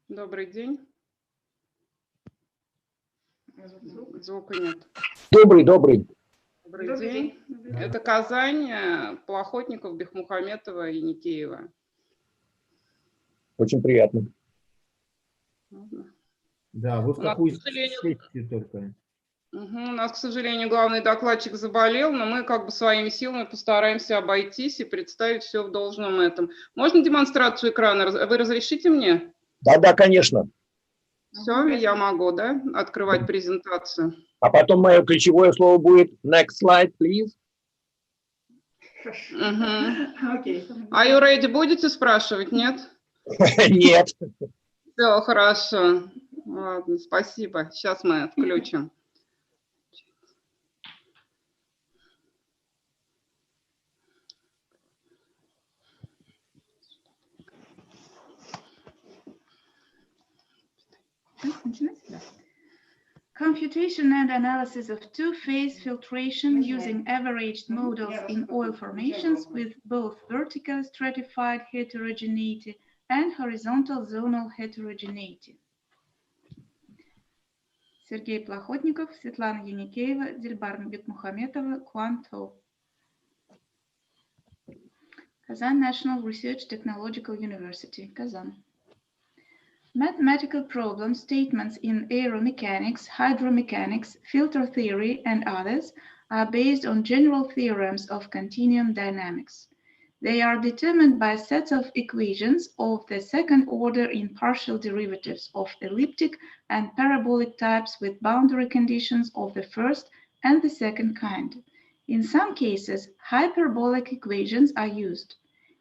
Добрый день. Звука нет. Добрый. Добрый день. Это Казань, Плохотников, Бехмухаметова и Никеева. Очень приятно. Можно? Да, вы в У нас, какую к сожалению, секцию только? у нас, к сожалению, главный докладчик заболел, но мы как бы своими силами постараемся обойтись и представить все в должном этом. Можно демонстрацию экрана? Вы разрешите мне? Да, конечно. Все, я могу, да, открывать презентацию? А потом мое ключевое слово будет next slide, please. Окей. Are you ready? Будете спрашивать? Нет? Нет. Все, хорошо. Ладно, спасибо. Сейчас мы включим. Computation and analysis of two-phase filtration using averaged models in oil formations with both vertical stratified heterogeneity and horizontal zonal heterogeneity. Сергей Плохотников, Светлана Еникеева, Дильбар Бекмухаметова, Кван То. Kazan National Research Technological University, Kazan. Mathematical problem statements in aeromechanics, hydromechanics, filter theory, and others are based on general theorems of continuum dynamics. They are determined by sets of equations of the second order in partial derivatives of elliptic and parabolic types with boundary conditions of the first and the second kind. In some cases, hyperbolic equations are used.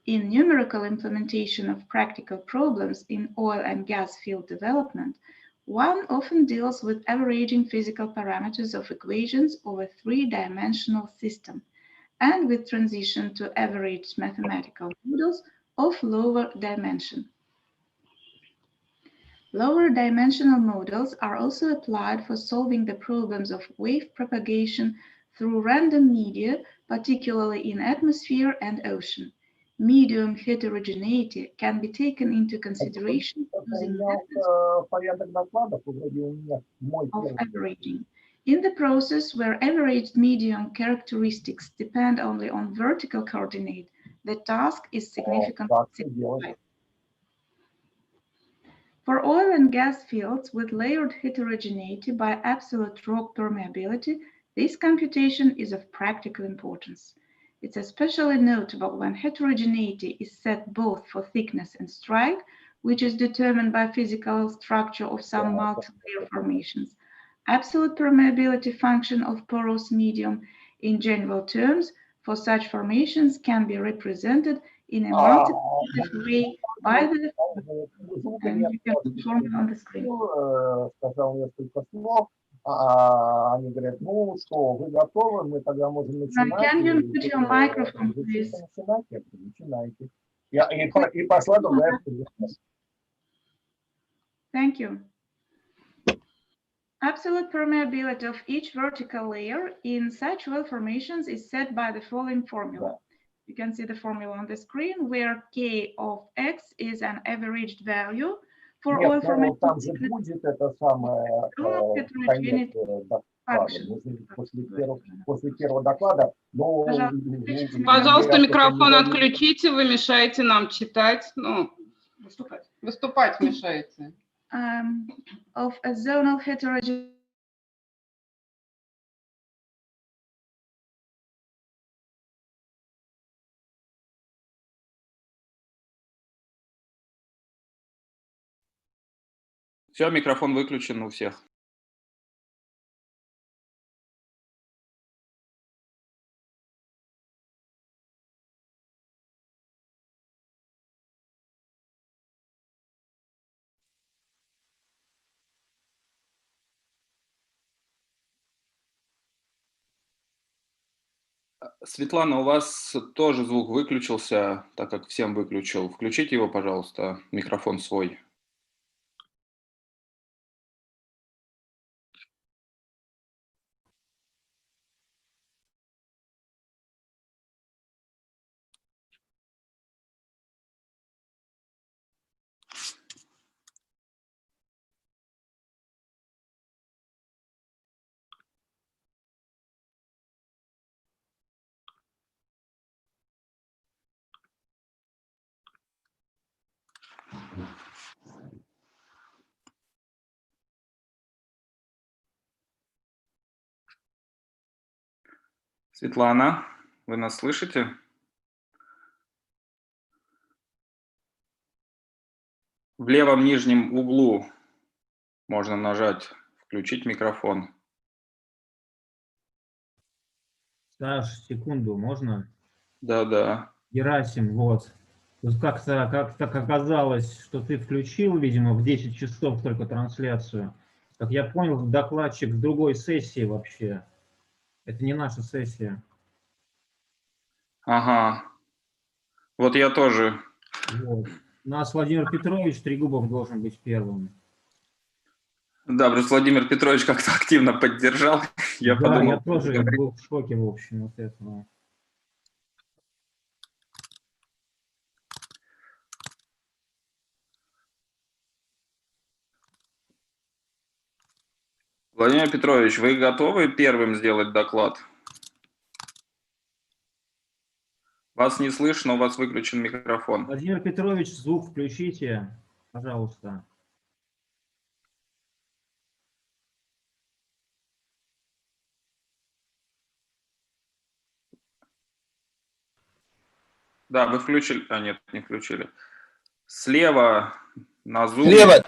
In numerical implementation of practical problems in oil and gas field development, one often deals with averaging physical parameters of equations of a three-dimensional system and with transition to averaged mathematical models of lower dimension. Lower dimensional models are also applied for solving the problems of wave propagation through random media, particularly in atmosphere and ocean. Medium heterogeneity can be taken into consideration using methods of averaging. In the process where averaged medium characteristics depend only on vertical coordinate, the task is significantly simplified. For oil and gas fields with layered heterogeneity by absolute rock permeability, this computation is of practical importance. It's especially notable when heterogeneity is set both for thickness and strike, which is determined by physical structure of some multi-layer formations. Absolute permeability function of porous medium in general terms for such formations can be represented in a multiplicative way by the, and you can perform it on the screen. Сказал несколько слов. Они говорят, ну что, вы готовы, мы тогда можем начинать. Can you put your microphone, please? Начинайте. И пошла другая презентация. Thank you. Absolute permeability of each vertical layer in such well formations is set by the following formula. You can see the formula on the screen where K of X is an averaged value for oil formations. Там же будет это самое конец доклада. После первого доклада. Пожалуйста, микрофон отключите, вы мешаете нам читать. Ну, выступать мешаете. Of a zonal heterogeneity. Все, микрофон выключен у всех. Светлана, у вас тоже звук выключился, так как всем выключил. Включите его, пожалуйста, микрофон свой. Светлана, вы нас слышите? В левом нижнем углу можно нажать «Включить микрофон». Саш, секунду, можно? Да. Герасим, вот. Тут как-то так оказалось, что ты включил, видимо, в 10 часов только трансляцию. Как я понял, докладчик с другой сессии вообще. Это не наша сессия. Ага. Вот я тоже. Вот. У нас Владимир Петрович Трегубов должен быть первым. Да, просто Владимир Петрович как-то активно поддержал. Я да, подумал, я тоже был в шоке, в общем, от этого. Владимир Петрович, вы готовы первым сделать доклад? Вас не слышно, у вас выключен микрофон. Владимир Петрович, звук включите, пожалуйста. Да, вы включили. А, нет, не включили. Слева на Zoom. Слева.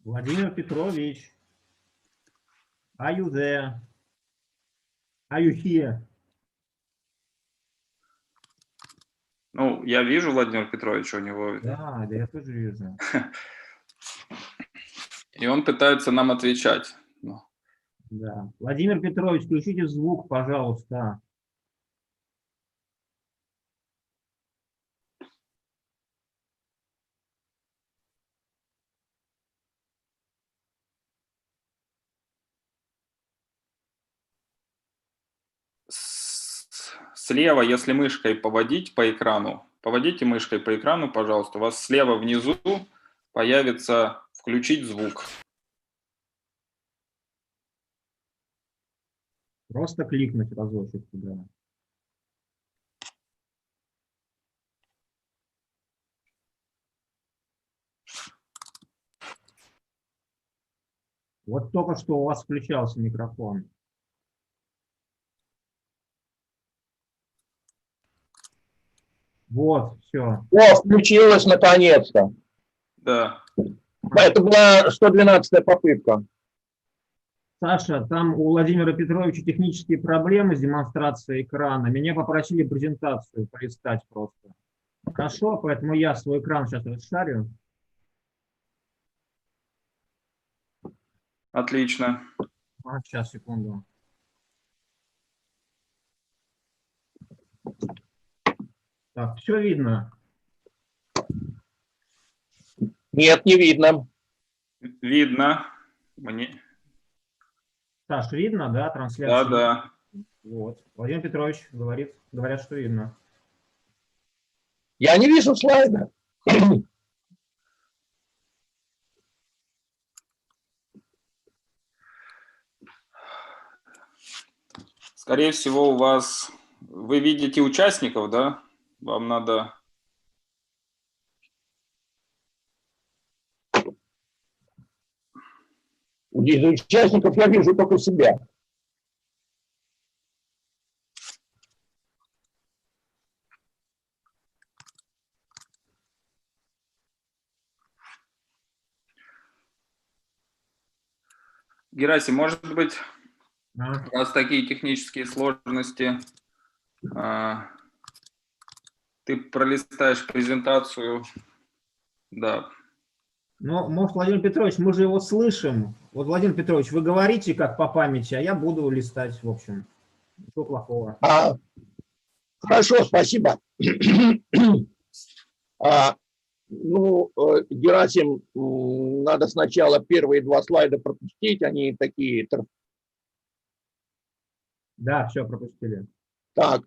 Владимир Петрович, are you there? Are you here? Ну, я вижу Владимира Петровича, у него. Да, я тоже вижу. И он пытается нам отвечать. Да. Владимир Петрович, включите звук, пожалуйста. Слева, если мышкой поводить по экрану, поводите мышкой по экрану, пожалуйста, у вас слева внизу появится «Включить звук». Просто кликнуть разочек туда. Вот только что у вас включался микрофон. Вот, все. О, включилось наконец-то. Да. Это была 112-я попытка. Саша, там у Владимира Петровича технические проблемы с демонстрацией экрана. Меня попросили презентацию полистать просто. Хорошо, поэтому я свой экран сейчас расшарю. Отлично. Сейчас, секунду. Так, все видно? Нет, не видно. Видно. Мне. Саш, видно, да, трансляцию? Да. Вот. Владимир Петрович говорят, что видно. Я не вижу слайда. Скорее всего, у вас... Вы видите участников, да? Вам надо... Из участников я вижу только себя. Герасим, может быть, А? у вас такие технические сложности, ты пролистаешь презентацию, да. Ну, может, Владимир Петрович, мы же его слышим. Вот, Владимир Петрович, вы говорите как по памяти, а я буду листать, в общем. Ничего плохого. Хорошо, спасибо. Герасим, надо сначала первые два слайда пропустить, они такие. Да, все, пропустили. Так,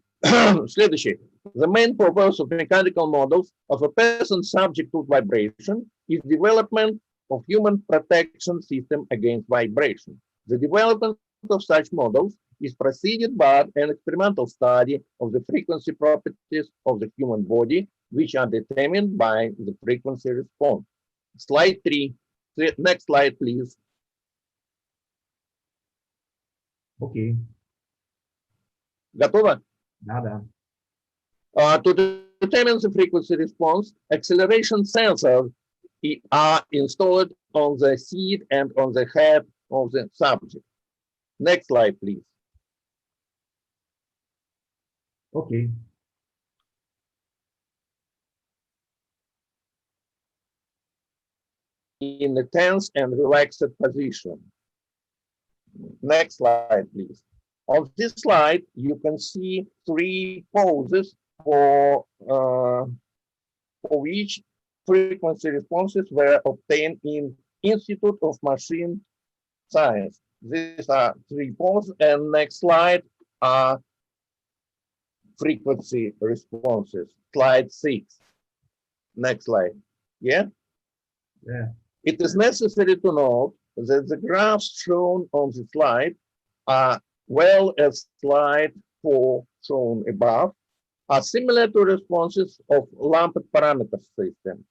следующий. The main purpose of mechanical models of a person subject to vibration is development of human protection system against vibration. The development of such models is preceded by an experimental study of the frequency properties of the human body, which are determined by the frequency response. Slide 3. Next slide, please. Окей. Готово? Да. To determine the frequency response, acceleration sensors are installed on the seat and on the head of the subject. Next slide, please. Окей. In a tense and relaxed position. Next slide, please. On this slide, you can see 3 poses for which frequency responses were obtained in Institute of Machine Science. These are 3 poses, and next slide are frequency responses. Slide 6. Next slide. Yeah? Yeah. It is necessary to note that the graphs shown on the slide are well as slide 4 shown above, are similar to responses of lumped parameter system.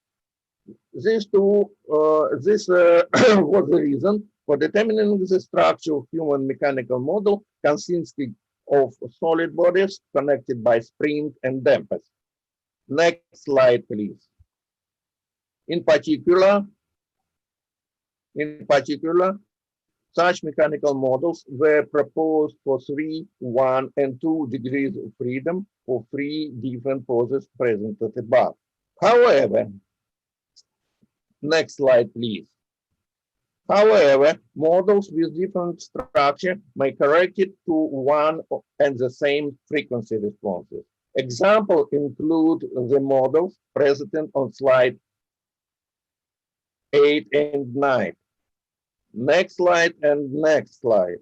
This was the reason for determining the structure of human mechanical model consisting of solid bodies connected by spring and dampers. Next slide, please. In particular, such mechanical models were proposed for 3, 1, and 2 degrees of freedom for 3 different poses presented above. However, next slide, please. However, models with different structure may correct it to one and the same frequency responses. Examples include the models present on slide 8 and 9. Next slide and next slide.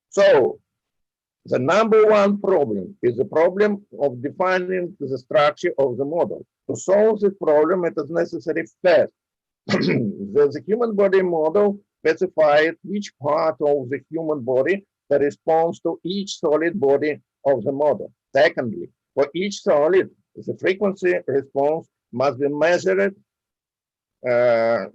So, the number 1 problem is the problem of defining the structure of the model. To solve this problem, it is necessary first that the human body model specifies which part of the human body corresponds to each solid body of the model. Secondly, for each solid, the frequency response must be measured and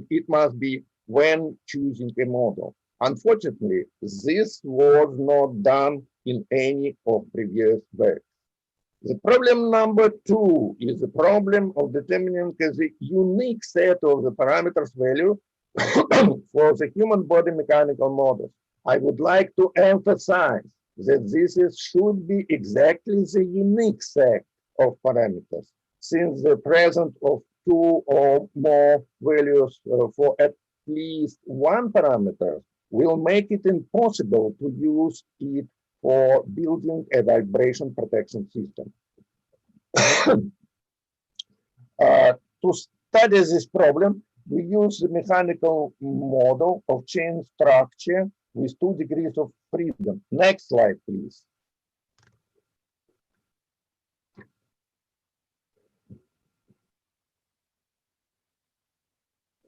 it must be when choosing a model. Unfortunately, this was not done in any of previous works. The problem number 2 is the problem of determining the unique set of the parameters value for the human body mechanical models. I would like to emphasize that this should be exactly the unique set of parameters, since the presence of 2 or more values for at least 1 parameter will make it impossible to use it for building a vibration protection system. To study this problem, we use the mechanical model of chain structure with 2 degrees of freedom. Next slide, please.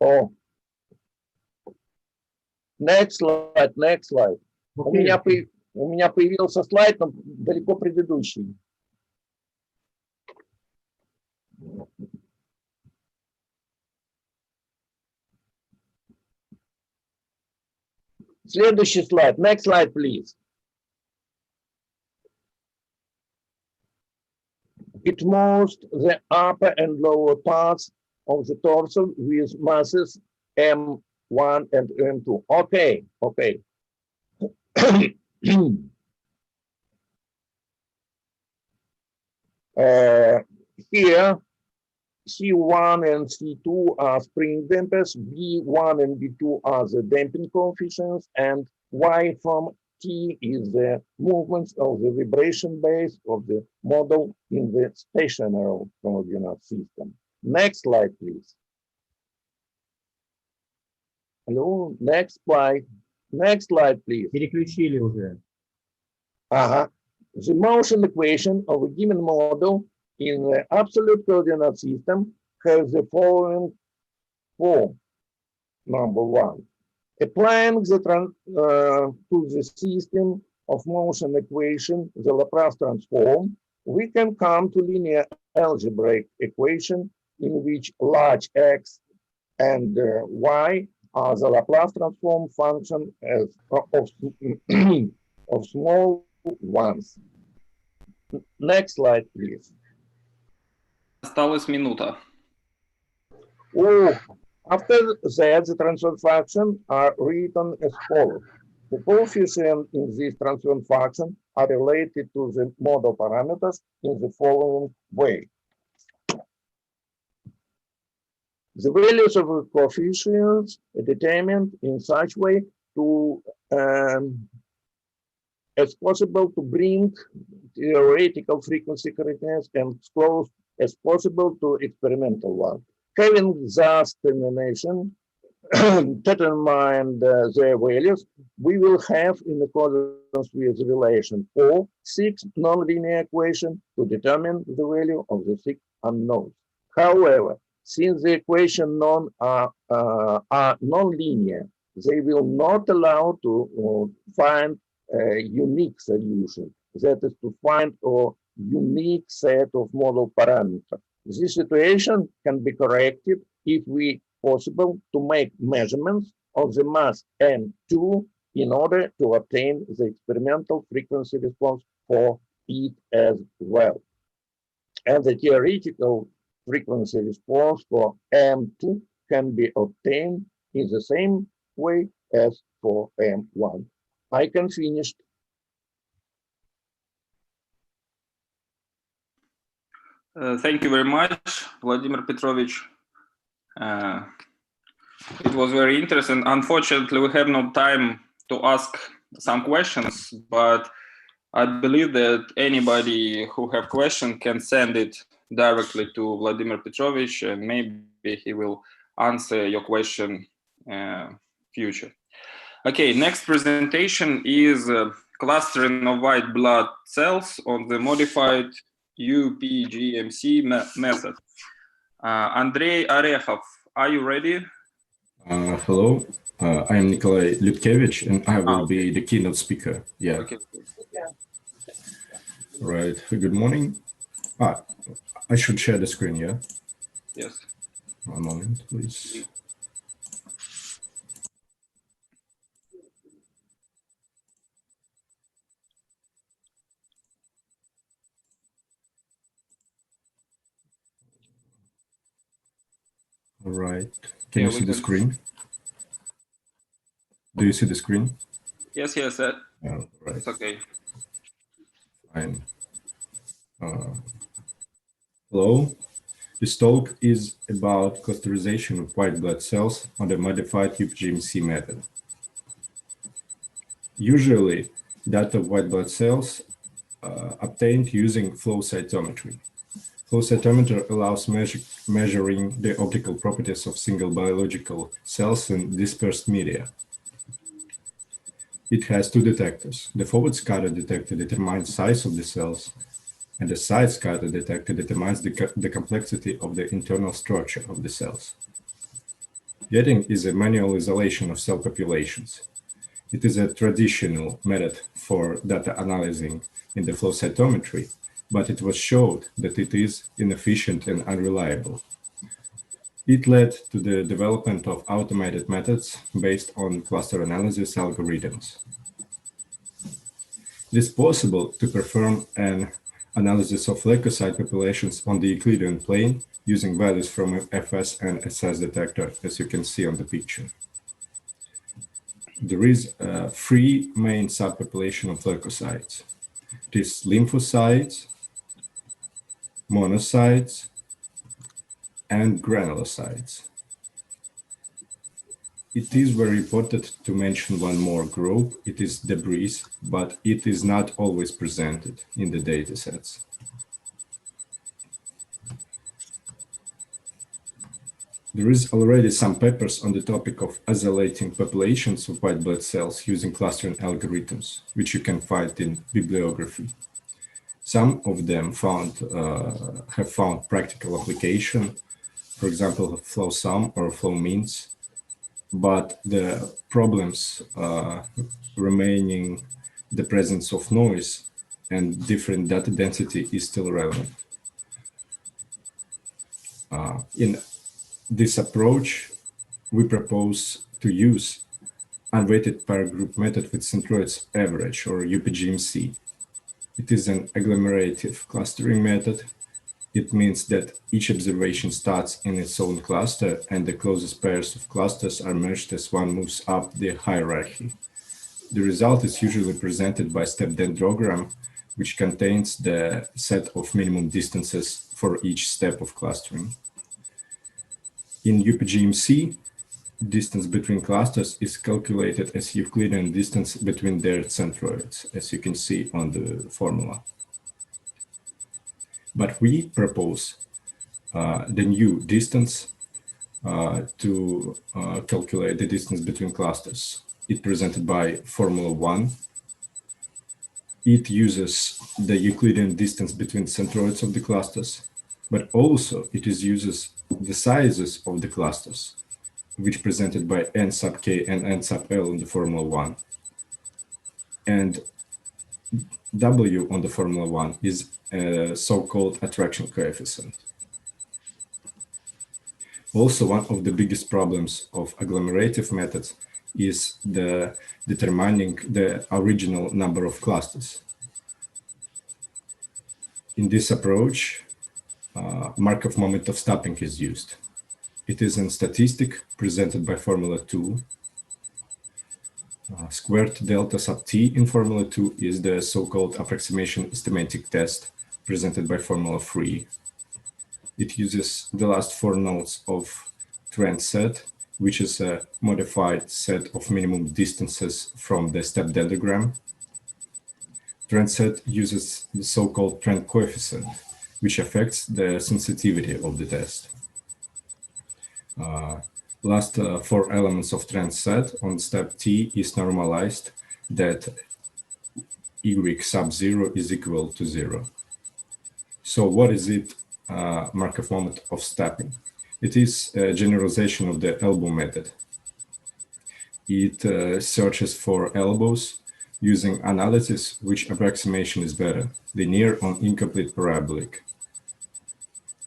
Oh. Next slide, next slide. У меня появился слайд, но далеко предыдущий. Следующий слайд. Next slide, please. It moves the upper and lower parts of the torso with masses M1 and M2. Okay, okay. Here, C1 and C2 are spring dampers, B1 and B2 are the damping coefficients, and Y from T is the movements of the vibration base of the model in the stationary coordinate system. Next slide, please. Hello, next slide. Next slide, please. Переключили уже. The motion equation of a given model in the absolute coordinate system has the following form. Number 1. Applying to the system of motion equation, the Laplace transform, we can come to linear algebraic equation in which large x and y the Laplace transform function of small ones. Next slide, please. Осталась минута. After that, the transfer functions are written as follows. The coefficients in this transfer function are related to the model parameters in the following way. The values of the coefficients are determined in such way to as possible to bring theoretical frequency correctness as close as possible to experimental one. Having thus determination determined their values, we will have, in accordance with the relation O, 6 nonlinear equations to determine the value of the 6 unknowns. However, since the equations are nonlinear, they will not allow to find a unique solution, that is to find a unique set of model parameters. This situation can be corrected if we possible to make measurements of the mass M2 in order to obtain the experimental frequency response for it as well. And the theoretical frequency response for M2 can be obtained in the same way as for M1. I can finish. Thank you very much, Vladimir Petrovich. It was very interesting. Unfortunately, we have no time to ask some questions, but I believe that anybody who have questions can send it directly to Vladimir Petrovich, and maybe he will answer your question future. Okay, next presentation is clustering of white blood cells on the modified UPGMC method. Andrei Orekhov, are you ready? Hello, I am Nikolai Lutkevich, and I will be the keynote speaker. Yeah. Okay. Right. Good morning. I should share the screen, yeah? Yes. One moment, please. All right. Can you see the screen? Do you see the screen? Yes. Right. It's okay. Fine. Hello. This talk is about clusterization of white blood cells on the modified UPGMC method. Usually, data of white blood cells obtained using flow cytometry. Flow cytometer allows measuring the optical properties of single biological cells in dispersed media. It has two detectors. The forward scatter detector determines size of the cells, and the side scatter detector determines the complexity of the internal structure of the cells. Getting is a manual isolation of cell populations. It is a traditional method for data analyzing in the flow cytometry, but it was showed that it is inefficient and unreliable. It led to the development of automated methods based on cluster analysis algorithms. It is possible to perform an analysis of leukocyte populations on the Euclidean plane using values from FS and SS detector, as you can see on the picture. There is three main subpopulation of leukocytes. It is lymphocytes, monocytes, and granulocytes. It is very important to mention one more group. It is debris, but it is not always presented in the datasets. There is already some papers on the topic of isolating populations of white blood cells using clustering algorithms, which you can find in bibliography. Some of them have found practical application, for example, flow sum or flow means, but the problems remaining the presence of noise and different data density is still relevant. In this approach, we propose to use unweighted pair group method with centroids average, or UPGMC. It is an agglomerative clustering method. It means that each observation starts in its own cluster, and the closest pairs of clusters are merged as one moves up the hierarchy. The result is usually presented by step dendrogram, which contains the set of minimum distances for each step of clustering. In UPGMC, distance between clusters is calculated as Euclidean distance between their centroids, as you can see on the formula. But we propose the new distance to calculate the distance between clusters. It's presented by Formula 1. It uses the Euclidean distance between centroids of the clusters, but also it uses the sizes of the clusters, which presented by n sub k and n sub l in the Formula 1. And W on the Formula 1 is a so-called attraction coefficient. Also, one of the biggest problems of agglomerative methods is determining the original number of clusters. In this approach, Markov moment of stopping is used. It is a statistic presented by Formula 2. Squared delta sub t in Formula 2 is the so-called approximation estimating test presented by Formula 3. It uses the last 4 nodes of trend set, which is a modified set of minimum distances from the step dendrogram. Trend set uses the so-called trend coefficient, which affects the sensitivity of the test. Last 4 elements of trend set on step t is normalized that y sub 0 is equal to 0. So what is it, Markov moment of stopping? It is a generalization of the elbow method. It searches for elbows using analysis which approximation is better, linear or incomplete parabolic.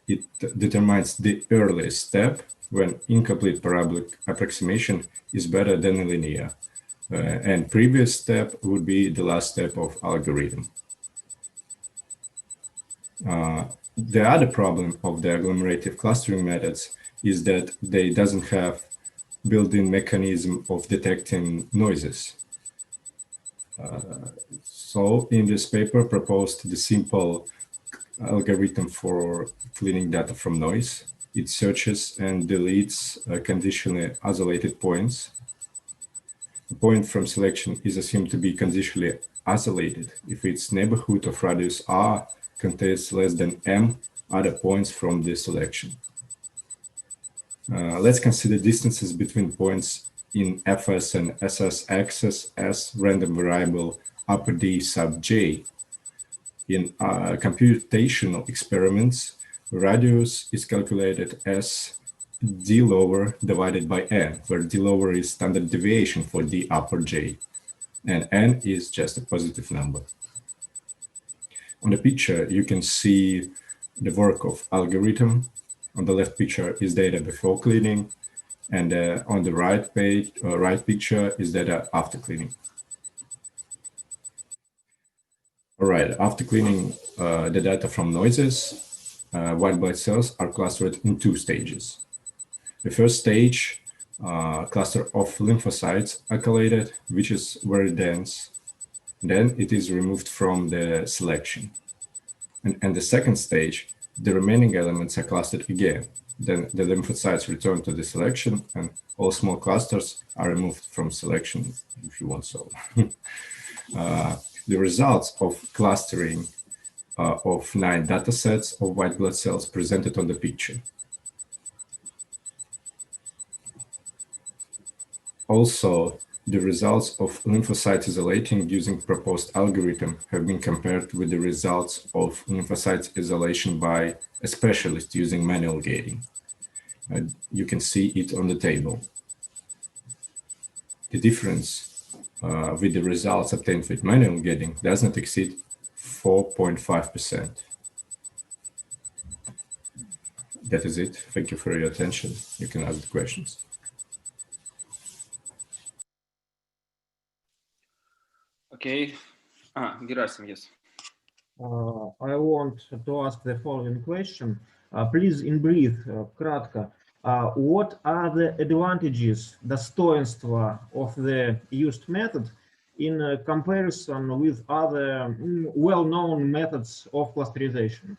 It determines the earliest step when incomplete parabolic approximation is better than a linear. And previous step would be the last step of algorithm. The other problem of the agglomerative clustering methods is that they doesn't have built-in mechanism of detecting noises. So in this paper proposed the simple algorithm for cleaning data from noise. It searches and deletes conditionally isolated points. The point from selection is assumed to be conditionally isolated if its neighborhood of radius r contains less than m other points from the selection. Let's consider distances between points in fs and ss axis as random variable upper d sub j. In computational experiments, radius is calculated as d lower divided by n, where d lower is standard deviation for d upper j, and n is just a positive number. On the picture, you can see the work of algorithm. On the left picture is data before cleaning, and on the right picture is data after cleaning. All right, after cleaning the data from noises, white blood cells are clustered in 2 stages. The first stage, cluster of lymphocytes are collated, which is very dense. Then it is removed from the selection. And the second stage, the remaining elements are clustered again. Then the lymphocytes return to the selection and all small clusters are removed from selection, if you want so. The results of clustering of 9 data sets of white blood cells presented on the picture. Also, the results of lymphocyte isolating using proposed algorithm have been compared with the results of lymphocyte isolation by a specialist using manual gating. You can see it on the table. The difference with the results obtained with manual gating does not exceed 4.5%. That is it. Thank you for your attention. You can ask the questions. Okay. Gerasim, yes. I want to ask the following question. Please, in brief, кратко, what are the advantages, достоинства of the used method in comparison with other well-known methods of clusterization?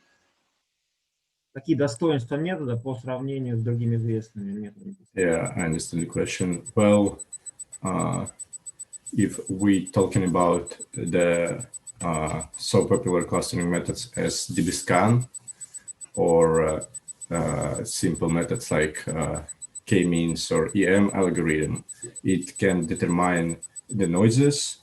Какие достоинства метода по сравнению с другими известными методами? Yeah, I understand the question. Well, if we talking about the so popular clustering methods as dbScan or simple methods like k-means or EM algorithm, it can determine the noises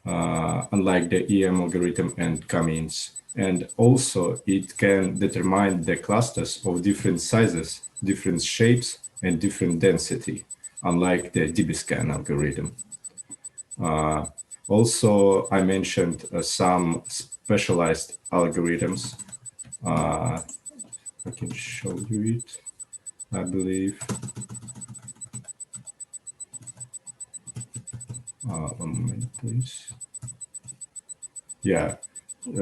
unlike the EM algorithm and k-means. And also it can determine the clusters of different sizes, different shapes, and different density, unlike the dbScan algorithm. Also, I mentioned some specialized algorithms. I can show you it, I believe. One moment, please. Yeah,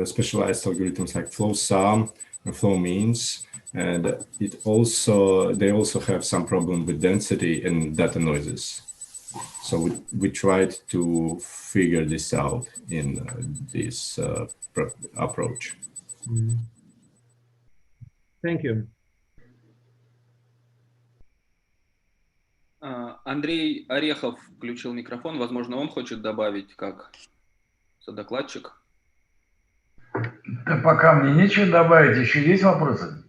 specialized algorithms like FlowSum and FlowMeans, and they also have some problem with density and data noises. So we tried to figure this out in this approach. Thank you. Андрей Орехов включил микрофон. Возможно, он хочет добавить как содокладчик. Да пока мне нечего добавить. Еще есть вопросы?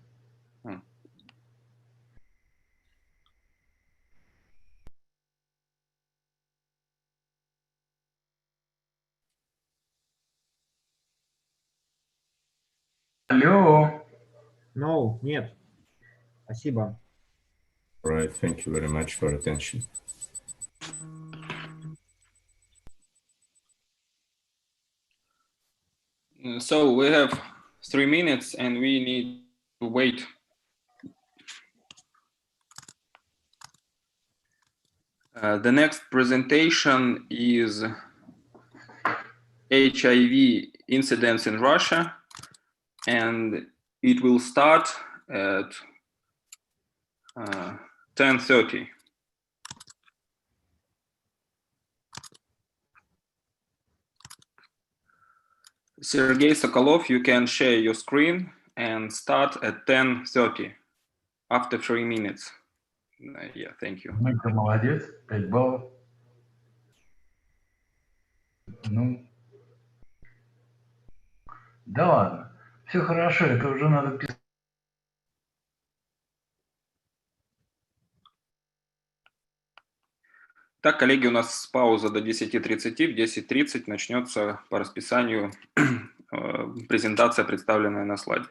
Алло. No, нет. Спасибо. All right, thank you very much for attention. So we have 3 minutes and we need to wait. The next presentation is HIV incidents in Russia, and it will start at 10:30. Sergey Sokolov, you can share your screen and start at 10:30 after 3 minutes. Yeah, thank you. Ну, ты молодец, 5 баллов. Ну, да ладно, все хорошо, это уже надо писать. Так, коллеги, у нас пауза до 10:30. В 10:30 начнется по расписанию презентация, представленная на слайде.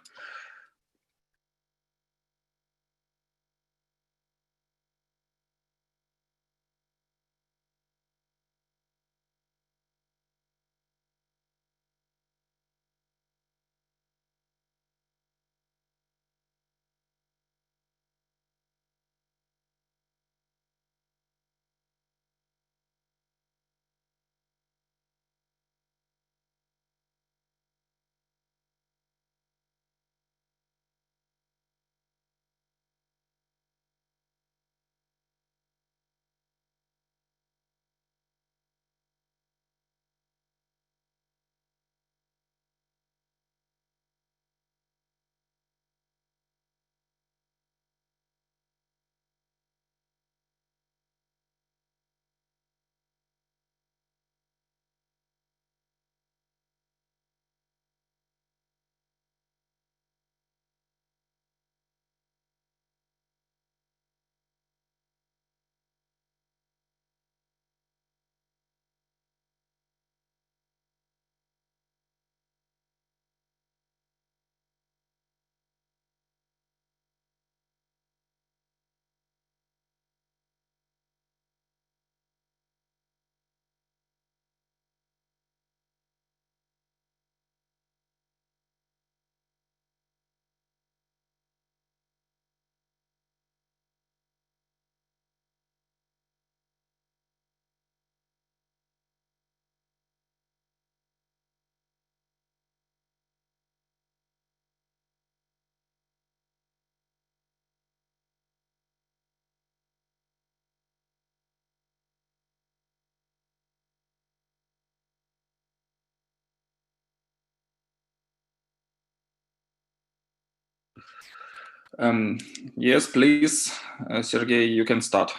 Yes, please, Sergey, you can start.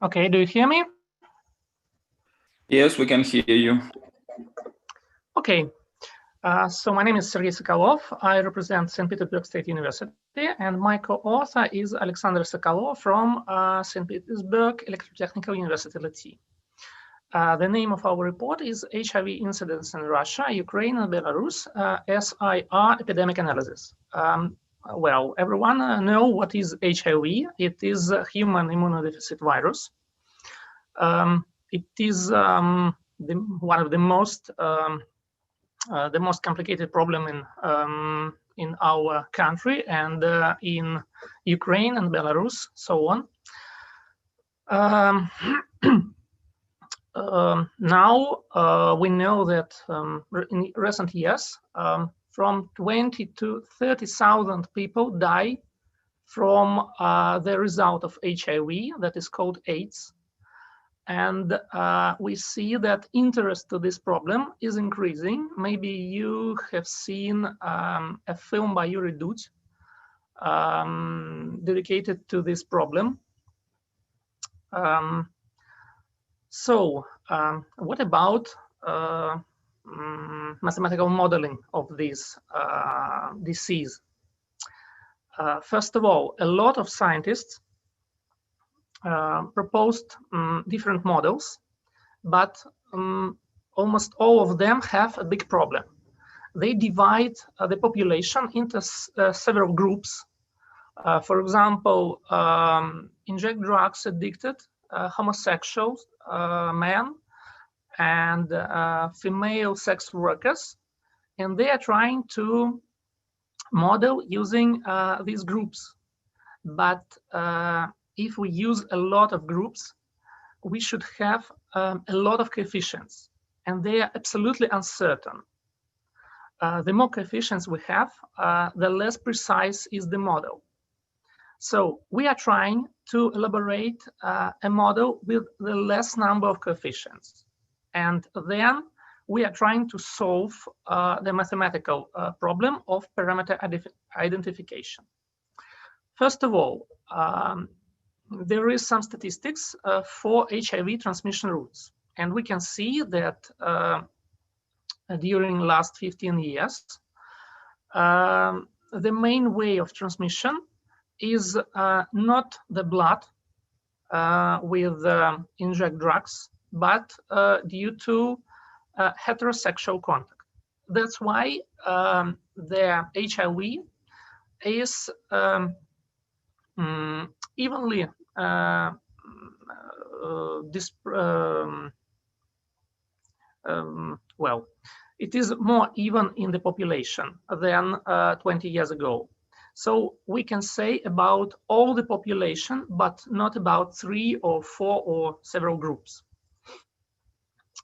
Okay, do you hear me? Yes, we can hear you. Okay, so my name is Sergey Sokolov. I represent St. Petersburg State University, and my co-author is Alexander Sokolov from St. Petersburg Electrotechnical University, LT. The name of our report is HIV Incidents in Russia, Ukraine, and Belarus, SIR Epidemic Analysis. Well, everyone know what is HIV. It is a human immunodeficit virus. It is one of the most complicated problem in our country and in Ukraine and Belarus, so on. Now we know that in recent years, from 20 to 30,000 people die from the result of HIV, that is called AIDS. And we see that interest to this problem is increasing. Maybe you have seen a film by Yuri Dudь dedicated to this problem. What about mathematical modeling of this disease? First of all, a lot of scientists proposed different models, but almost all of them have a big problem. They divide the population into several groups. For example, inject drugs addicted, homosexuals, men, and female sex workers, and they are trying to model using these groups. But if we use a lot of groups, we should have a lot of coefficients, and they are absolutely uncertain. The more coefficients we have, the less precise is the model. So we are trying to elaborate a model with the less number of coefficients. And then we are trying to solve the mathematical problem of parameter identification. First of all, there is some statistics for HIV transmission routes. And we can see that during the last 15 years, the main way of transmission is not the blood with inject drugs, but due to heterosexual contact. That's why the HIV is evenly well, it is more even in the population than 20 years ago. So we can say about all the population, but not about 3 or 4 or several groups.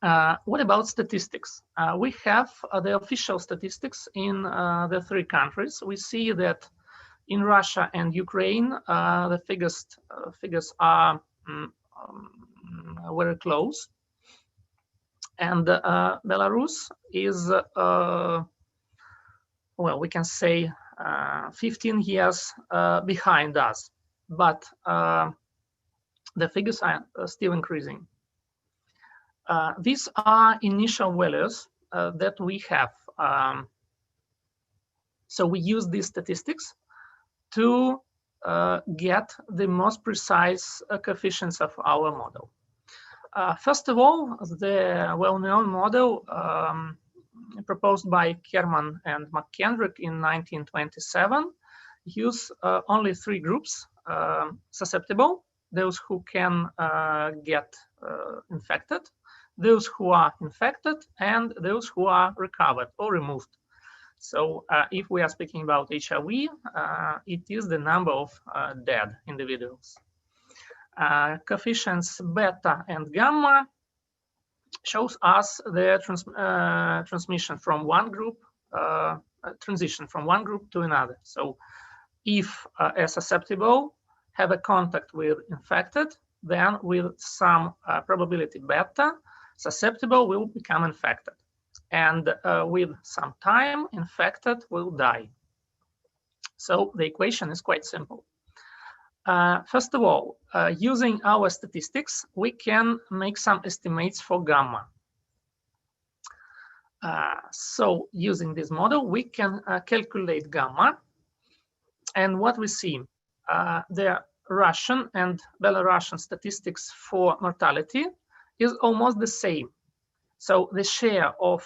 What about statistics? We have the official statistics in the 3 countries. We see that in Russia and Ukraine, the figures are very close. And Belarus is, well, we can say 15 years behind us, but the figures are still increasing. These are initial values that we have. So we use these statistics to get the most precise coefficients of our model. First of all, the well-known model proposed by Kerman and McKendrick in 1927 use only 3 groups: susceptible, those who can get infected, those who are infected, and those who are recovered or removed. So if we are speaking about HIV, it is the number of dead individuals. Coefficients beta and gamma shows us the transmission from one group, transition from one group to another. So if a susceptible have a contact with infected, then with some probability beta, susceptible will become infected. And with some time, infected will die. So the equation is quite simple. First of all, using our statistics, we can make some estimates for gamma. So using this model, we can calculate gamma. And what we see, the Russian and Belarusian statistics for mortality is almost the same. So the share of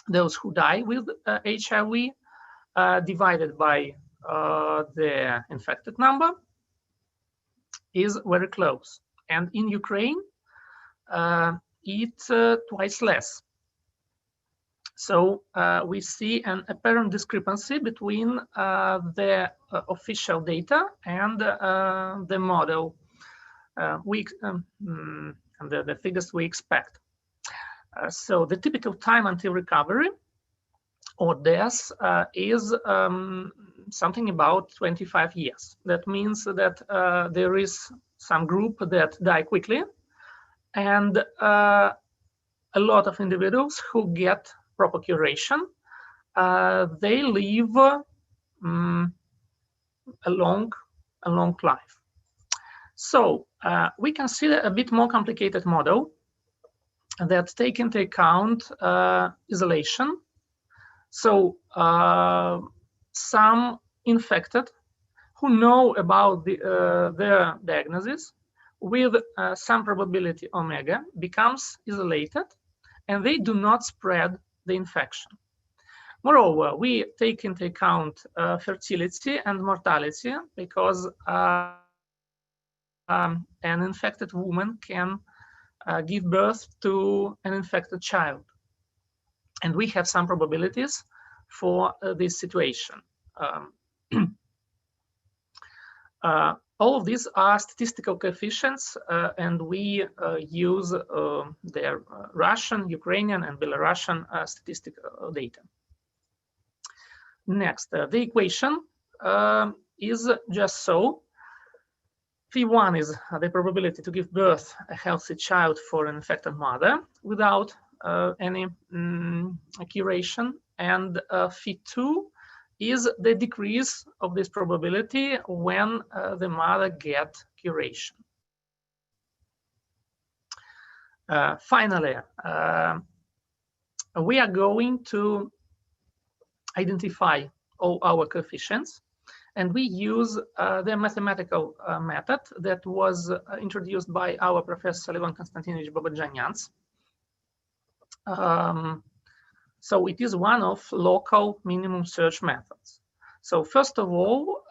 those who die with HIV divided by the infected number is very close. And in Ukraine, it's twice less. So we see an apparent discrepancy between the official data and the model and the figures we expect. So the typical time until recovery or death is something about 25 years. That means that there is some group that die quickly, and a lot of individuals who get proper curation, they live a long life. So we consider a bit more complicated model that take into account isolation. So some infected who know about their diagnosis with some probability omega becomes isolated, and they do not spread the infection. Moreover, we take into account fertility and mortality, because an infected woman can give birth to an infected child. And we have some probabilities for this situation. All of these are statistical coefficients, and we use their Russian, Ukrainian, and Belarusian statistical data. Next, the equation is just so. Phi1 is the probability to give birth a healthy child for an infected mother without any curation, and Phi2 is the decrease of this probability when the mother gets curation. Finally, we are going to identify all our coefficients, and we use the mathematical method that was introduced by our Professor Levon Konstantinovich Babadjanians. So it is one of local minimum search methods. So first of all,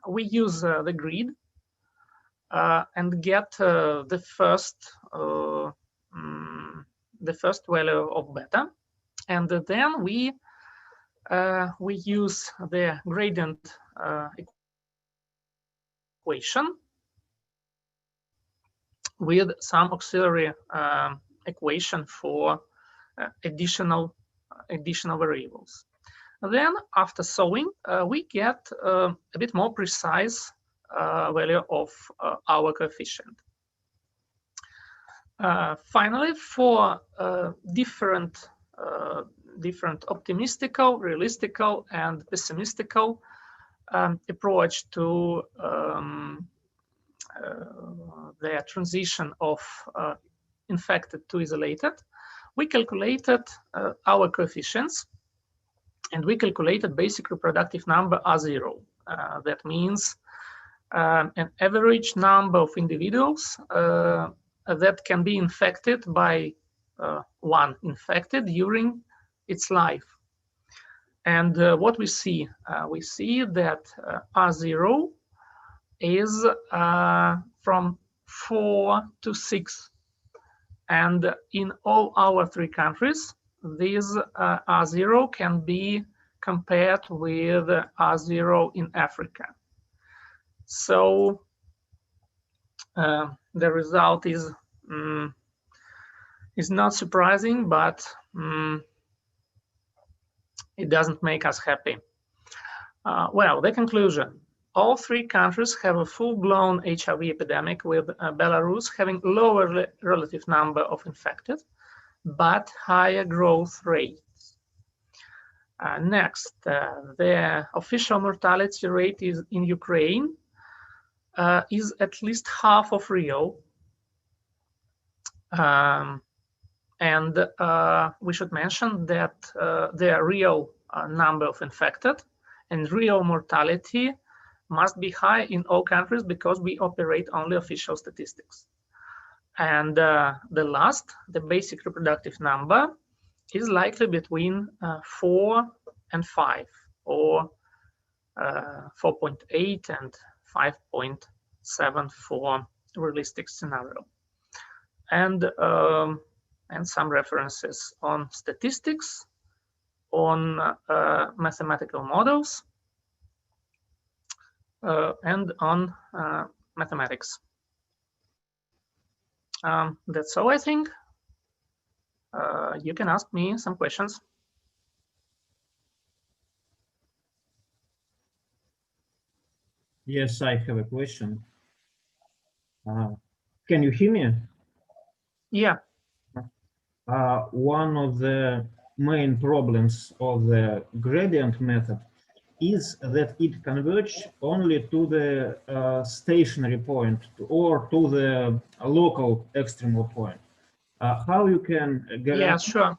we use the grid and get the first value of beta, and then we use the gradient equation with some auxiliary equation for additional variables. Then after solving, we get a bit more precise value of our coefficient. Finally, for different optimistical, realistical, and pessimistical approach to the transition of infected to isolated, we calculated our coefficients, and we calculated basic reproductive number R0. That means an average number of individuals that can be infected by one infected during its life. And what we see that R0 is from 4 to 6. And in all our 3 countries, this R0 can be compared with R0 in Africa. So the result is not surprising, but it doesn't make us happy. Well, the conclusion: all three countries have a full-blown HIV epidemic, with Belarus having lower relative number of infected, but higher growth rates. Next, the official mortality rate in Ukraine is at least half of Rio. And we should mention that the real number of infected and real mortality must be high in all countries, because we operate only official statistics. And the basic reproductive number is likely between 4 and 5, or 4.8 and 5.7 for realistic scenario. And some references on statistics, on mathematical models, and on mathematics. That's all, I think. You can ask me some questions. Yes, I have a question. Can you hear me? Yeah. One of the main problems of the gradient method is that it converges only to the stationary point, or to the local extremal point. How you can guarantee? Yeah, sure.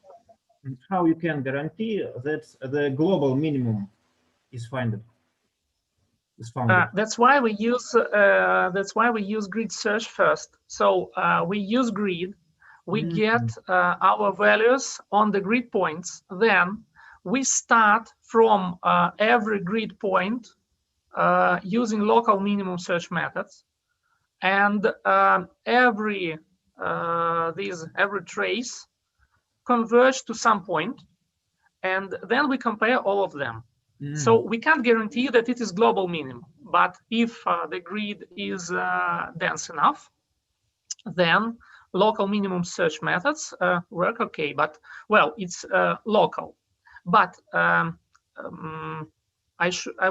How you can guarantee that the global minimum is found? That's why we use grid search first. So we use grid. We get our values on the grid points. Then we start from every grid point using local minimum search methods, and every trace converge to some point, and then we compare all of them. So we can't guarantee that it is global minimum, but if the grid is dense enough, then local minimum search methods work okay. But well, it's local. But I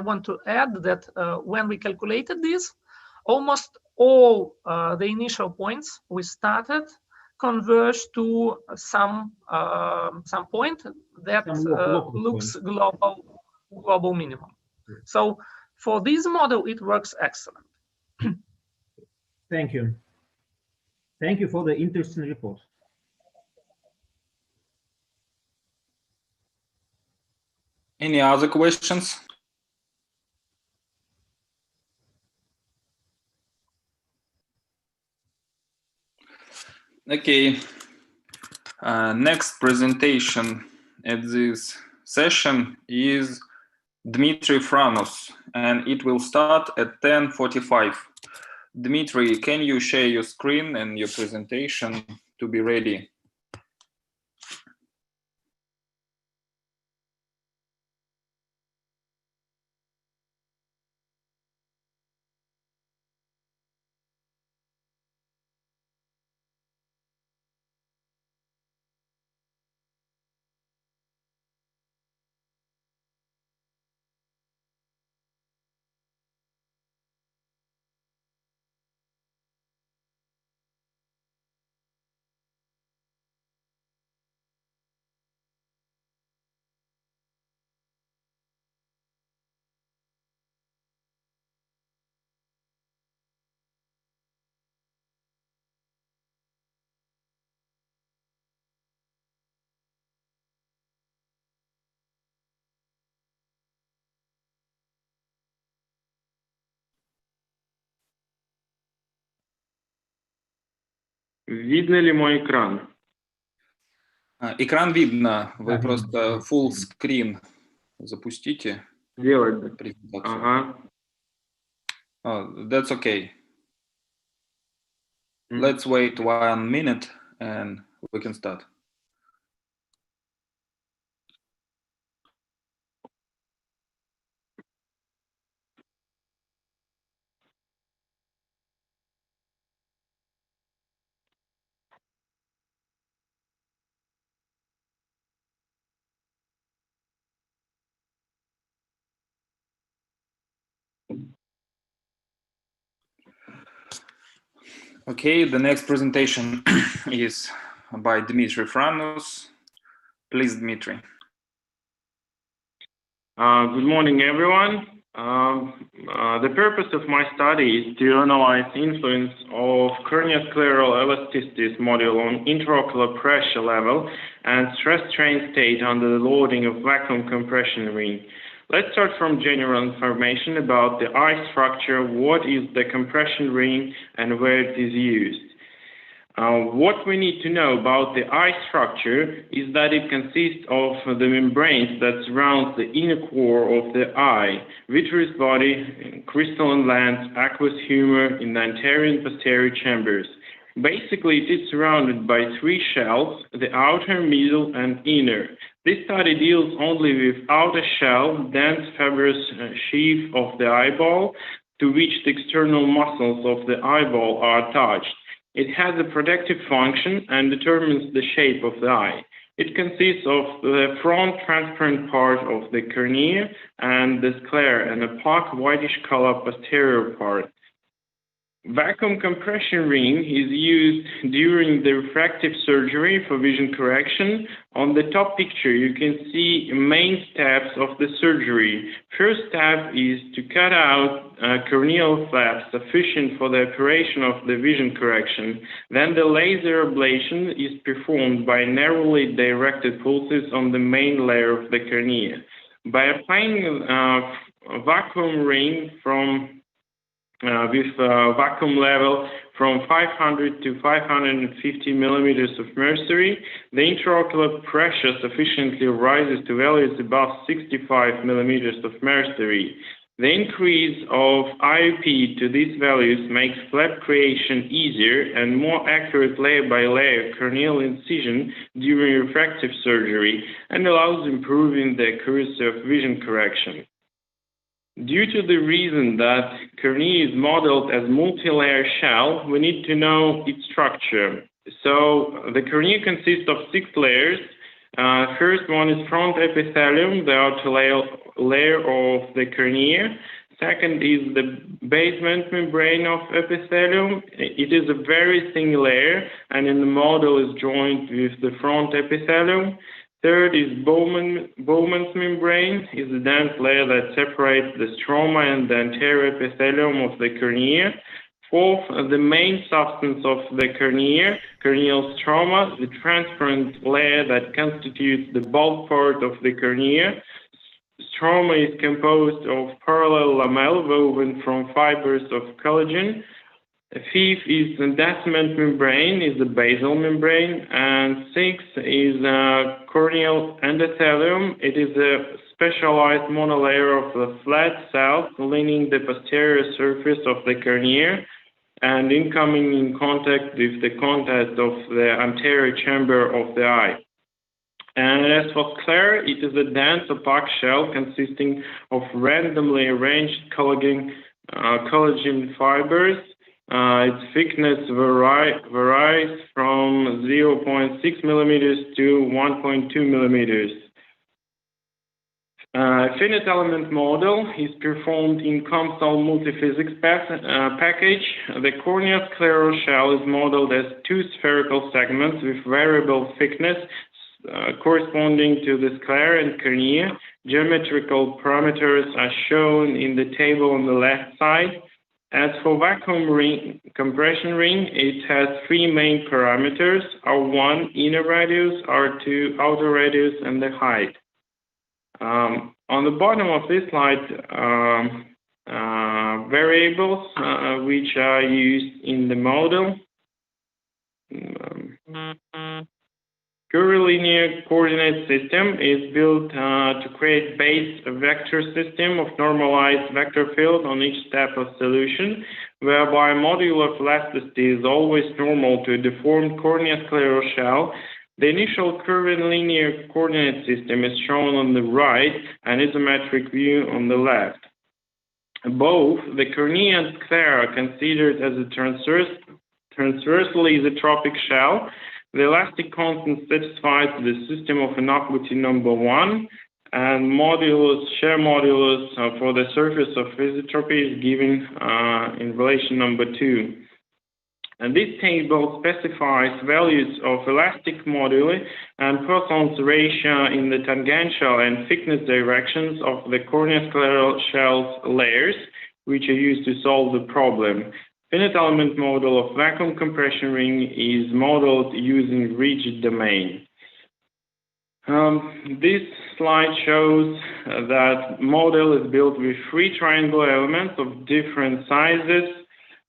want to add that when we calculated this, almost all the initial points we started converge to some point that looks global minimum. So for this model, it works excellent. Thank you. Thank you for the interesting report. Any other questions? Okay. Next presentation at this session is Dmitry Franos, and it will start at 10:45. Dmitry, can you share your screen and your presentation to be ready? Видно ли мой экран? Экран видно. Вы просто full screen запустите. Делать. Презентацию. Ага. That's okay. Let's wait 1 minute and we can start. Okay, the next presentation is by Dmitry Franus. Please, Dmitry. Good morning, everyone. The purpose of my study is to analyze influence of corneoscleral elasticities module on intraocular pressure level and stress strain state under the loading of vacuum compression ring. Let's start from general information about the eye structure, what is the compression ring, and where it is used. What we need to know about the eye structure is that it consists of the membranes that surround the inner core of the eye, vitreous body, crystalline lens, aqueous humor in the anterior and posterior chambers. Basically, it is surrounded by three shells, the outer, middle, and inner. This study deals only with outer shell, dense fibrous sheath of the eyeball, to which the external muscles of the eyeball are attached. It has a protective function and determines the shape of the eye. It consists of the front transparent part of the cornea and the sclera and a opaque whitish color posterior part. Vacuum compression ring is used during the refractive surgery for vision correction. On the top picture, you can see main steps of the surgery. First step is to cut out corneal flaps sufficient for the operation of the vision correction. Then the laser ablation is performed by narrowly directed pulses on the main layer of the cornea. By applying a vacuum ring with vacuum level from 500 to 550 millimeters of mercury, the intraocular pressure sufficiently rises to values above 65 millimeters of mercury. The increase of IOP to these values makes flap creation easier and more accurate layer by layer corneal incision during refractive surgery and allows improving the accuracy of vision correction. Due to the reason that cornea is modeled as multi-layer shell, we need to know its structure. So the cornea consists of 6 layers. First one is front epithelium, the outer layer of the cornea. Second is the basement membrane of epithelium. It is a very thin layer and in the model is joined with the front epithelium. Third is Bowman's membrane, is the dense layer that separates the stroma and the anterior epithelium of the cornea. Fourth, the main substance of the cornea, corneal stroma, the transparent layer that constitutes the bulk part of the cornea. Stroma is composed of parallel lamellae woven from fibers of collagen. Fifth is the Descemet membrane, is the basal membrane, and sixth is corneal endothelium. It is a specialized monolayer of the flat cells lining the posterior surface of the cornea and incoming in contact with the contact of the anterior chamber of the eye. And as for sclera, it is a dense opaque shell consisting of randomly arranged collagen fibers. Its thickness varies from 0.6 millimeters to 1.2 millimeters. Finite element model is performed in COMSOL multiphysics package. The corneoscleral shell is modeled as 2 spherical segments with variable thickness corresponding to the sclera and cornea. Geometrical parameters are shown in the table on the left side. As for vacuum compression ring, it has 3 main parameters, R1 inner radius, R2 outer radius, and the height. On the bottom of this slide, variables which are used in the model. Curvilinear coordinate system is built to create base vector system of normalized vector field on each step of solution, whereby modular elasticity is always normal to a deformed corneoscleral shell. The initial curvilinear coordinate system is shown on the right and isometric view on the left. Both the cornea and sclera are considered as a transversely isotropic shell. The elastic constant satisfies the system of inequality number 1, and shear modulus for the surface of isotropy is given in relation number 2. And this table specifies values of elastic moduli and Poisson's ratio in the tangential and thickness directions of the corneoscleral shell's layers, which are used to solve the problem. Finite element model of vacuum compression ring is modeled using rigid domain. This slide shows that model is built with 3 triangular elements of different sizes.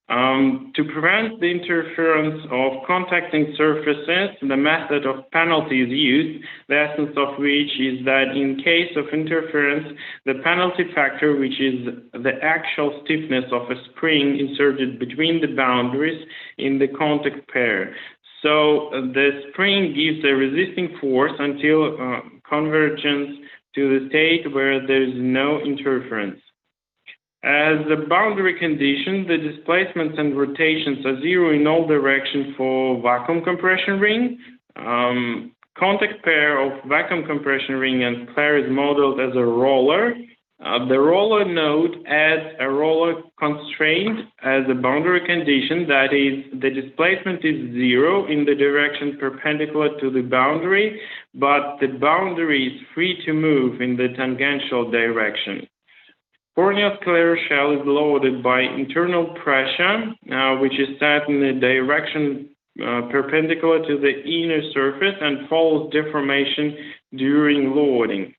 To prevent the interference of contacting surfaces, the method of penalty is used, the essence of which is that in case of interference, the penalty factor, which is the actual stiffness of a spring inserted between the boundaries in the contact pair. So the spring gives a resisting force until convergence to the state where there is no interference. As a boundary condition, the displacements and rotations are zero in all directions for vacuum compression ring. Contact pair of vacuum compression ring and sclera is modeled as a roller. The roller node adds a roller constraint as a boundary condition, that is, the displacement is zero in the direction perpendicular to the boundary, but the boundary is free to move in the tangential direction. Corneoscleral shell is loaded by internal pressure, which is set in the direction perpendicular to the inner surface and follows deformation during loading.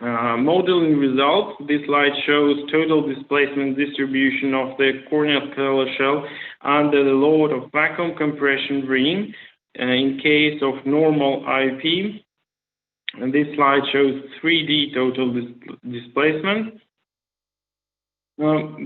Modeling results, this slide shows total displacement distribution of the corneoscleral shell under the load of vacuum compression ring in case of normal IP. And this slide shows 3D total displacement.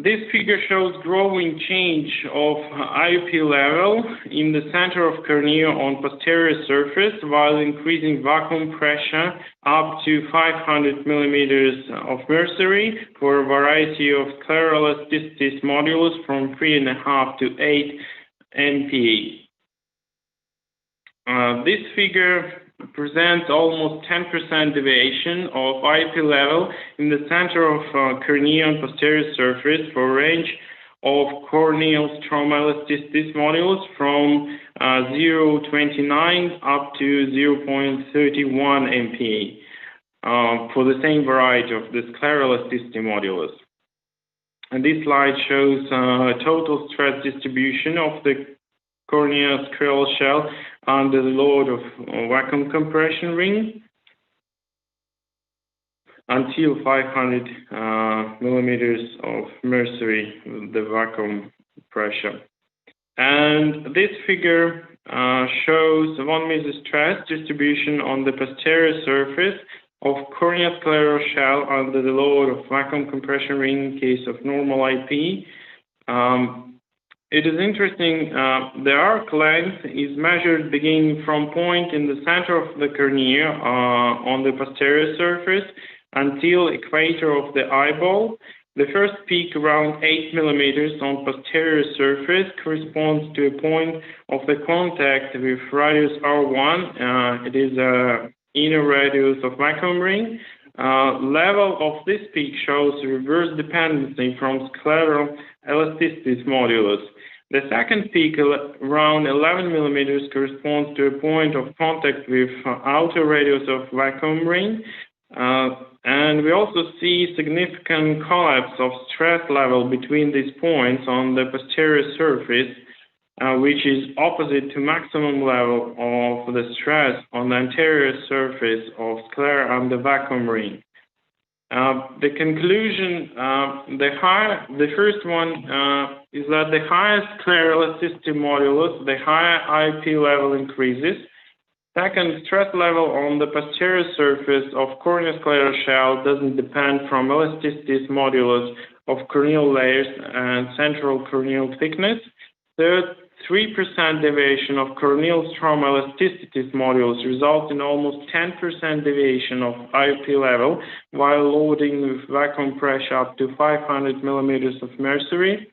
This figure shows growing change of IOP level in the center of cornea on posterior surface while increasing vacuum pressure up to 500 millimeters of mercury for a variety of scleral elasticity modulus from 3.5 to 8 MPa. This figure presents almost 10% deviation of IOP level in the center of cornea on posterior surface for a range of corneal stroma elasticity modulus from 0.29 up to 0.31 MPa for the same variety of the scleral elasticity modulus. And this slide shows total stress distribution of the corneoscleral shell under the load of vacuum compression ring until 500 millimeters of mercury, the vacuum pressure. And this figure shows 1 meter stress distribution on the posterior surface of corneoscleral shell under the load of vacuum compression ring in case of normal IP. It is interesting, the arc length is measured beginning from point in the center of the cornea on the posterior surface until equator of the eyeball. The first peak around 8 millimeters on posterior surface corresponds to a point of the contact with radius R1. It is an inner radius of vacuum ring. Level of this peak shows reverse dependency from scleral elasticity modulus. The second peak, around 11 millimeters, corresponds to a point of contact with outer radius of vacuum ring. And we also see significant collapse of stress level between these points on the posterior surface, which is opposite to maximum level of the stress on the anterior surface of sclera and the vacuum ring. The conclusion, the first one is that the higher scleral elasticity modulus, the higher IOP level increases. Second, stress level on the posterior surface of corneoscleral shell doesn't depend from elasticity modulus of corneal layers and central corneal thickness. Third, 3% deviation of corneal stroma elasticity modulus results in almost 10% deviation of IOP level while loading with vacuum pressure up to 500 millimeters of mercury.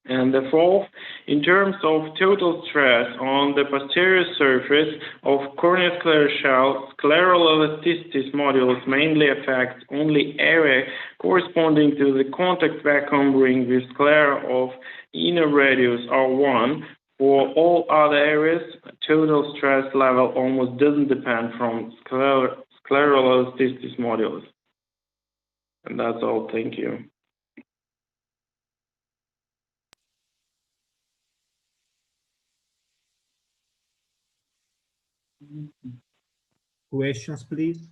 And the fourth, in terms of total stress on the posterior surface of corneoscleral shell, scleral elasticity modulus mainly affects only area corresponding to the contact vacuum ring with sclera of inner radius R1, For all other areas, total stress level almost doesn't depend from scleral elasticity modulus. And that's all. Thank you. Questions, please.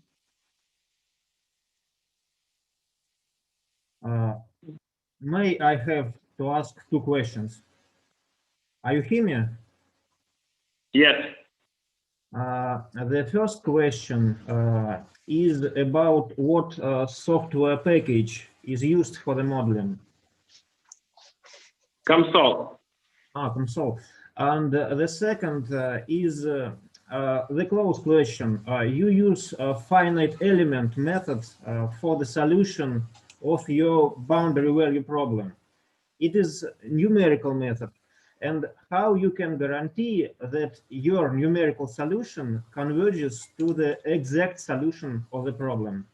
May I have to ask 2 questions? Are you hear me? Yes. The first question is about what software package is used for the modeling. COMSOL. COMSOL. And the second is the close question. You use a finite element method for the solution of your boundary value problem. It is a numerical method. And how you can guarantee that your numerical solution converges to the exact solution of the problem?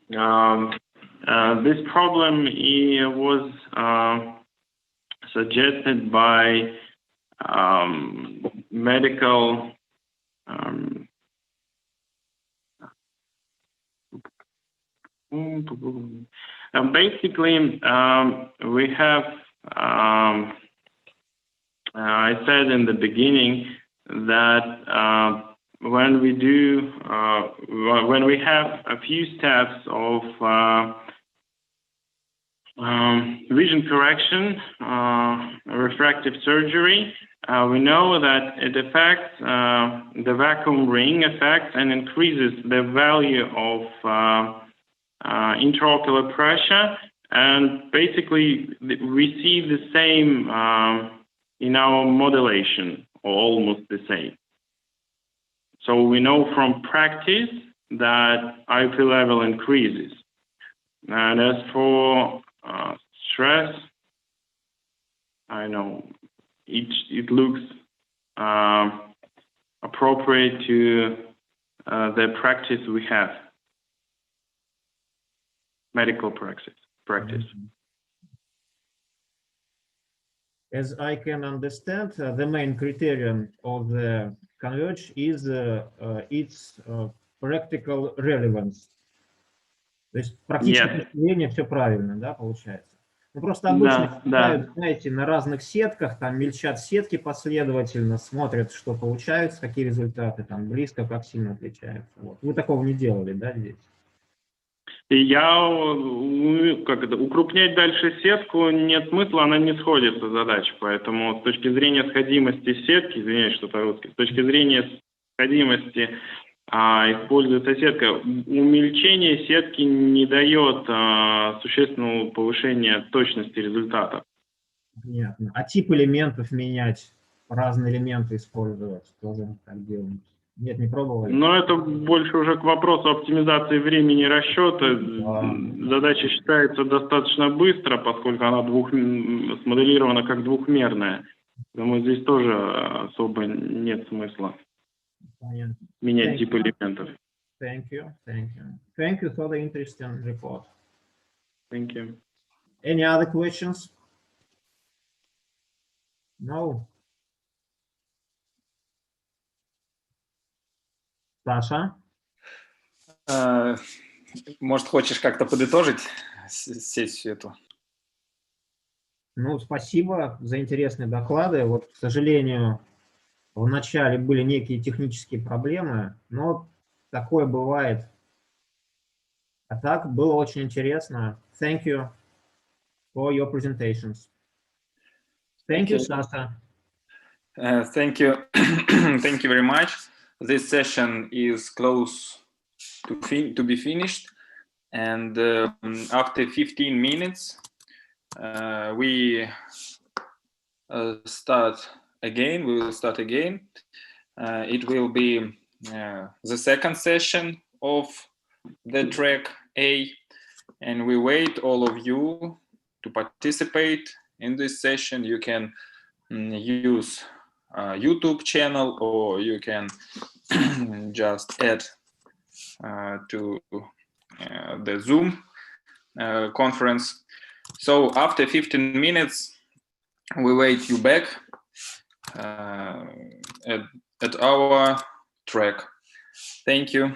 This problem was suggested by medical basically, we have, I said in the beginning that when we do, when we have a few steps of vision correction, refractive surgery, we know that it affects the vacuum ring effect and increases the value of intraocular pressure, and basically we see the same in our modulation, or almost the same. So we know from practice that IOP level increases. And as for stress, I know it looks appropriate to the practice we have. Medical practice. As I can understand, the main criterion of the converge is its practical relevance. То есть практическое зрение все правильно, да, получается? Ну, просто обычно, знаете, на разных сетках, там мельчат сетки последовательно, смотрят, что получается, какие результаты, там близко, как сильно отличаются. Вот. Вы такого не делали, да, здесь? И я, укрупнять дальше сетку нет смысла, она не сходится задача, поэтому с точки зрения сходимости сетки, извиняюсь, что по-русски, с точки зрения сходимости используется сетка, умельчение сетки не дает существенного повышения точности результата. Понятно. А тип элементов менять, разные элементы использовать, тоже так делать? Нет, не пробовали? Но это больше уже к вопросу оптимизации времени расчета. Задача считается достаточно быстро, поскольку она смоделирована как двухмерная. Поэтому здесь тоже особо нет смысла менять тип элементов. Thank you. Thank you for the interesting report. Thank you. Any other questions? No. Саша? Может, хочешь как-то подытожить сессию эту? Ну, спасибо за интересные доклады. Вот, к сожалению, в начале были некие технические проблемы, но такое бывает. А так, было очень интересно. Thank you for your presentations. Thank you, Sasha. Thank you. Thank you very much. This session is close to be finished, and after 15 minutes we start again. We will start again. It will be the second session of the track A, and we wait all of you to participate in this session. You can use YouTube channel, or you can just add to the Zoom conference. So after 15 minutes, we wait you back at our track. Thank you.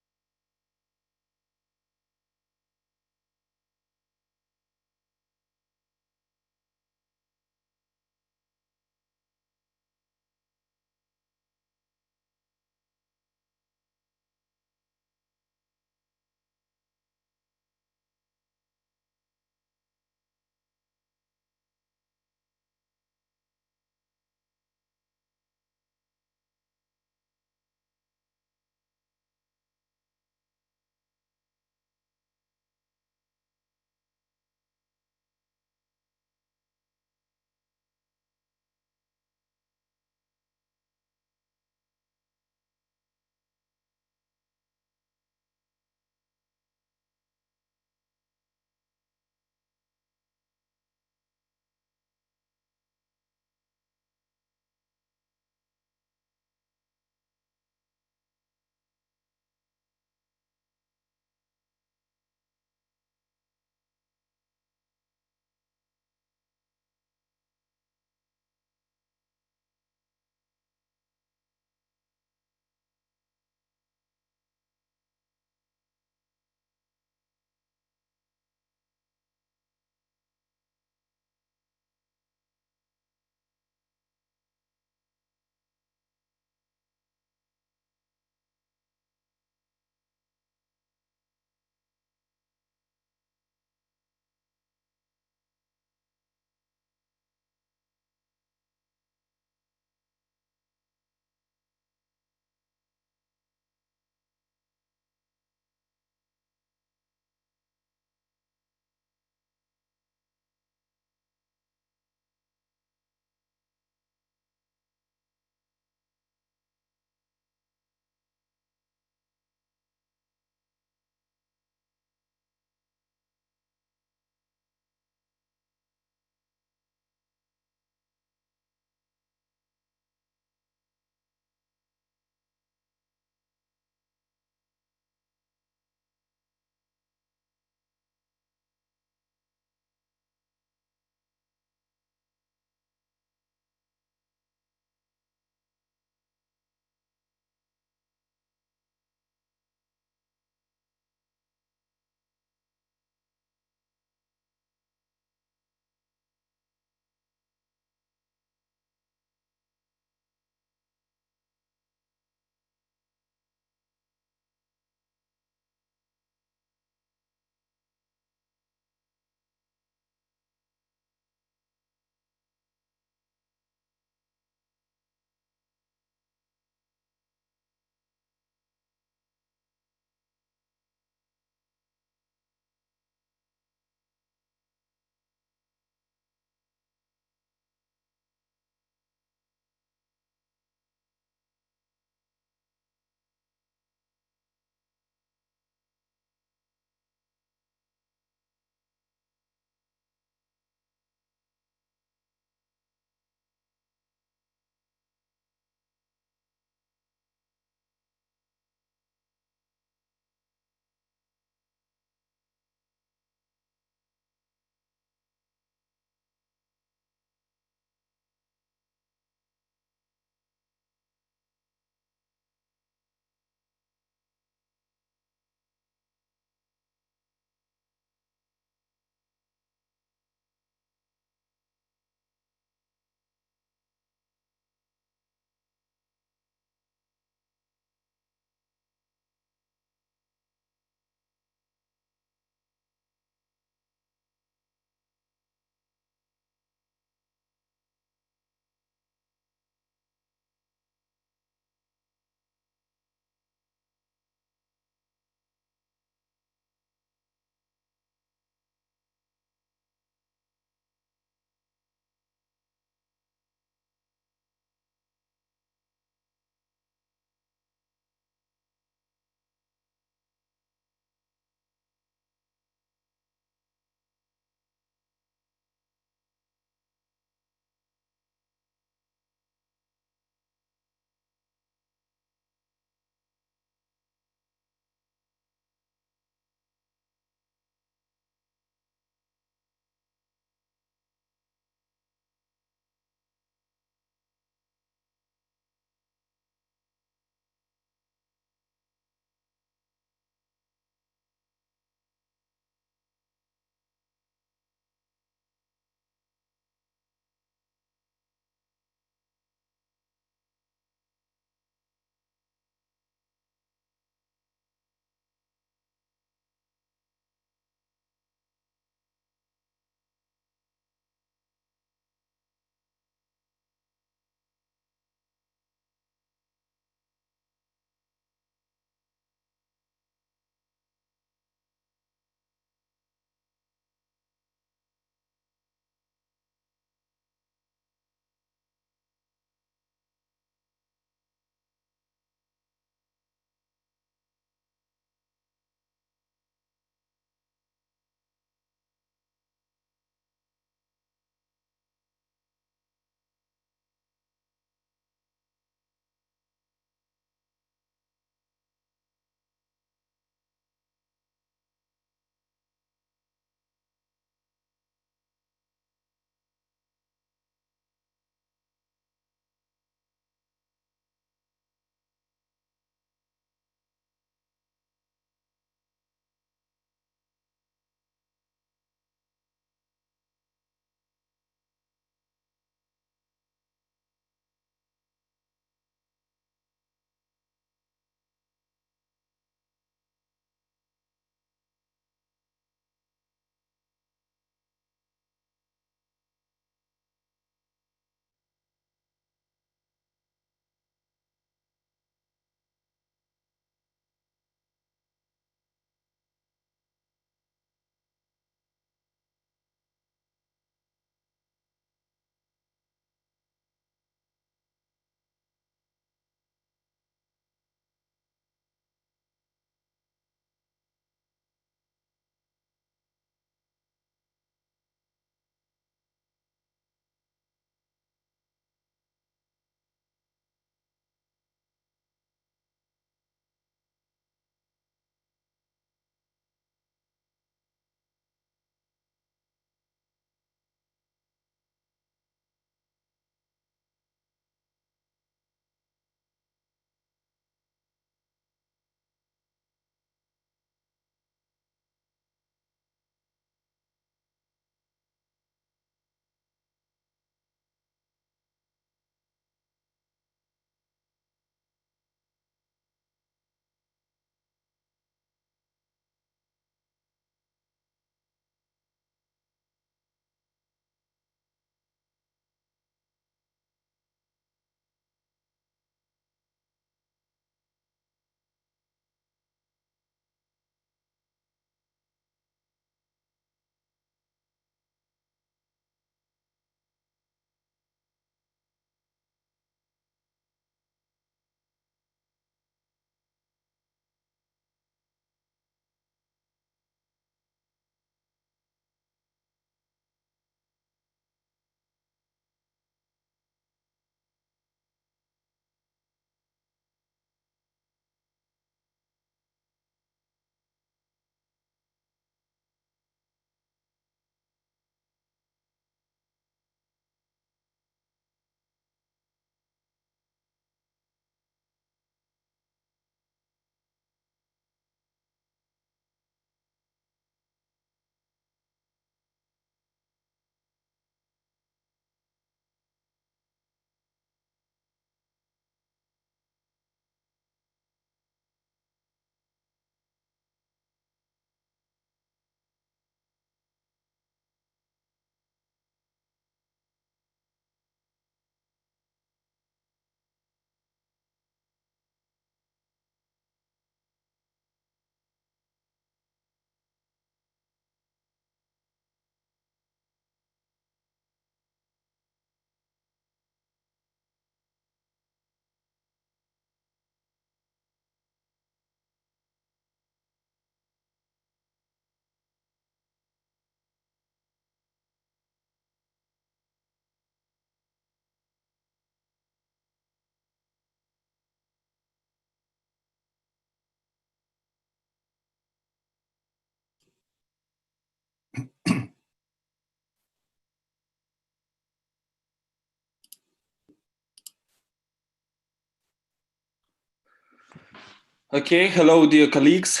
Okay, hello, dear colleagues.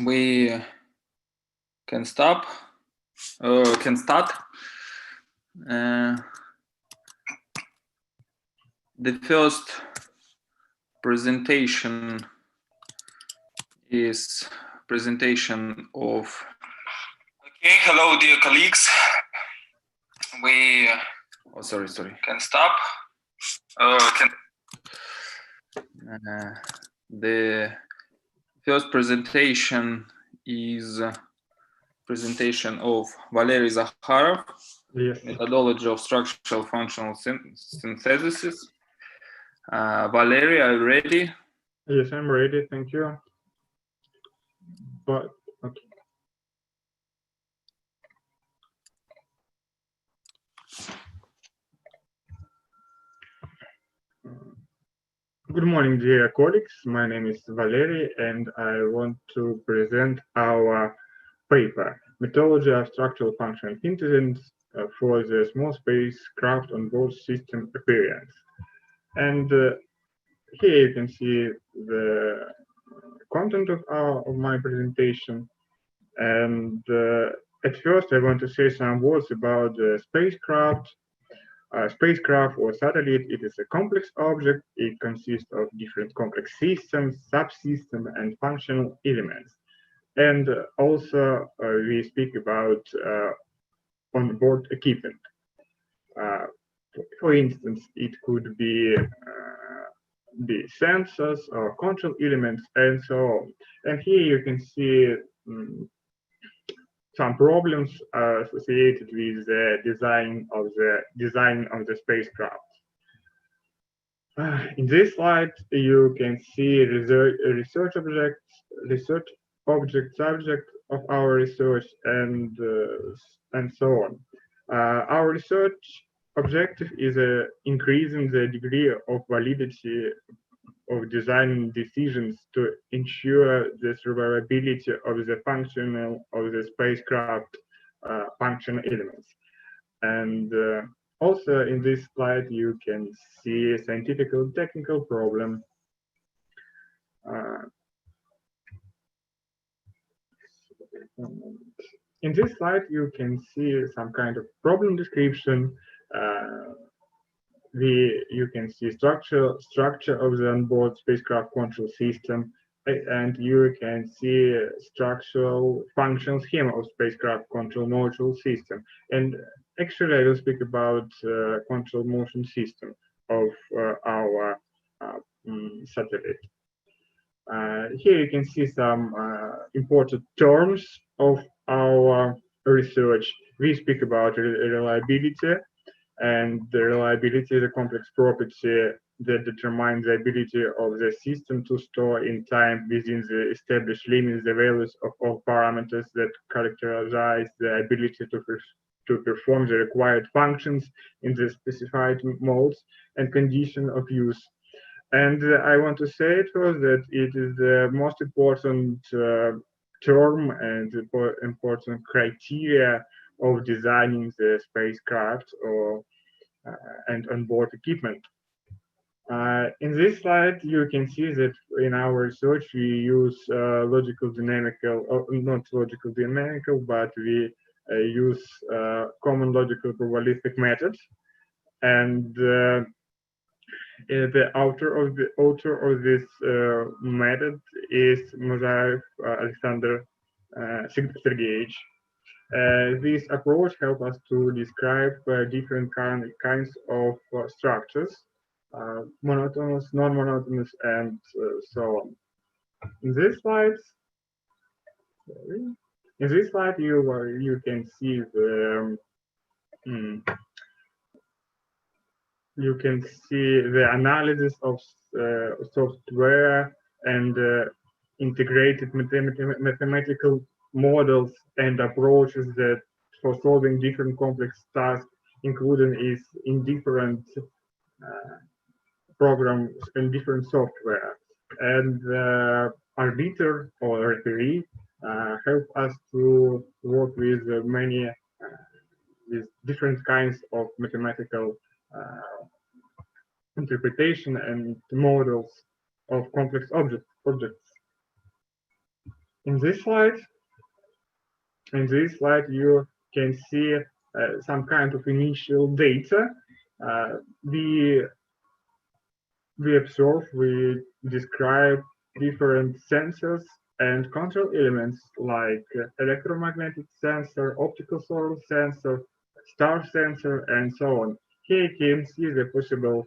We can start. The first presentation is presentation of. Okay, hello, dear colleagues. We. Oh, sorry. Can stop. The first presentation is presentation of Valery Zakharov, Yes. methodology of structural functional synthesis. Valery, are you ready? Yes, I'm ready. Thank you. But okay. Good morning, dear colleagues. My name is Valery, and I want to present our paper, Methodology of Structural Functional Synthesis for the Small Spacecraft on Board System Appearance. And here you can see the content of my presentation. And at first, I want to say some words about the spacecraft. Spacecraft or satellite, it is a complex object. It consists of different complex systems, subsystems, and functional elements. And also, we speak about on-board equipment. For instance, it could be the sensors or control elements and so on. And here you can see some problems associated with the design of the spacecraft. In this slide, you can see research object, subject of our research, and so on. Our research objective is increasing the degree of validity of design decisions to ensure the survivability of the functional of the spacecraft functional elements. And also in this slide, you can see a scientific and technical problem. In this slide, you can see some kind of problem description. You can see structure of the onboard spacecraft control system, and you can see structural function schema of spacecraft control module system. And actually, I will speak about control motion system of our satellite. Here you can see some important terms of our research. We speak about reliability. And the reliability is a complex property that determines the ability of the system to store in time within the established limits the values of all parameters that characterize the ability to perform the required functions in the specified modes and condition of use. And I want to say it was that it is the most important term and important criteria of designing the spacecraft and onboard equipment. In this slide, you can see that in our research, we use logical dynamical, or not logical dynamical, but we use common logical probabilistic methods. And the author of this method is Mozaev Alexander Sergeyevich. This approach helps us to describe different kinds of structures, monotonous, non-monotonous, and so on. In this slide, you can see the analysis of software and integrated mathematical models and approaches that for solving different complex tasks, including in different programs and different software. And arbiter or referee help us to work with many with different kinds of mathematical interpretation and models of complex objects. In this slide, you can see some kind of initial data. We observe, we describe different sensors and control elements like electromagnetic sensor, optical source sensor, star sensor, and so on. Here you can see the possible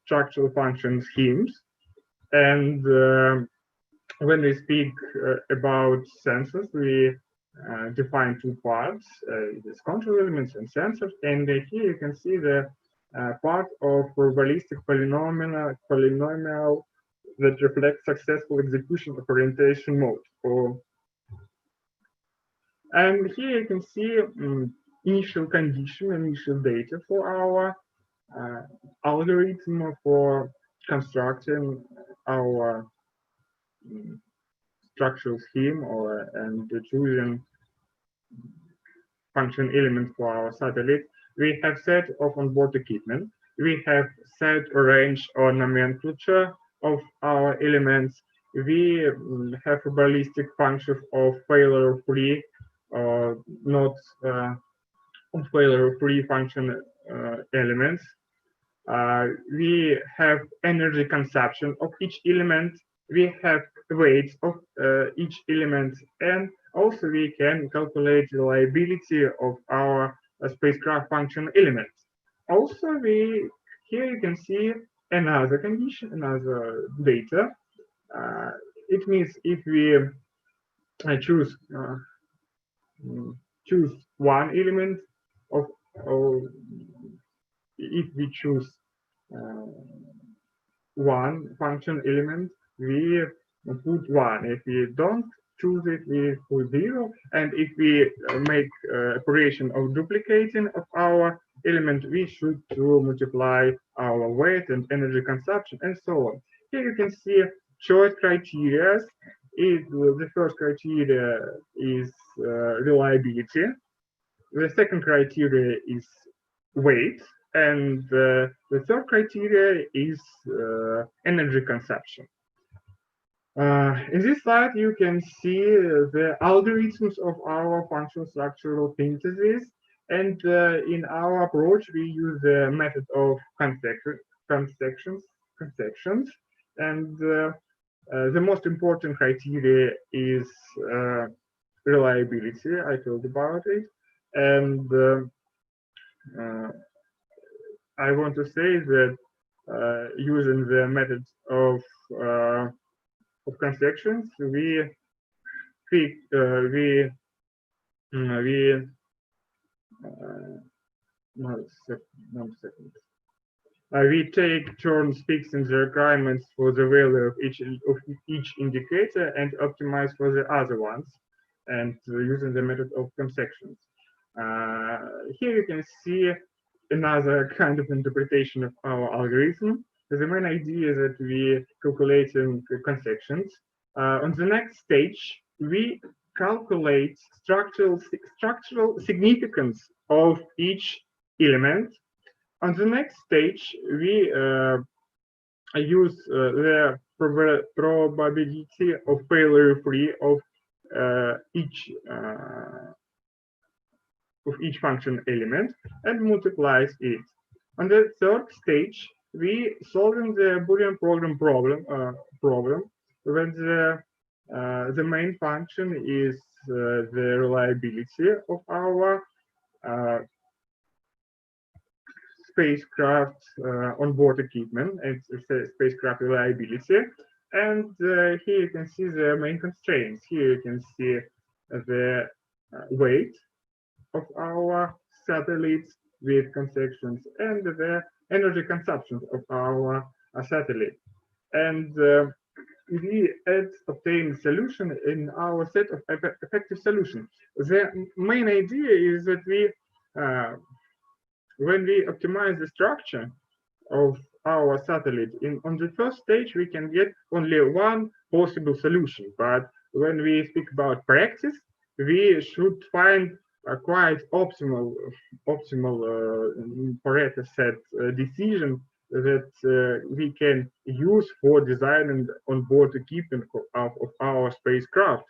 structural function schemes. And when we speak about sensors, we define two parts, these control elements and sensors. And here you can see the part of probabilistic polynomial that reflects successful execution of orientation mode. And here you can see initial condition, initial data for our algorithm for constructing our structural scheme and choosing function element for our satellite. We have set of onboard equipment. We have set a range or nomenclature of our elements. We have a ballistic function of failure-free, not failure-free function elements. We have energy consumption of each element. We have weights of each element, and also we can calculate the reliability of our spacecraft function elements. Also, here you can see another condition, another data. It means if we choose one element if we choose one function element, we put 1. If we don't choose it, we put 0. And if we make operation of duplicating of our element, we should multiply our weight and energy consumption and so on. Here you can see choice criteria. The first criteria is reliability. The second criteria is weight. And the third criteria is energy consumption. In this slide, you can see the algorithms of our functional structural synthesis. And in our approach, we use the method of consections. And the most important criteria is reliability. I told about it. And I want to say that using the method of consections, we take turns fixing the requirements for the value of each indicator and optimize for the other ones, and using the method of consections. Here you can see another kind of interpretation of our algorithm. The main idea is that we calculating consections. On the next stage, we calculate structural significance of each element. On the next stage, we use the probability of failure-free of each function element and multiplies it. On the third stage, we solving the Boolean problem when the main function is the reliability of our spacecraft onboard equipment and spacecraft reliability. And here you can see the main constraints. Here you can see the weight of our satellites with consections and the energy consumption of our satellite. And we obtain solution in our set of effective solutions. The main idea is that we, when we optimize the structure of our satellite, on the first stage, we can get only one possible solution. But when we speak about practice, we should find a quite optimal Pareto set decision that we can use for designing onboard equipment of our spacecraft.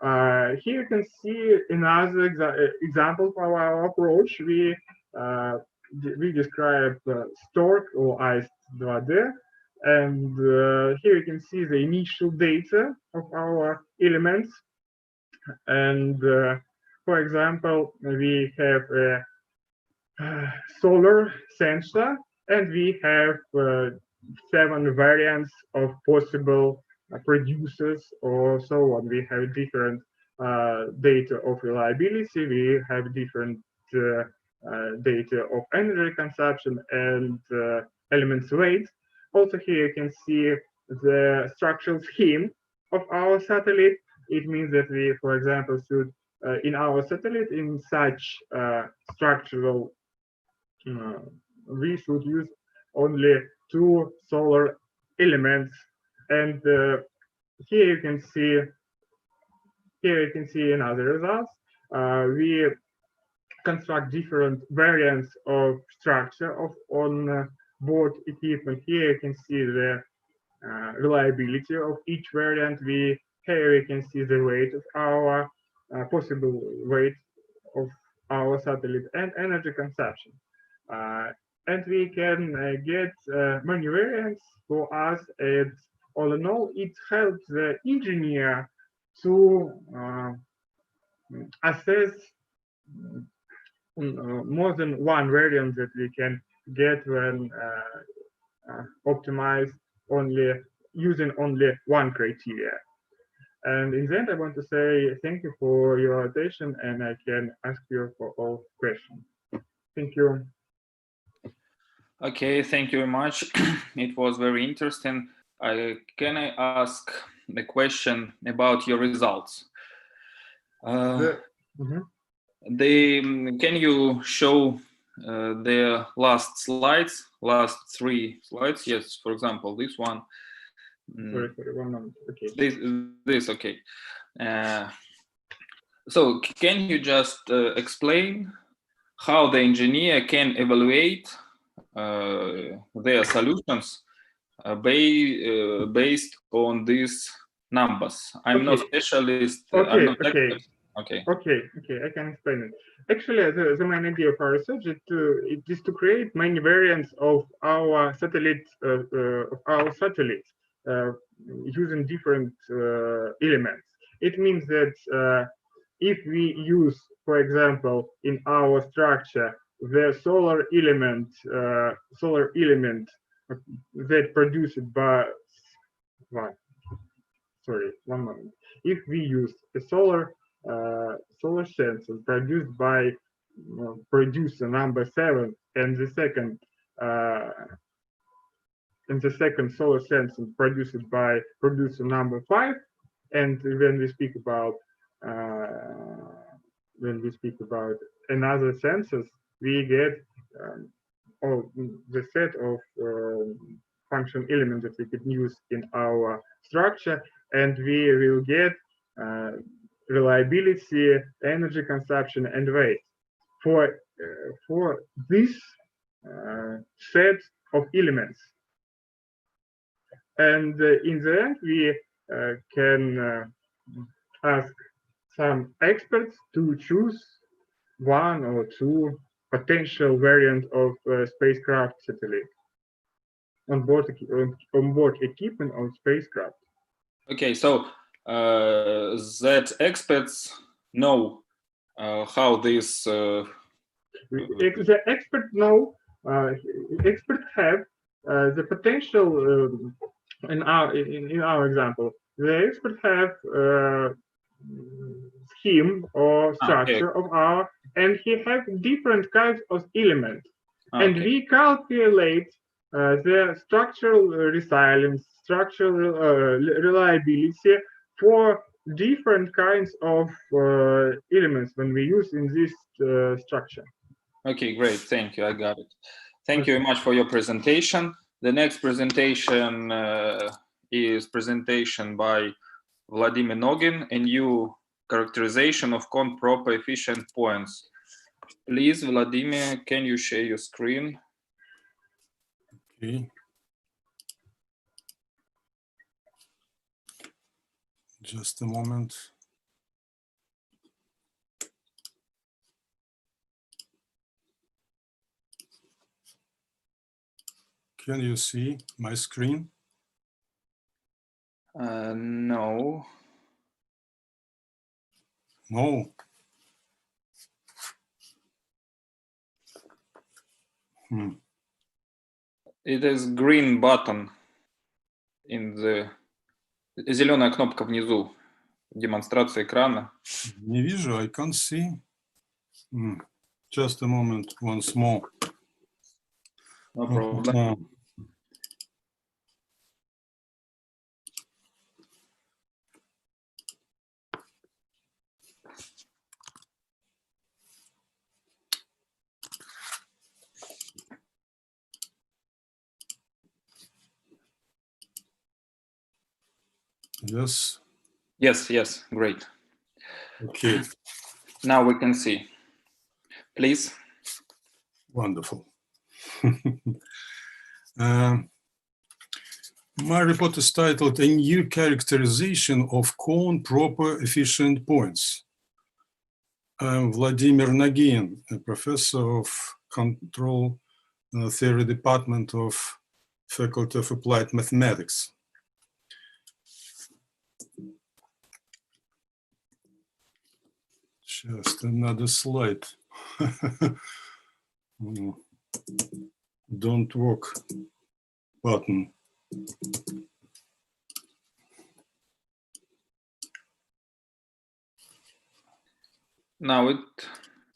Here you can see another example of our approach. We describe Stork or ICE-2D, and here you can see the initial data of our elements. And for example, we have a solar sensor, and we have 7 variants of possible producers or so on. We have different data of reliability, we have different data of energy consumption and elements weight. Also here you can see the structural scheme of our satellite. It means that we, for example, should in our satellite, in such structural, we should use only 2 solar elements. And here you can see another results. We construct different variants of structure of on board equipment. Here you can see the reliability of each variant. Here we can see the weight of our possible weight of our satellite and energy consumption. And we can get many variants for us. And all in all, it helps the engineer to assess more than one variant that we can get when optimize only using only one criteria. And in the end, I want to say thank you for your attention, and I can ask you for all questions. Thank you. Okay, thank you very much. It was very interesting. Can I ask the question about your results? Can you show the last slides, last 3 slides? Yes, for example, this one. Sorry, 1 moment. Okay. This okay. So can you just explain how the engineer can evaluate their solutions based on these numbers? I'm not specialist. I'm not expert. Okay, I can explain it. Actually, the main idea of our research is to create many variants of our satellite, using different elements. It means that if we use, for example, in our structure, the solar element that produced by, sorry, 1 moment. If we use a solar sensor produced by producer number 7 and the second solar sensor produced by producer number 5, and when we speak about another sensors, we get the set of function elements that we could use in our structure, and we will get reliability, energy consumption, and weight for this set of elements. And in the end, we can ask some experts to choose 1 or 2 potential variant of spacecraft satellite on board equipment on spacecraft. Okay, so that experts know how this. The expert know. Experts have the potential. In our example, the experts have scheme or structure of our, and he have different kinds of elements, and we calculate the structural resilience, structural reliability for different kinds of elements when we use in this structure. Okay, great. Thank you. I got it. Thank you very much for your presentation. The next presentation is presentation by Vladimir Nogin, a new characterization of cone-proper efficient points. Please, Vladimir, can you share your screen? Okay. Just a moment. Can you see my screen? No. No. It is green button in the... Зеленая кнопка внизу демонстрации экрана. Не вижу, I can't see. Just a moment, once more. No problem. Yes. Yes, great. Okay. Now we can see. Please. Wonderful. My report is titled A New Characterization of Cone Proper Efficient Points. I'm Vladimir Nagin, a professor of Control Theory Department of Faculty of Applied Mathematics. Just another slide. Don't work button. Now it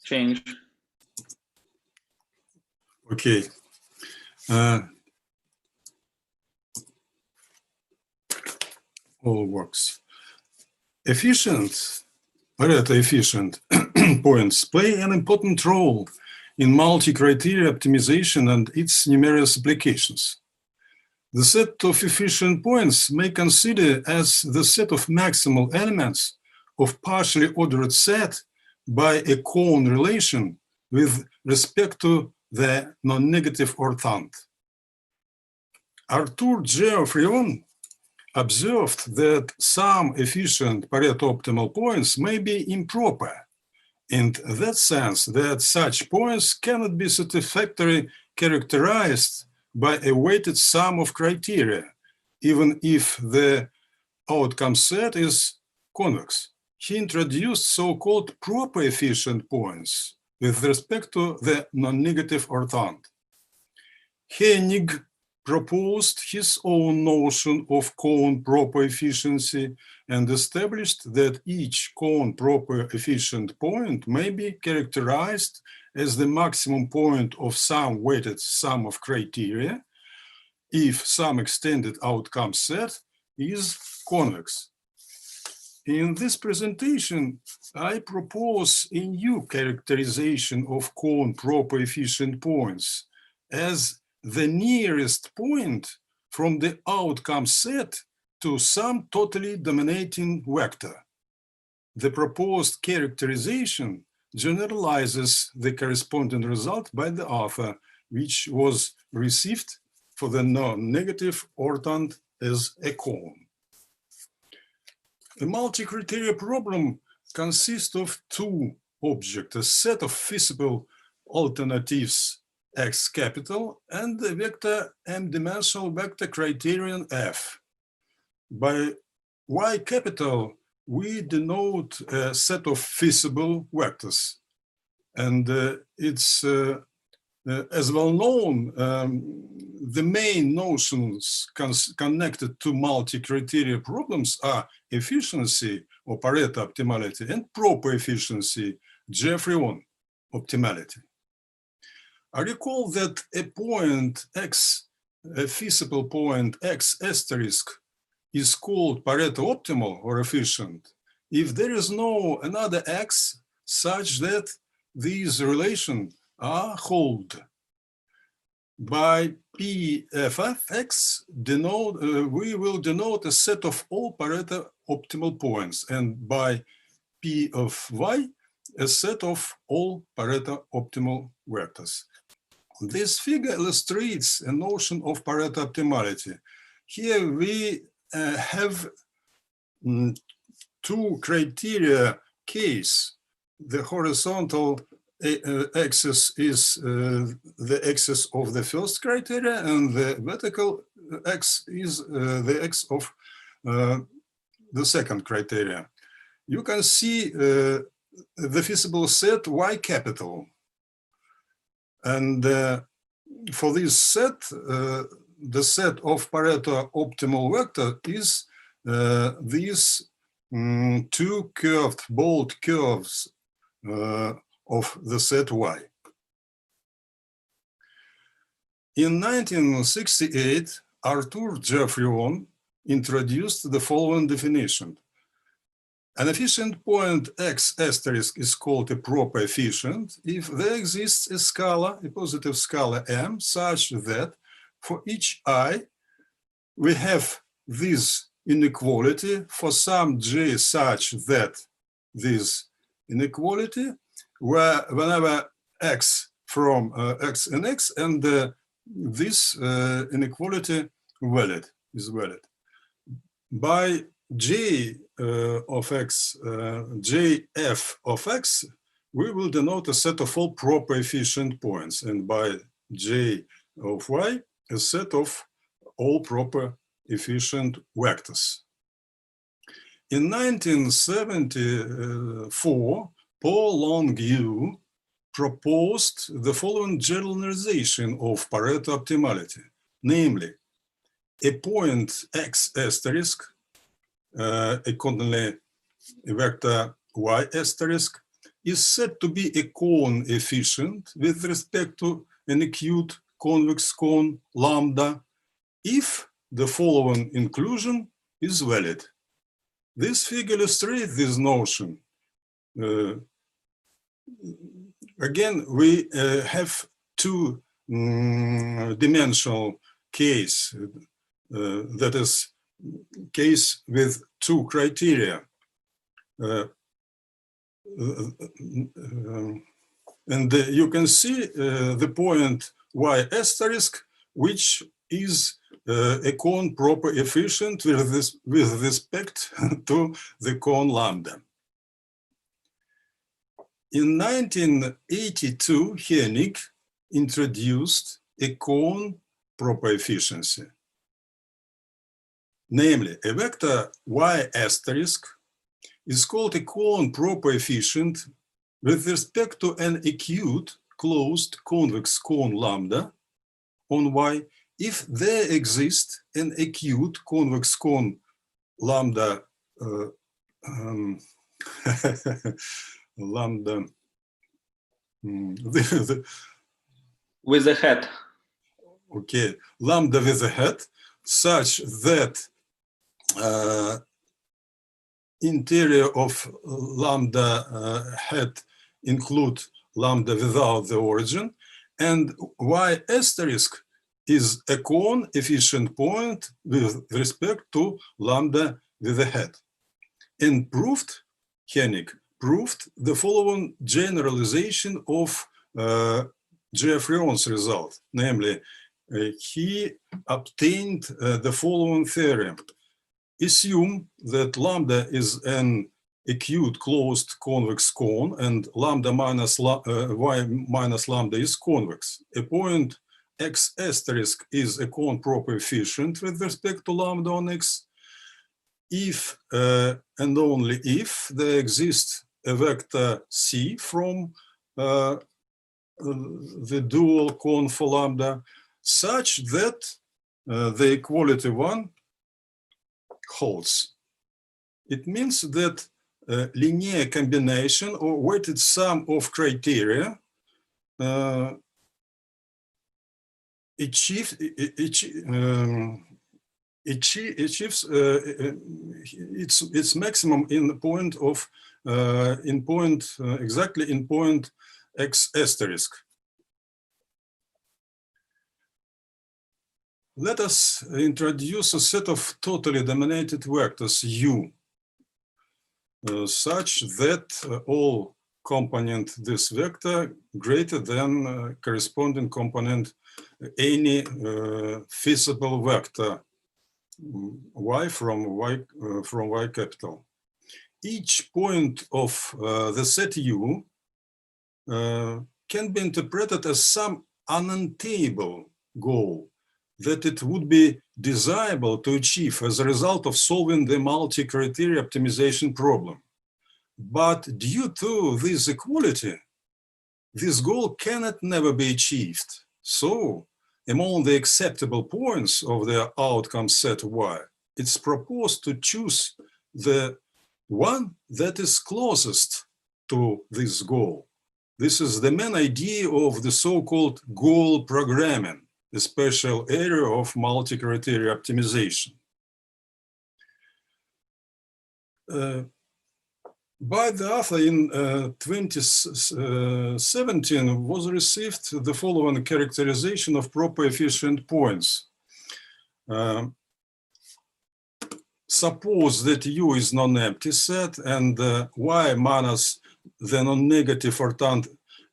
changed. Okay. All works. Pareto efficient points play an important role in multi-criteria optimization and its numerous applications. The set of efficient points may consider as the set of maximal elements of partially ordered set by a cone relation with respect to the non-negative orthant. Arthur Geoffrion observed that some efficient Pareto optimal points may be improper, in that sense that such points cannot be satisfactorily characterized by a weighted sum of criteria, even if the outcome set is convex. He introduced so-called proper efficient points with respect to the non-negative orthant. Hennig proposed his own notion of cone proper efficiency and established that each cone proper efficient point may be characterized as the maximum point of some weighted sum of criteria if some extended outcome set is convex. In this presentation, I propose a new characterization of cone proper efficient points as the nearest point from the outcome set to some totally dominating vector. The proposed characterization generalizes the corresponding result by the author, which was received for the non-negative orthant as a cone. A multi-criteria problem consists of two objects, a set of feasible alternatives X capital and the vector m-dimensional vector criterion F. By Y capital, we denote a set of feasible vectors. And it's, as well known, the main notions connected to multi-criteria problems are efficiency or Pareto optimality and proper efficiency, Geoffrion optimality. I recall that a point X, a feasible point X asterisk, is called Pareto optimal or efficient if there is no another X such that these relations are hold. By PFX, we will denote a set of all Pareto optimal points, and by P of Y, a set of all Pareto optimal vectors. This figure illustrates a notion of Pareto optimality. Here we have two criteria case. The horizontal axis is the axis of the first criteria, and the vertical x is the x of the second criteria. You can see the feasible set Y capital. And for this set, the set of Pareto optimal vector is these two curved bold curves of the set Y. In 1968, Arthur Geoffrion introduced the following definition. An efficient point x asterisk is called a proper efficient if there exists a scalar, a positive scalar m, such that for each I, we have this inequality for some j such that this inequality, where whenever x from x and x, and this inequality is valid. By j of x, jf of x, we will denote a set of all proper efficient points, and by j of y, a set of all proper efficient vectors. In 1974, Paul Longuet proposed the following generalization of Pareto optimality, namely, a point x asterisk, accordingly a vector y asterisk, is said to be a cone efficient with respect to an acute convex cone lambda if the following inclusion is valid. This figure illustrates this notion. Again, we have two dimensional case, that is case with two criteria. And you can see the point y asterisk, which is a cone proper efficient with respect to the cone lambda. In 1982, Hennig introduced a cone proper efficiency. Namely, a vector y asterisk is called a cone proper efficient with respect to an acute closed convex cone lambda on y if there exists an acute convex cone lambda lambda with a hat. Okay, lambda with a hat, such that interior of lambda hat include lambda without the origin, and y asterisk is a cone efficient point with respect to lambda with a hat. And Hennig proved the following generalization of Geoffrion's result, namely, he obtained the following theorem. Assume that lambda is an acute closed convex cone and lambda minus y minus lambda is convex. A point x asterisk is a cone proper efficient with respect to lambda on x if and only if there exists a vector c from the dual cone for lambda such that the equality 1 holds. It means that linear combination or weighted sum of criteria achieves its maximum in the point of exactly in point x asterisk. Let us introduce a set of totally dominated vectors U, such that all component this vector greater than corresponding component any feasible vector y from y capital. Each point of the set U can be interpreted as some unattainable goal that it would be desirable to achieve as a result of solving the multi-criteria optimization problem. But due to this equality, this goal cannot never be achieved. So, among the acceptable points of the outcome set Y, it's proposed to choose the one that is closest to this goal. This is the main idea of the so-called goal programming, a special area of multi-criteria optimization. By the author in 2017 was received the following characterization of proper efficient points. Suppose that U is non-empty set and Y minus the non-negative orthant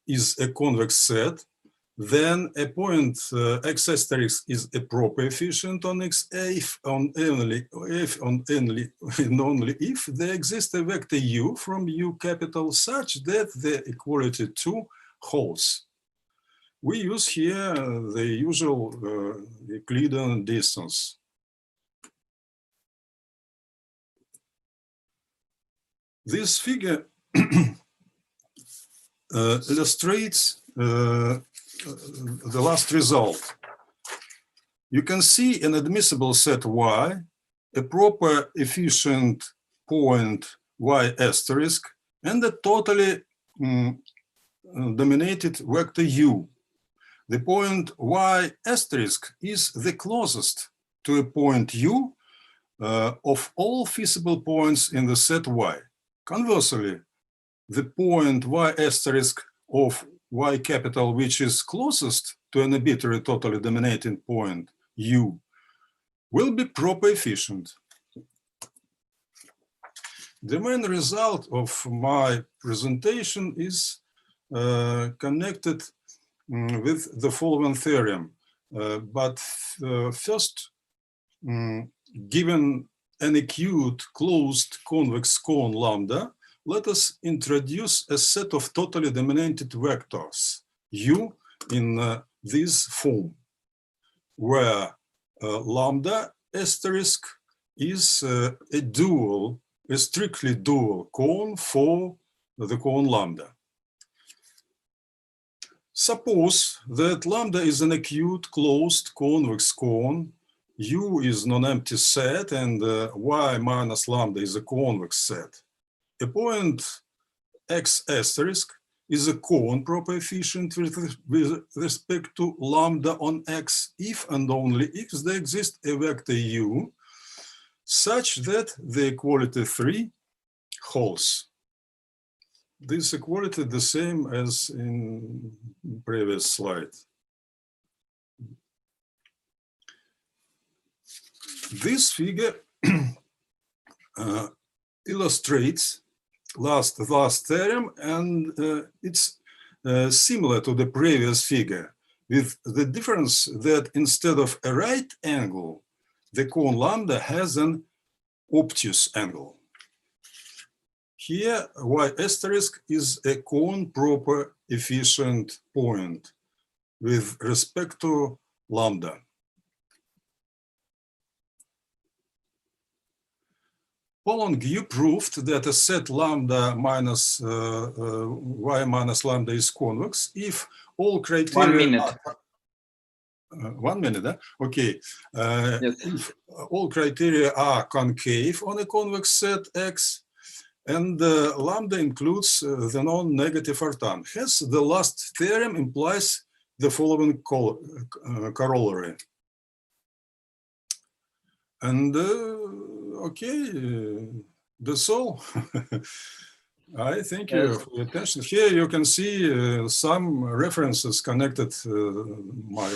is a convex set, then a point x asterisk is a proper efficient on X if only if there exists a vector U from U capital such that the equality 2 holds. We use here the usual Euclidean distance. This figure illustrates the last result. You can see an admissible set Y, a proper efficient point Y asterisk, and a totally dominated vector U. The point Y asterisk is the closest to a point U of all feasible points in the set Y. Conversely, the point Y asterisk of Y capital, which is closest to an arbitrary totally dominating point U, will be proper efficient. The main result of my presentation is connected with the following theorem. But first, given an acute closed convex cone lambda, let us introduce a set of totally dominated vectors U in this form, where lambda asterisk is a strictly dual cone for the cone lambda. Suppose that lambda is an acute closed convex cone, U is non-empty set, and Y minus lambda is a convex set. A point X asterisk is a cone proper efficient with respect to lambda on X if and only if there exists a vector U such that the equality 3 holds. This equality the same as in previous slide. This figure illustrates last theorem, and it's similar to the previous figure, with the difference that instead of a right angle, the cone lambda has an obtuse angle. Here, Y asterisk is a cone proper efficient point with respect to lambda. Paul-Longue proved that a set lambda minus Y minus lambda is convex if all criteria 1 minute. are, 1 minute, huh? Okay. Yes. If all criteria are concave on a convex set X, and lambda includes the non-negative orthant. Hence, the last theorem implies the following corollary. And okay, that's all. I thank you for your attention. Here you can see some references connected to my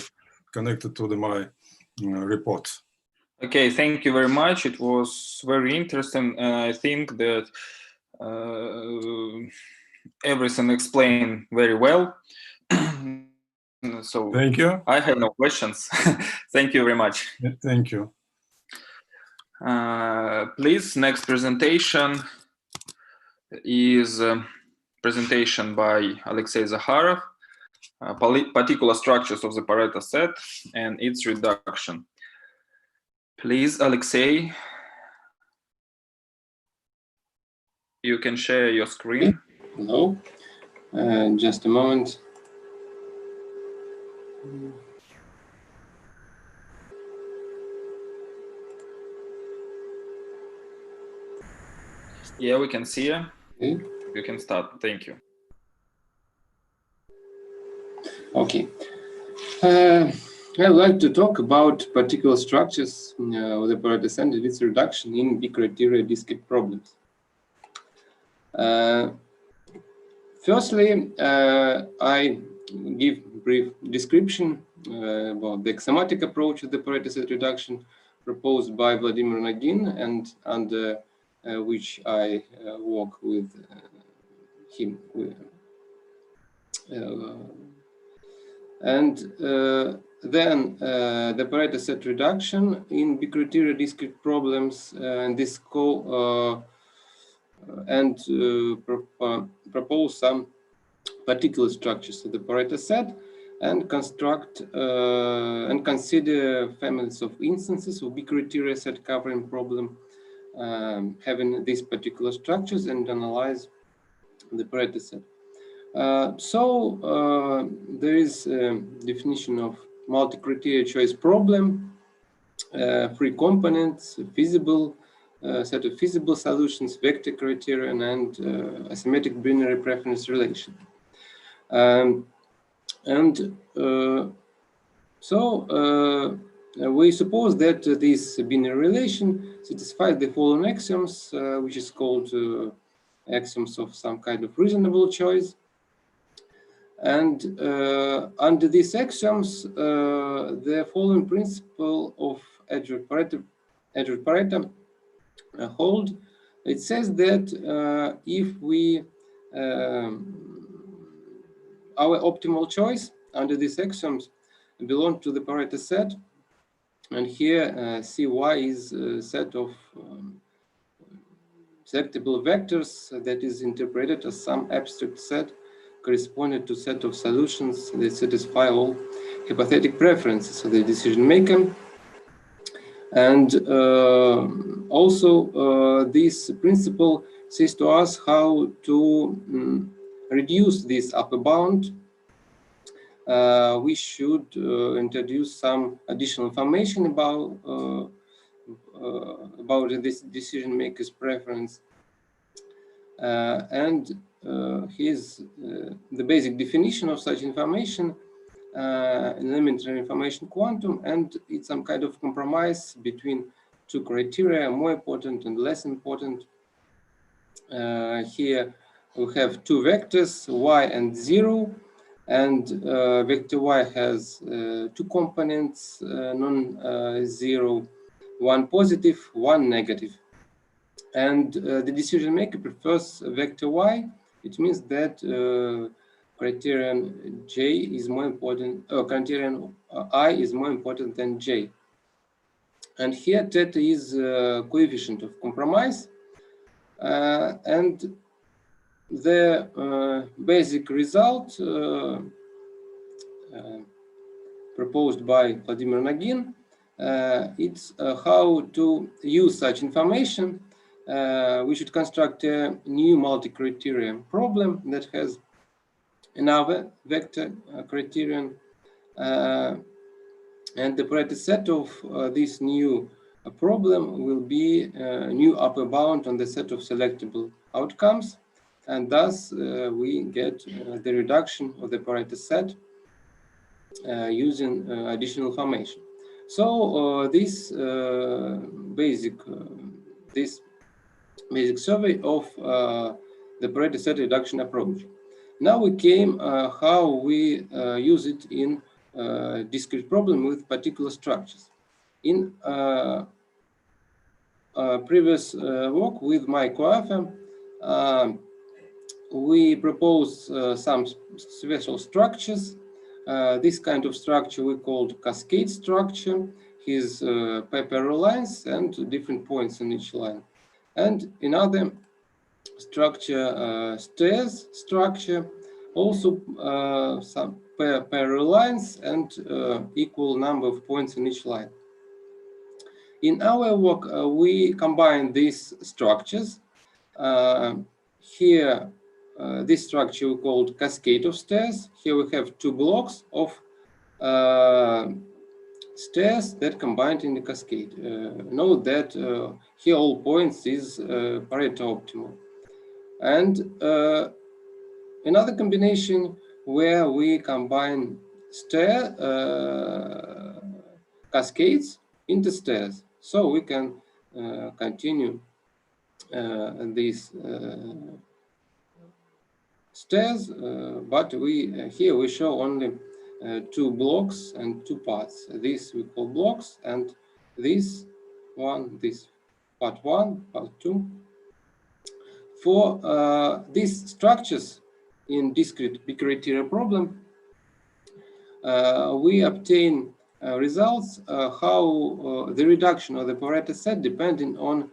report. Okay, thank you very much. It was very interesting. I think that everything explained very well. So Thank you. I have no questions. Thank you very much. Thank you. Please, next presentation is a presentation by Alexey Zakharov, particular structures of the Pareto set and its reduction. Please, Alexey, you can share your screen. Hello, just a moment. Yeah, we can see you. Okay. You can start. Thank you. Okay. I'd like to talk about particular structures of the Pareto set and its reduction in big criteria discrete problems. Firstly, I give a brief description about the axiomatic approach of the Pareto set reduction proposed by Vladimir Nagin and under which I work with him. Then the Pareto set reduction in big criteria discrete problems, and this propose some particular structures of the Pareto set and construct and consider families of instances of big criteria set covering problem having these particular structures and analyze the Pareto set. There is a definition of multi-criteria choice problem, three components, feasible set of feasible solutions, vector criterion, and asymmetric binary preference relation. We suppose that this binary relation satisfies the following axioms, which is called axioms of some kind of reasonable choice. And under these axioms, the following principle of Edgeworth Pareto hold. It says that if we our optimal choice under these axioms belong to the Pareto set, and here Cy is a set of selectable vectors that is interpreted as some abstract set corresponding to set of solutions that satisfy all hypothetic preferences of the decision maker. And also this principle says to us how to reduce this upper bound. We should introduce some additional information about this decision maker's preference. Here's the basic definition of such information, an elementary information quantum, and it's some kind of compromise between two criteria, more important and less important. Here we have two vectors, y and 0, and vector y has two components, non-zero, one positive, one negative. And the decision maker prefers vector y. It means that criterion j is more important, criterion I is more important than j. And here theta is a coefficient of compromise. And the basic result proposed by Vladimir Nagin, it's how to use such information. We should construct a new multi-criterion problem that has another vector criterion, and the Pareto set of this new problem will be a new upper bound on the set of selectable outcomes, and thus we get the reduction of the Pareto set using additional information. So this basic survey of the Pareto set reduction approach. Now we came how we use it in discrete problem with particular structures. In previous work with my co-author, we propose some special structures. This kind of structure we called cascade structure. His parallel lines and different points in each line. And another structure, stairs structure, also some parallel lines and equal number of points in each line. In our work, we combine these structures. Here, this structure we called cascade of stairs. Here we have two blocks of stairs that combined in the cascade. Note that here all points is Pareto optimal. And another combination where we combine stair cascades into stairs. So we can continue these stairs, but here we show only two blocks and two parts. This we call blocks, and this part one, part two. For these structures in discrete B-criteria problem, we obtain results how the reduction of the Pareto set depending on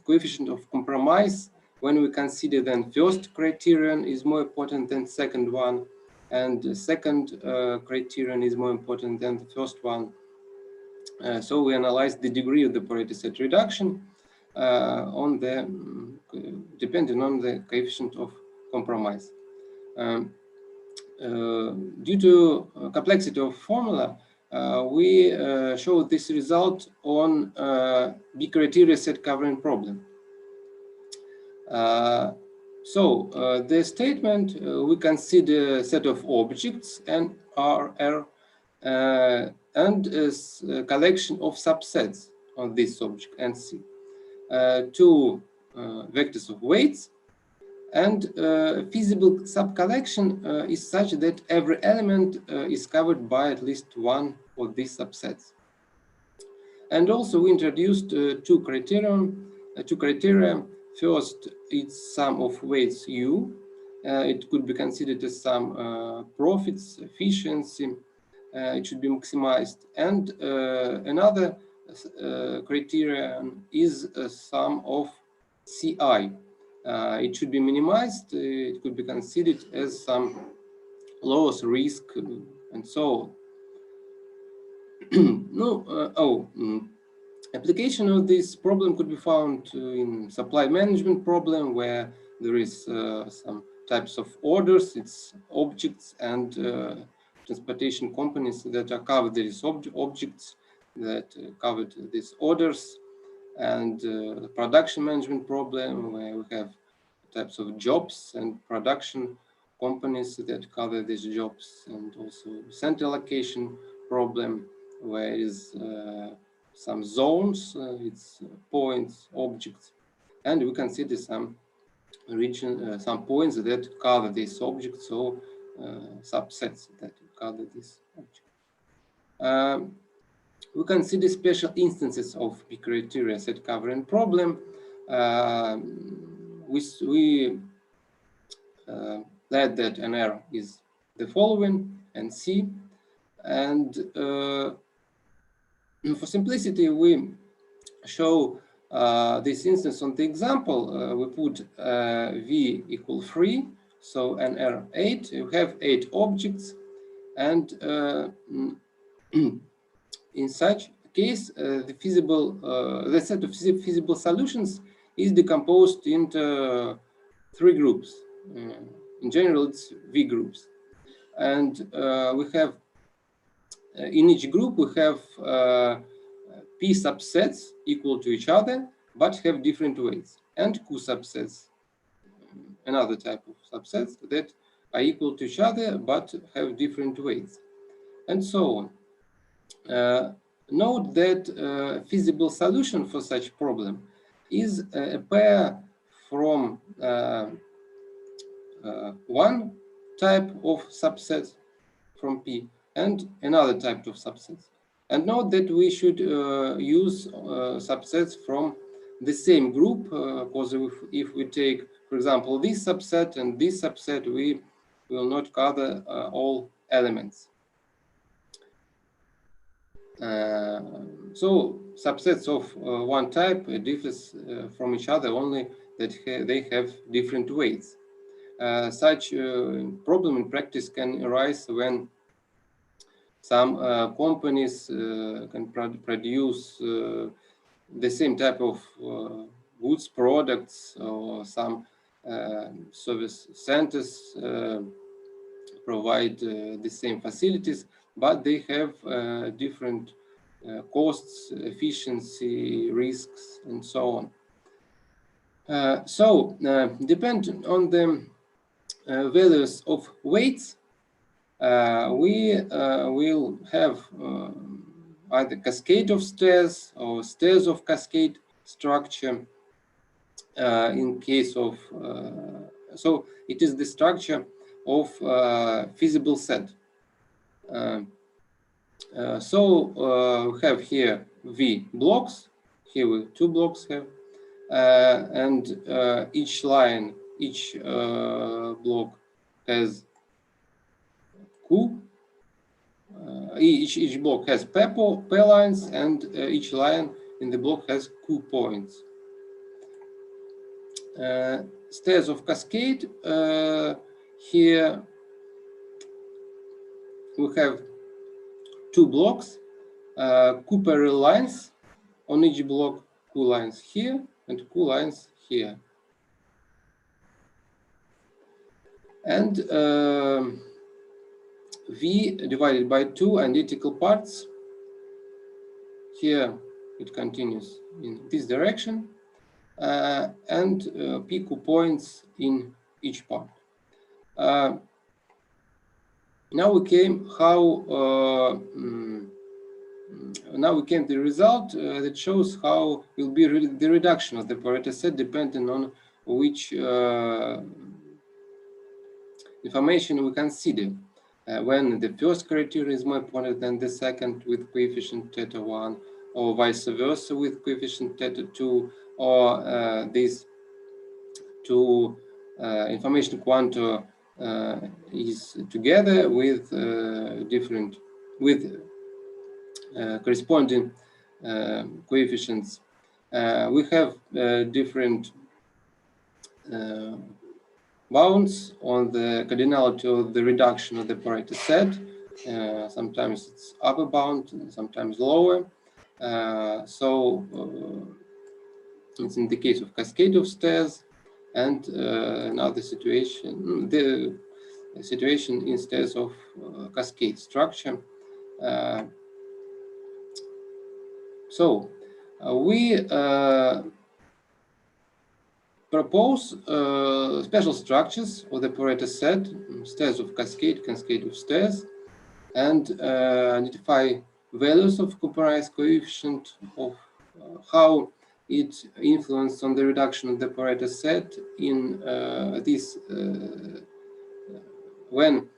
coefficient of compromise when we consider then first criterion is more important than second one, and the second criterion is more important than the first one. So we analyze the degree of the Pareto set reduction on the depending on the coefficient of compromise. Due to complexity of formula, we show this result on B-criteria set covering problem. The statement we consider a set of objects and RR and a collection of subsets on this object and C. Two vectors of weights, and feasible subcollection is such that every element is covered by at least one of these subsets. And also we introduced two criteria. First, it's sum of weights U. It could be considered as some profits, efficiency. It should be maximized. And another criterion is a sum of CI. It should be minimized. It could be considered as some loss risk and so on. Application of this problem could be found in supply management problem, where there is some types of orders, it's objects and transportation companies that are covered these objects that covered these orders, and production management problem, where we have types of jobs and production companies that cover these jobs, and also center allocation problem, where is some zones, it's points, objects, and we consider some region, some points that cover this object, so subsets that cover this object. We consider special instances of B-criteria set covering problem. We let that an error is the following and C, and for simplicity, we show this instance on the example. We put V equal 3, so an error 8. You have 8 objects, and in such case, the set of feasible solutions is decomposed into 3 groups. In general, it's V groups, and we have. In each group, we have P subsets equal to each other, but have different weights, and Q subsets, another type of subsets that are equal to each other, but have different weights, and so on. Note that feasible solution for such problem is a pair from one type of subset from P and another type of subsets. And note that we should use subsets from the same group, because if we take for example, this subset and this subset, we will not cover all elements. So subsets of one type differs from each other only that they have different weights. Such problem in practice can arise when some companies can produce the same type of goods, products, or some service centers provide the same facilities, but they have different costs, efficiency, risks, and so on. So depending on the values of weights, we will have either cascade of stairs or stairs of cascade structure. In case of, so it is the structure of feasible set. So we have here V blocks, here we 2 blocks have, and each line, each block has Q. Each block has P lines, and each line in the block has Q points. Stairs of cascade, here we have 2 blocks, Q parallel lines on each block, Q lines here and Q lines here. And V divided by 2 identical parts. Here it continues in this direction, and PQ points in each part. Now we came to the result that shows how will be the reduction of the Pareto set depending on which information we consider. When the first criterion is more important than the second with coefficient theta 1, or vice versa with coefficient theta 2, or these two information quanta is together with corresponding coefficients. We have different bounds on the cardinality of the reduction of the Pareto set. Sometimes it's upper bound, sometimes lower. So it's in the case of cascade of stairs, and another situation, the situation in stairs of cascade structure. So we propose special structures of the Pareto set, stairs of cascade, cascade of stairs, and identify values of compromise coefficient of how it influenced on the reduction of the Pareto set in this when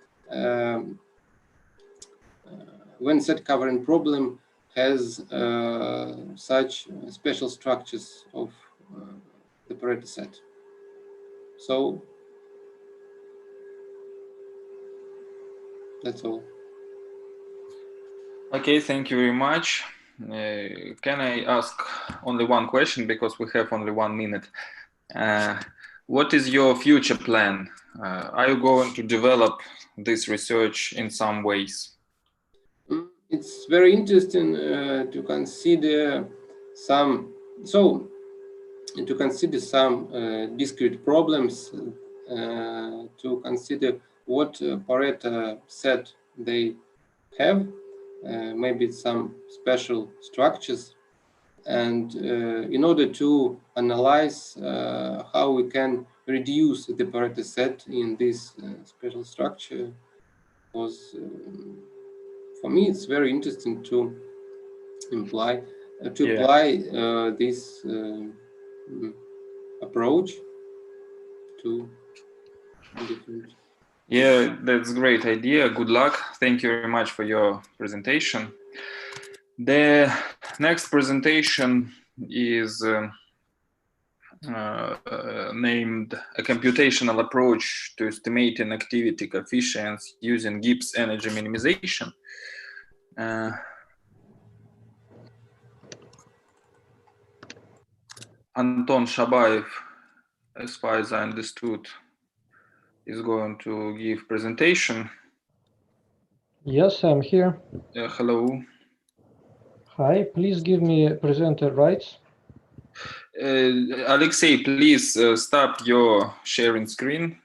set covering problem has such special structures of the Pareto set. So that's all. Okay, thank you very much. Can I ask only one question, because we have only 1 minute? What is your future plan? Are you going to develop this research in some ways? It's very interesting to consider some discrete problems, to consider what Pareto set they have, maybe some special structures, and in order to analyze how we can reduce the Pareto set in this special structure, was for me it's very interesting to apply this approach to different. Yeah, that's a great idea. Good luck. Thank you very much for your presentation. The next presentation is named a computational approach to estimating activity coefficients using Gibbs energy minimization. Anton Shabayev, as far as I understood, is going to give presentation. Yes, I'm here. Hello. Hi, please give me presenter rights. Alexei, please stop your sharing screen.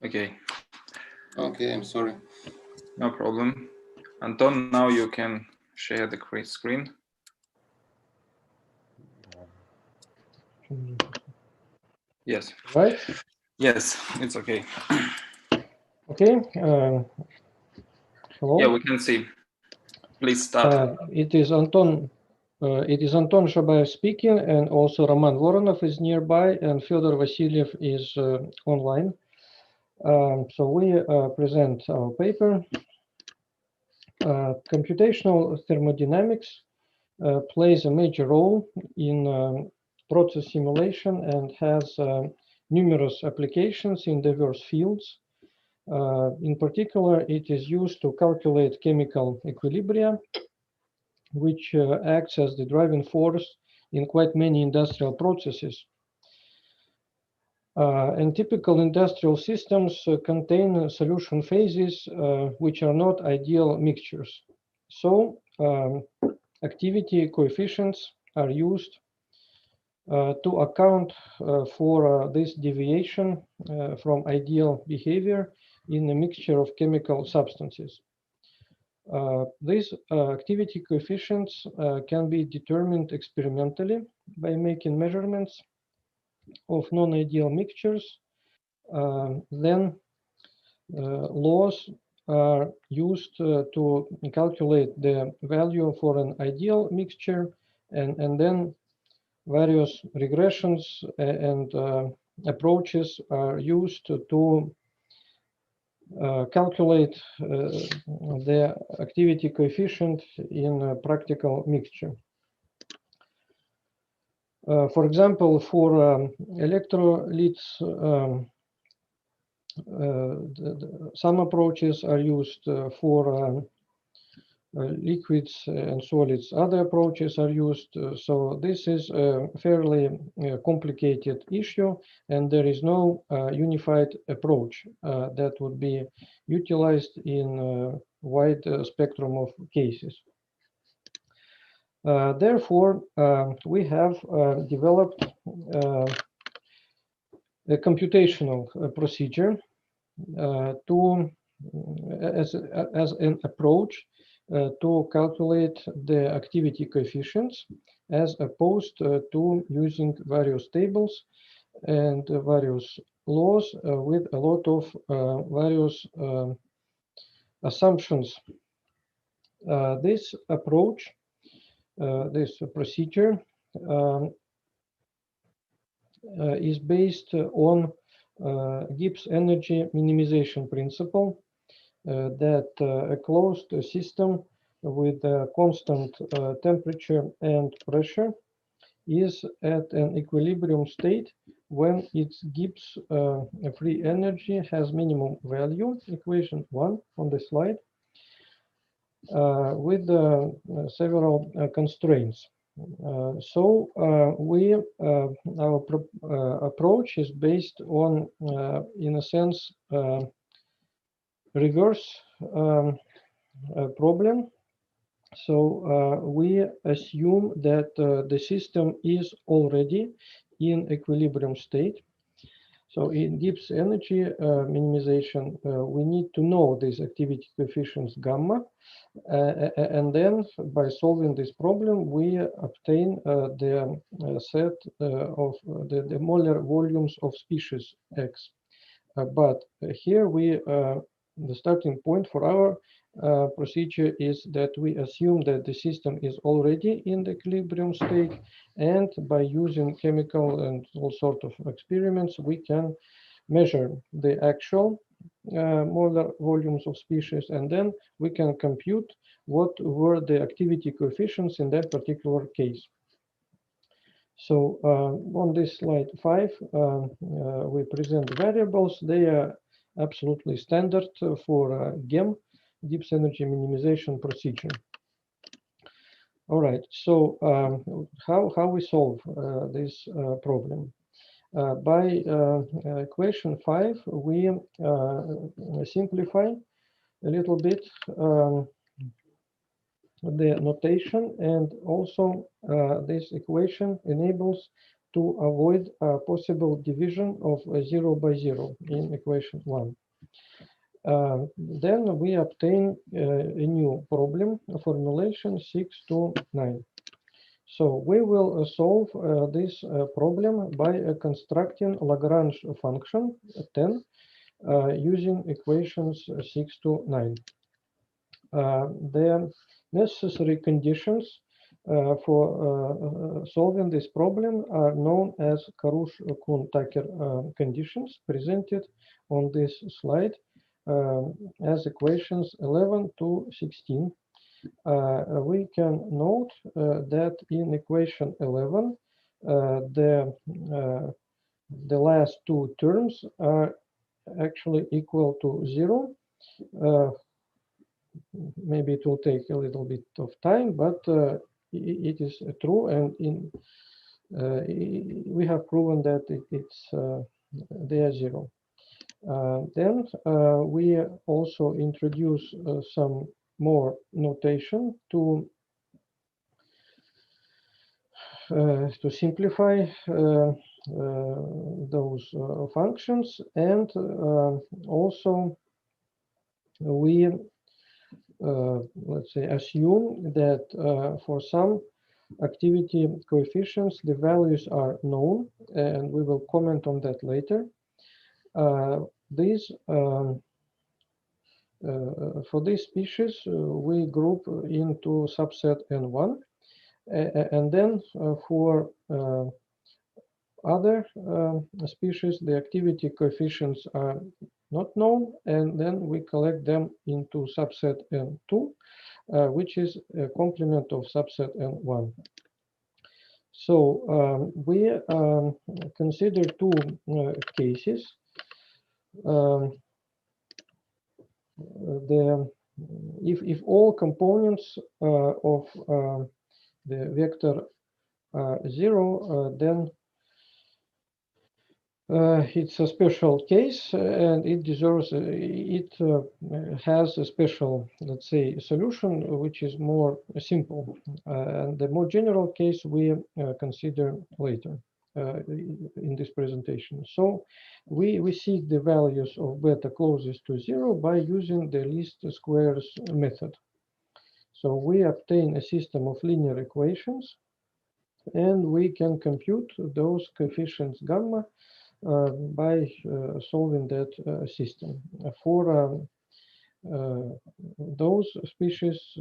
Okay. Okay, I'm sorry. No problem. Anton, now you can share the screen. Yes. Right? Yes, it's okay. Okay. Hello. Yeah, we can see. Please start. It is Anton Shabayev speaking, and also Roman Voronov is nearby, and Fyodor Vasilyev is online. So we present our paper. Computational thermodynamics plays a major role in process simulation and has numerous applications in diverse fields. In particular, it is used to calculate chemical equilibria, which acts as the driving force in quite many industrial processes. And typical industrial systems contain solution phases which are not ideal mixtures. So activity coefficients are used to account for this deviation from ideal behavior in a mixture of chemical substances. These activity coefficients can be determined experimentally by making measurements of non-ideal mixtures. Then laws are used to calculate the value for an ideal mixture, and then various regressions and approaches are used to calculate the activity coefficient in a practical mixture. For example, for electrolytes, some approaches are used for liquids and solids. Other approaches are used. So this is a fairly complicated issue, and there is no unified approach that would be utilized in a wide spectrum of cases. Therefore, we have developed a computational procedure as an approach to calculate the activity coefficients, as opposed to using various tables and various laws with a lot of various assumptions. This approach, this procedure, is based on Gibbs energy minimization principle, that a closed system with a constant temperature and pressure is at an equilibrium state when its Gibbs free energy has minimum value, equation 1 on the slide, with several constraints. So our approach is based on, in a sense, reverse problem. So we assume that the system is already in equilibrium state. So in Gibbs energy minimization, we need to know these activity coefficients gamma, and then by solving this problem, we obtain the set of the molar volumes of species X. But here the starting point for our procedure is that we assume that the system is already in the equilibrium state, and by using chemical and all sorts of experiments, we can measure the actual molar volumes of species, and then we can compute what were the activity coefficients in that particular case. So on this slide 5, we present the variables. They are absolutely standard for GEM, Gibbs energy minimization procedure. All right, so how we solve this problem? By equation 5, we simplify a little bit the notation, and also this equation enables to avoid a possible division of 0 by 0 in equation 1. Then we obtain a new problem, formulation 6 to 9. So we will solve this problem by constructing Lagrange function 10 using equations 6 to 9. The necessary conditions for solving this problem are known as Karush-Kuhn-Tucker conditions, presented on this slide as equations 11 to 16. We can note that in equation 11, the last two terms are actually equal to 0. Maybe it will take a little bit of time, but it is true, and we have proven that they are 0. Then we also introduce some more notation to simplify those functions, and also we let's say assume that for some activity coefficients the values are known, and we will comment on that later. For this species we group into subset N1, and then for other species the activity coefficients are not known, and then we collect them into subset N2, which is a complement of subset N1. So we consider two cases. If all components of the vector are 0, then it's a special case, and it deserves, it has a special, let's say, solution, which is more simple. And the more general case we consider later in this presentation. So we seek the values of beta closest to 0 by using the least squares method. So we obtain a system of linear equations, and we can compute those coefficients gamma by solving that system for those species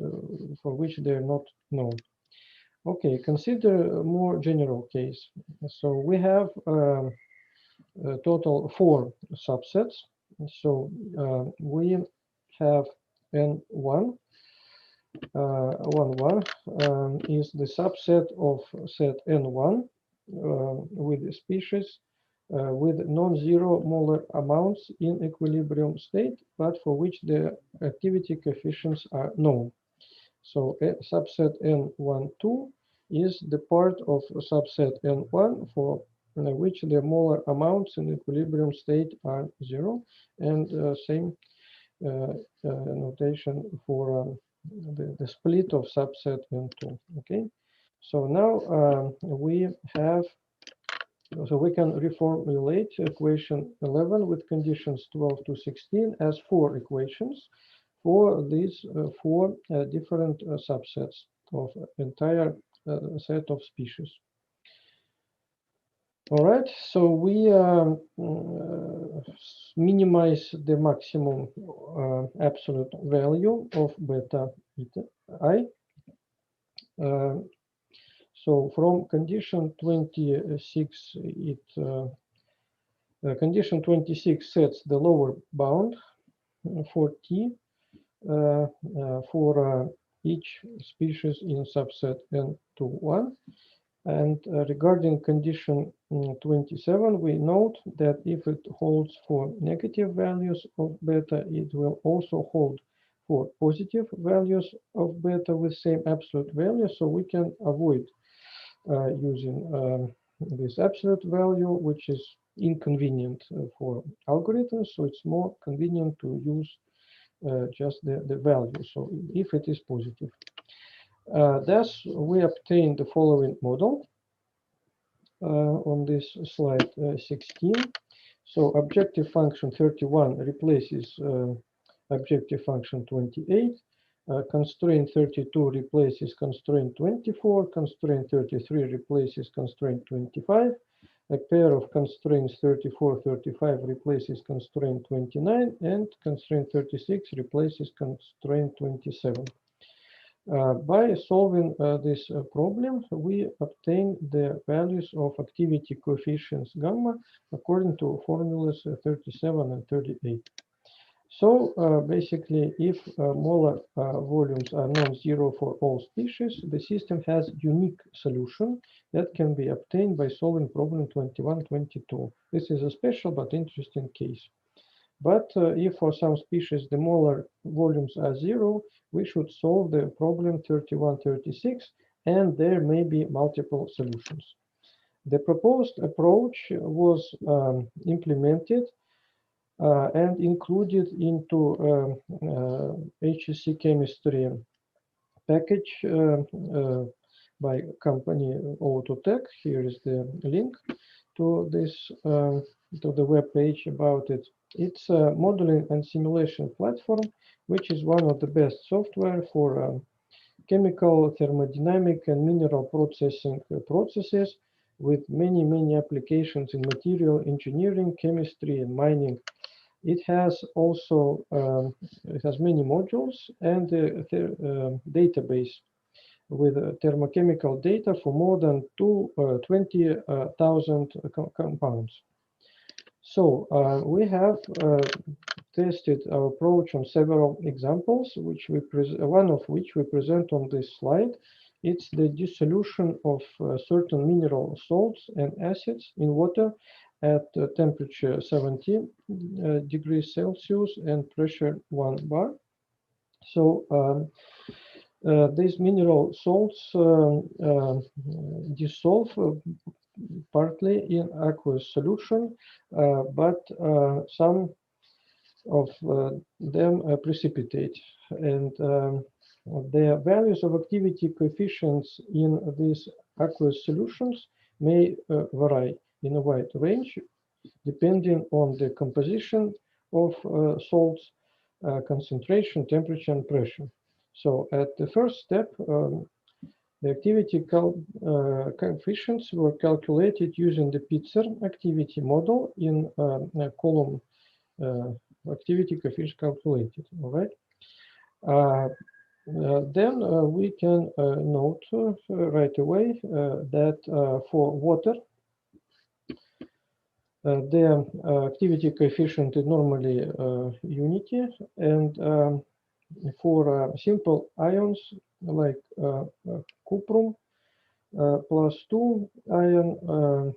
for which they are not known. Okay, consider a more general case. So we have a total 4 subsets. So we have N1. 1 is the subset of set N1 with the species with non-zero molar amounts in equilibrium state, but for which the activity coefficients are known. So subset N12 is the part of subset N1 for which the molar amounts in equilibrium state are 0, and same notation for the split of subset N2. Okay, so now we have. So we can reformulate equation 11 with conditions 12 to 16 as 4 equations for these 4 different subsets of entire set of species. All right, so we minimize the maximum absolute value of beta I. So from condition 26, it Condition 26 sets the lower bound for T for each species in subset n to 1. And regarding condition 27, we note that if it holds for negative values of beta, it will also hold for positive values of beta with same absolute value. So we can avoid using this absolute value, which is inconvenient for algorithms. So it's more convenient to use just the value. So if it is positive. Thus, we obtain the following model on this slide 16. So objective function 31 replaces objective function 28. Constraint 32 replaces constraint 24. Constraint 33 replaces constraint 25. A pair of constraints 34, 35 replaces constraint 29, and constraint 36 replaces constraint 27. By solving this problem, we obtain the values of activity coefficients gamma according to formulas 37 and 38. So basically, if molar volumes are non-zero for all species, the system has unique solution that can be obtained by solving problem 21-22. This is a special but interesting case. But if for some species the molar volumes are zero, we should solve the problem 31-36, and there may be multiple solutions. The proposed approach was implemented and included into HEC chemistry package by company Autotech. Here is the link to this to the web page about it. It's a modeling and simulation platform, which is one of the best software for chemical, thermodynamic, and mineral processing processes, with many applications in material engineering, chemistry, and mining. It has also it has many modules and a database with thermochemical data for more than 20,000 compounds. So we have tested our approach on several examples, which one of which we present on this slide. It's the dissolution of certain mineral salts and acids in water at temperature 70 degrees Celsius and pressure 1 bar. So these mineral salts dissolve partly in aqueous solution, but some of them precipitate. And the values of activity coefficients in these aqueous solutions may vary in a wide range, depending on the composition of salts, concentration, temperature, and pressure. So at the first step, the activity coefficients were calculated using the Pitzer activity model in a column activity coefficient calculated. All right. Then we can note right away that for water, the activity coefficient is normally unity, and for simple ions like cuprum +2 ion,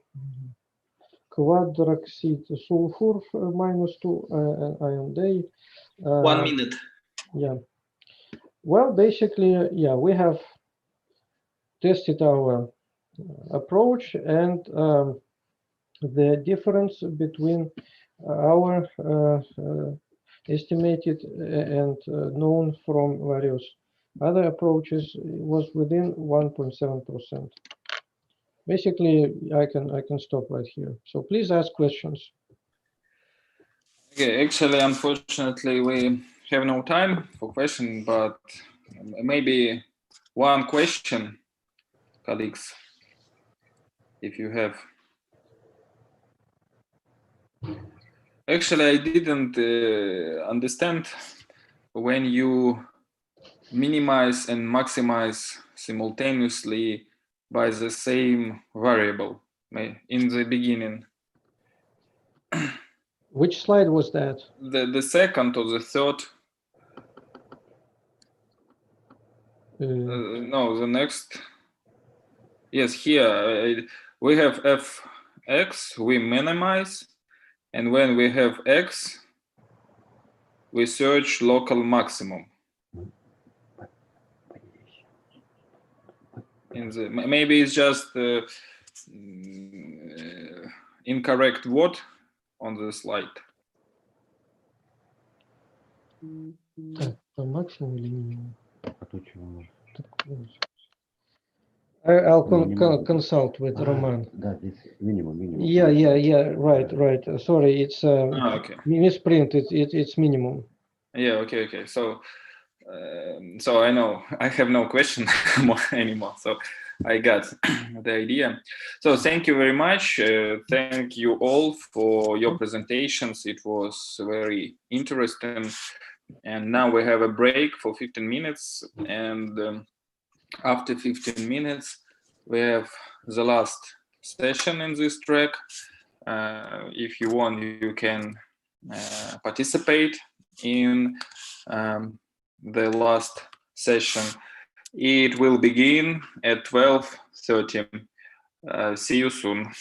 quadraxid sulfur -2 ion day. 1 minute. Yeah. Well, basically, yeah, we have tested our approach, and the difference between our estimated and known from various other approaches was within 1.7%. Basically, I can stop right here. So please ask questions. Okay, actually, unfortunately, we have no time for question, but maybe one question, colleagues, if you have. Actually, I didn't understand when you minimize and maximize simultaneously by the same variable in the beginning. Which slide was that? The second or the third? No, the next. Yes, here we have fx, we minimize, and when we have x, we search local maximum. Maybe it's just incorrect word on the slide. Так, по максимуму или минимуму? I'll consult with Roman. Да, здесь минимум. Yeah, right. Sorry, it's Okay. misprint. It's minimum. Yeah, okay. So I know I have no question anymore. So I got the idea. So thank you very much. Thank you all for your presentations. It was very interesting. And now we have a break for 15 minutes. And after 15 minutes, we have the last session in this track. If you want, you can participate in the last session. It will begin at 12:30. See you soon.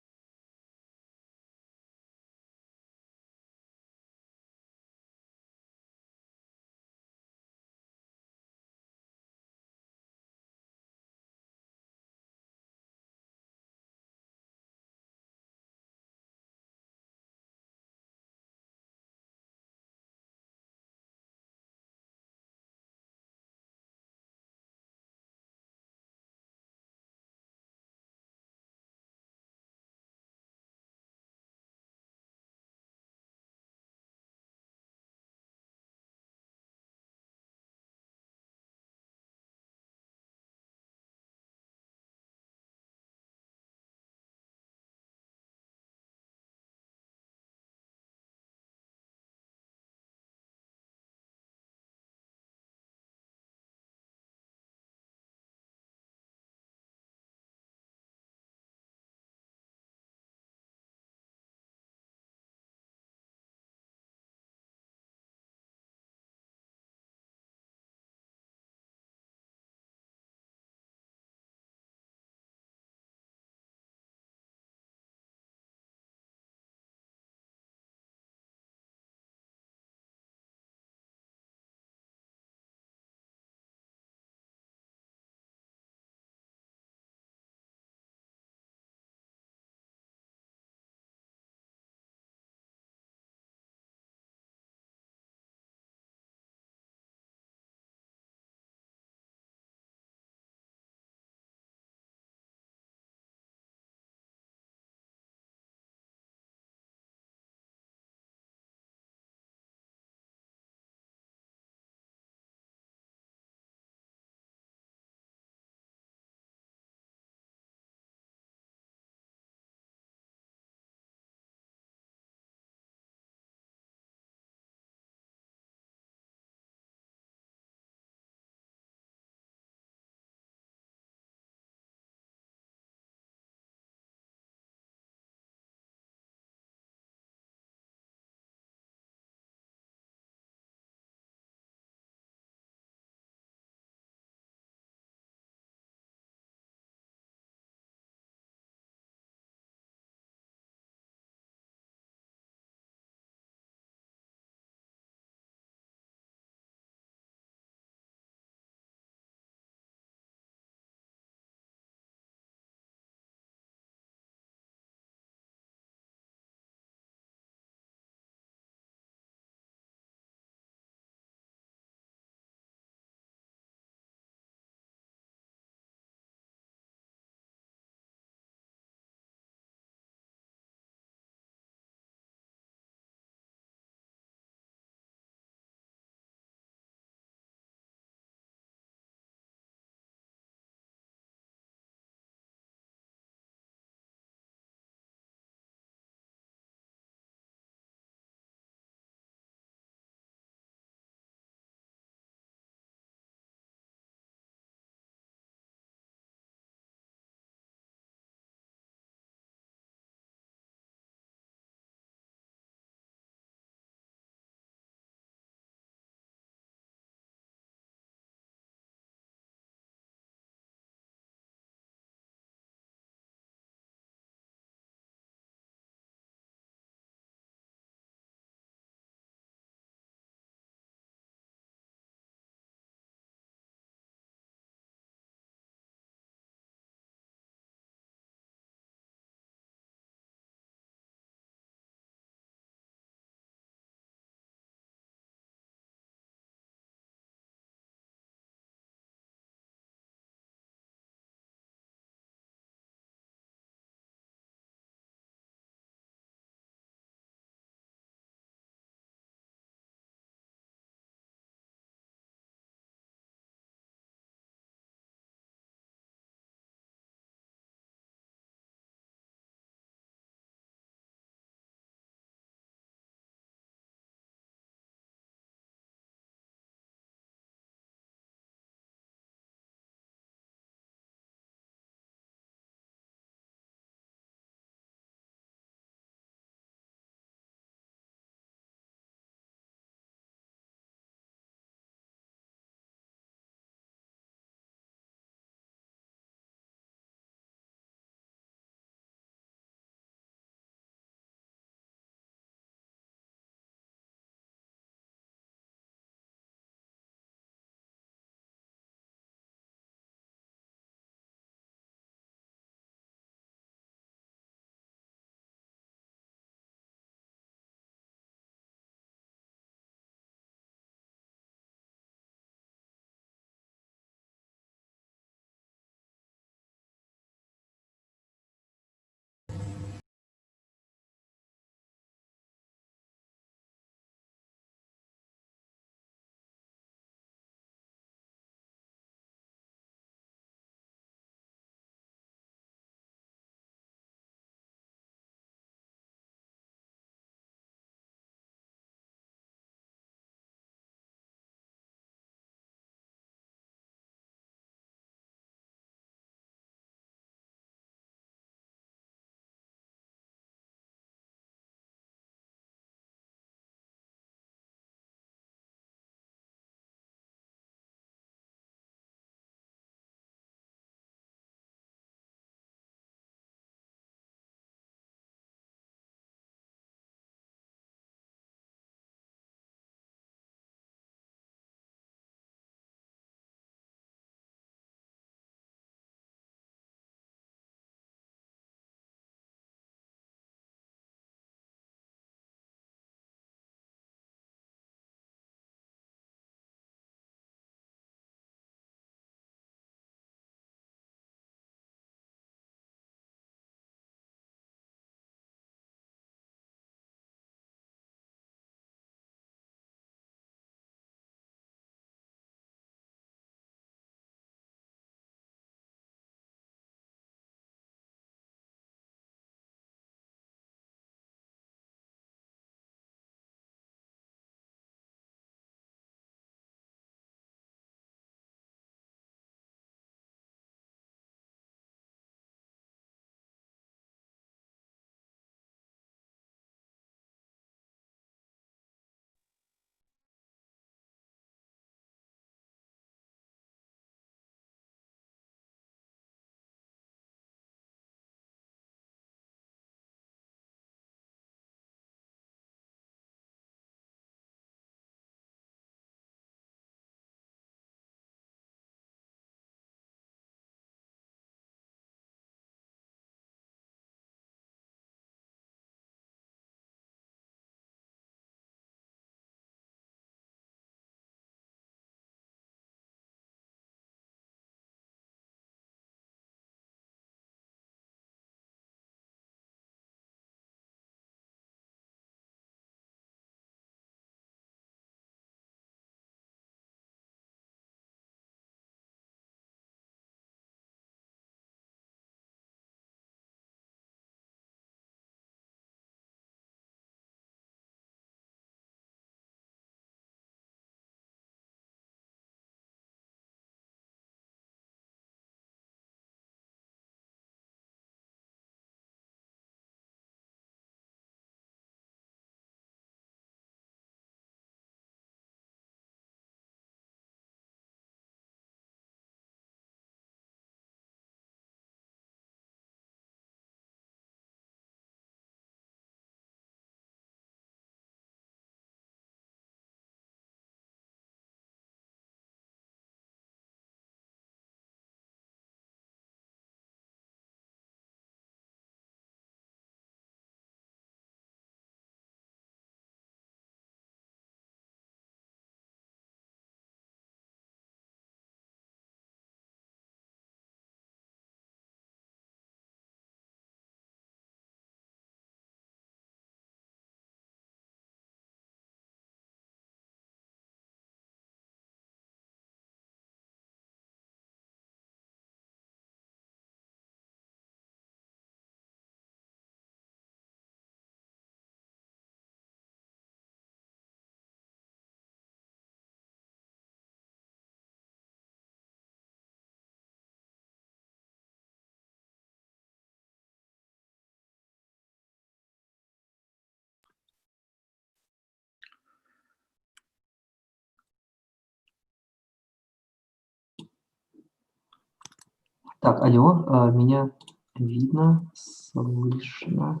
Так, алло, меня видно, слышно?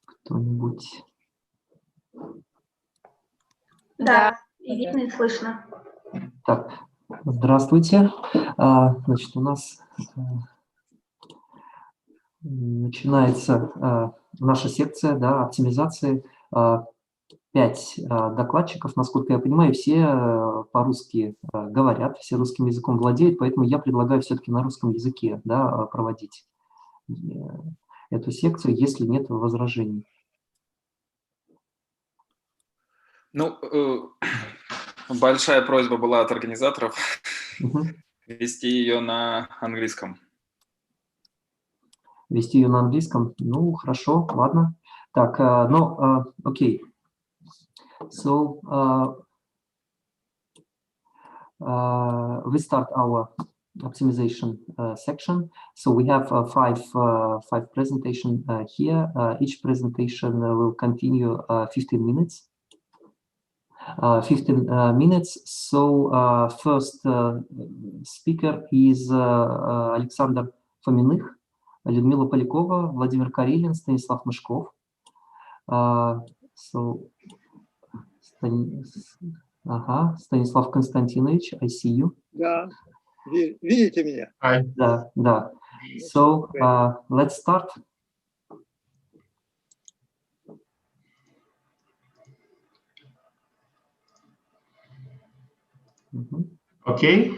Кто-нибудь? Да, и видно, и слышно. Так, здравствуйте. Значит, у нас начинается наша секция, да, оптимизации. 5 докладчиков, насколько я понимаю, все по-русски говорят, все русским языком владеют, поэтому я предлагаю все-таки на русском языке, да, проводить эту секцию, если нет возражений. Ну, большая просьба была от организаторов вести ее на английском. Вести ее на английском? Ну, хорошо, ладно. Так, окей. So, we start our optimization section. So we have five presentation here. Each presentation will continue 15 minutes. 15 minutes. So first speaker is Alexander Fomiных, Людмила Полякова, Владимир Карелин, Станислав Мышков. Станислав Константинович, I see you. Да, видите меня? Да, да. So, let's start. Okay.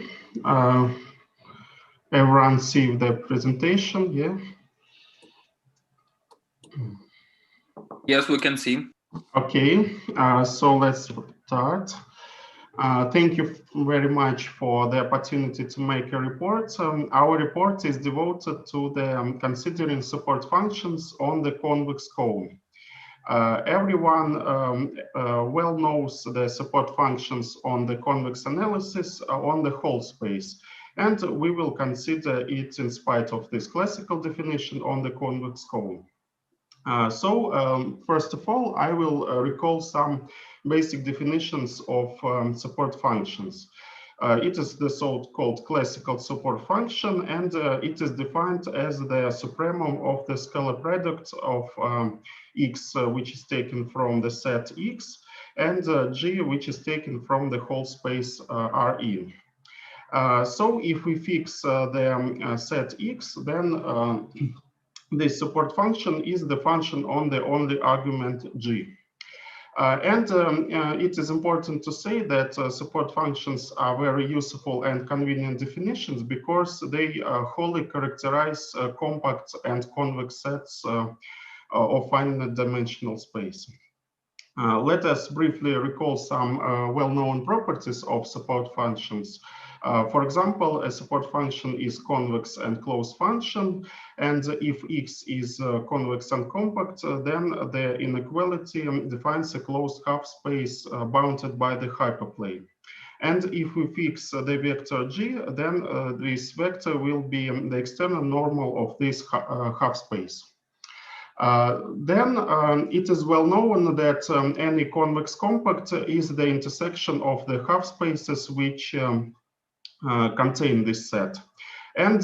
Everyone see the presentation, yeah? Yes, we can see. Okay, so let's start. Thank you very much for the opportunity to make a report. Our report is devoted to the considering support functions on the convex cone. Everyone well knows the support functions on the convex analysis on the whole space, and we will consider it in spite of this classical definition on the convex cone. First of all, I will recall some basic definitions of support functions. It is the so-called classical support function, and it is defined as the supremum of the scalar product of x, which is taken from the set x, and g, which is taken from the whole space Rn. So if we fix the set x, then this support function is the function on the only argument g. It is important to say that support functions are very useful and convenient definitions because they wholly characterize compact and convex sets of finite dimensional space. Let us briefly recall some well-known properties of support functions. For example, a support function is convex and closed function, and if x is convex and compact, then the inequality defines a closed half space bounded by the hyperplane. And if we fix the vector g, then this vector will be the external normal of this half space. It is well known that any convex compact is the intersection of the half spaces which contain this set. And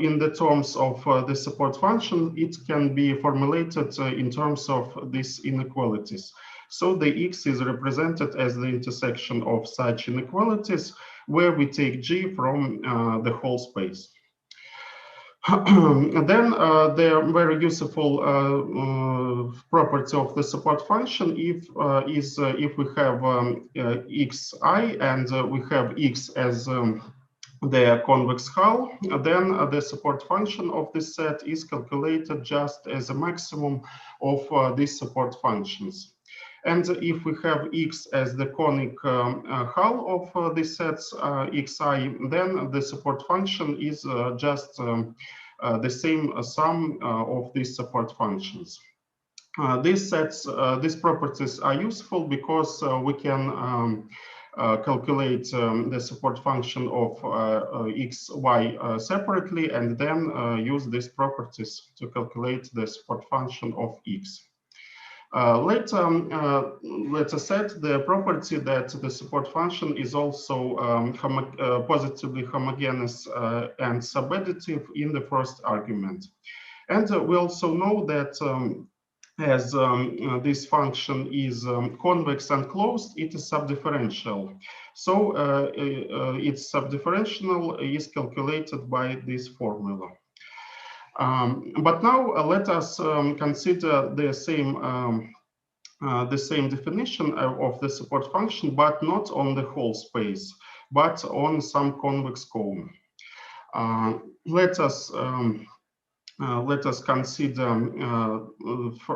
in the terms of the support function, it can be formulated in terms of these inequalities. So the x is represented as the intersection of such inequalities, where we take g from the whole space. Then the very useful property of the support function is if we have xi and we have x as the convex hull, then the support function of this set is calculated just as a maximum of these support functions. And if we have x as the conic hull of these sets xi, then the support function is just the same sum of these support functions. These properties are useful because we can calculate the support function of x, y separately, and then use these properties to calculate the support function of x. Later set the property that the support function is also positively homogeneous and subadditive in the first argument. And we also know that as this function is convex and closed, it is subdifferential. So its subdifferential is calculated by this formula. But now let us consider the same definition of the support function, but not on the whole space, but on some convex cone. Let us consider,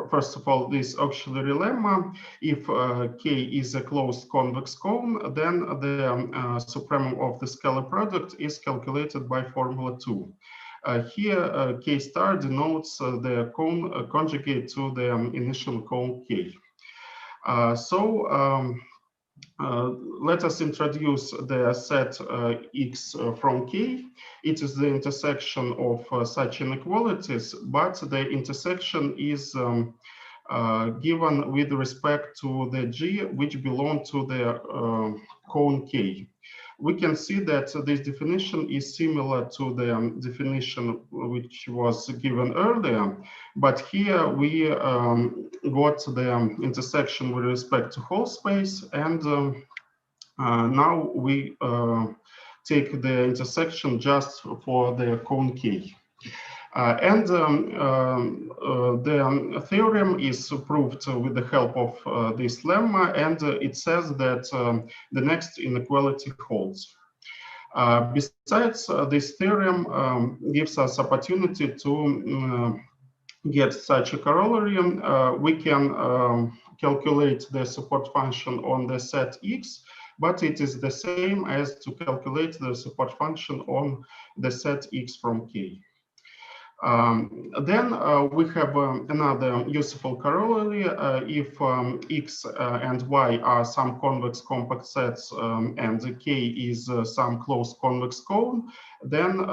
first of all, this auxiliary lemma. If K is a closed convex cone, then the supremum of the scalar product is calculated by formula 2. Here, K star denotes the cone conjugate to the initial cone K. Let us introduce the set X from K. It is the intersection of such inequalities, but the intersection is given with respect to the G which belong to the cone K. We can see that this definition is similar to the definition which was given earlier, but here we got the intersection with respect to whole space, and now we take the intersection just for the cone K. The theorem is proved with the help of this lemma, and it says that the next inequality holds. Besides, this theorem gives us opportunity to get such a corollary. We can calculate the support function on the set X, but it is the same as to calculate the support function on the set X from K. Then we have another useful corollary. If X and Y are some convex compact sets and K is some closed convex cone, then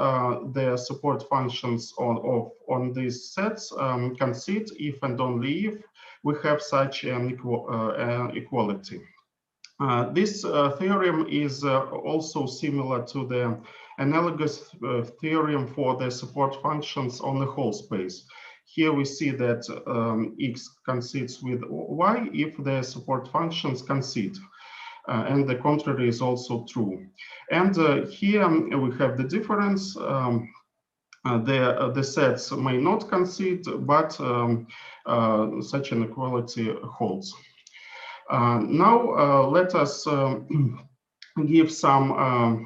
the support functions on these sets concede if and only if we have such an equality. This theorem is also similar to the analogous theorem for the support functions on the whole space. Here we see that X concedes with Y if the support functions concede, and the contrary is also true. And here we have the difference. The sets may not concede, but such an equality holds. Now let us give some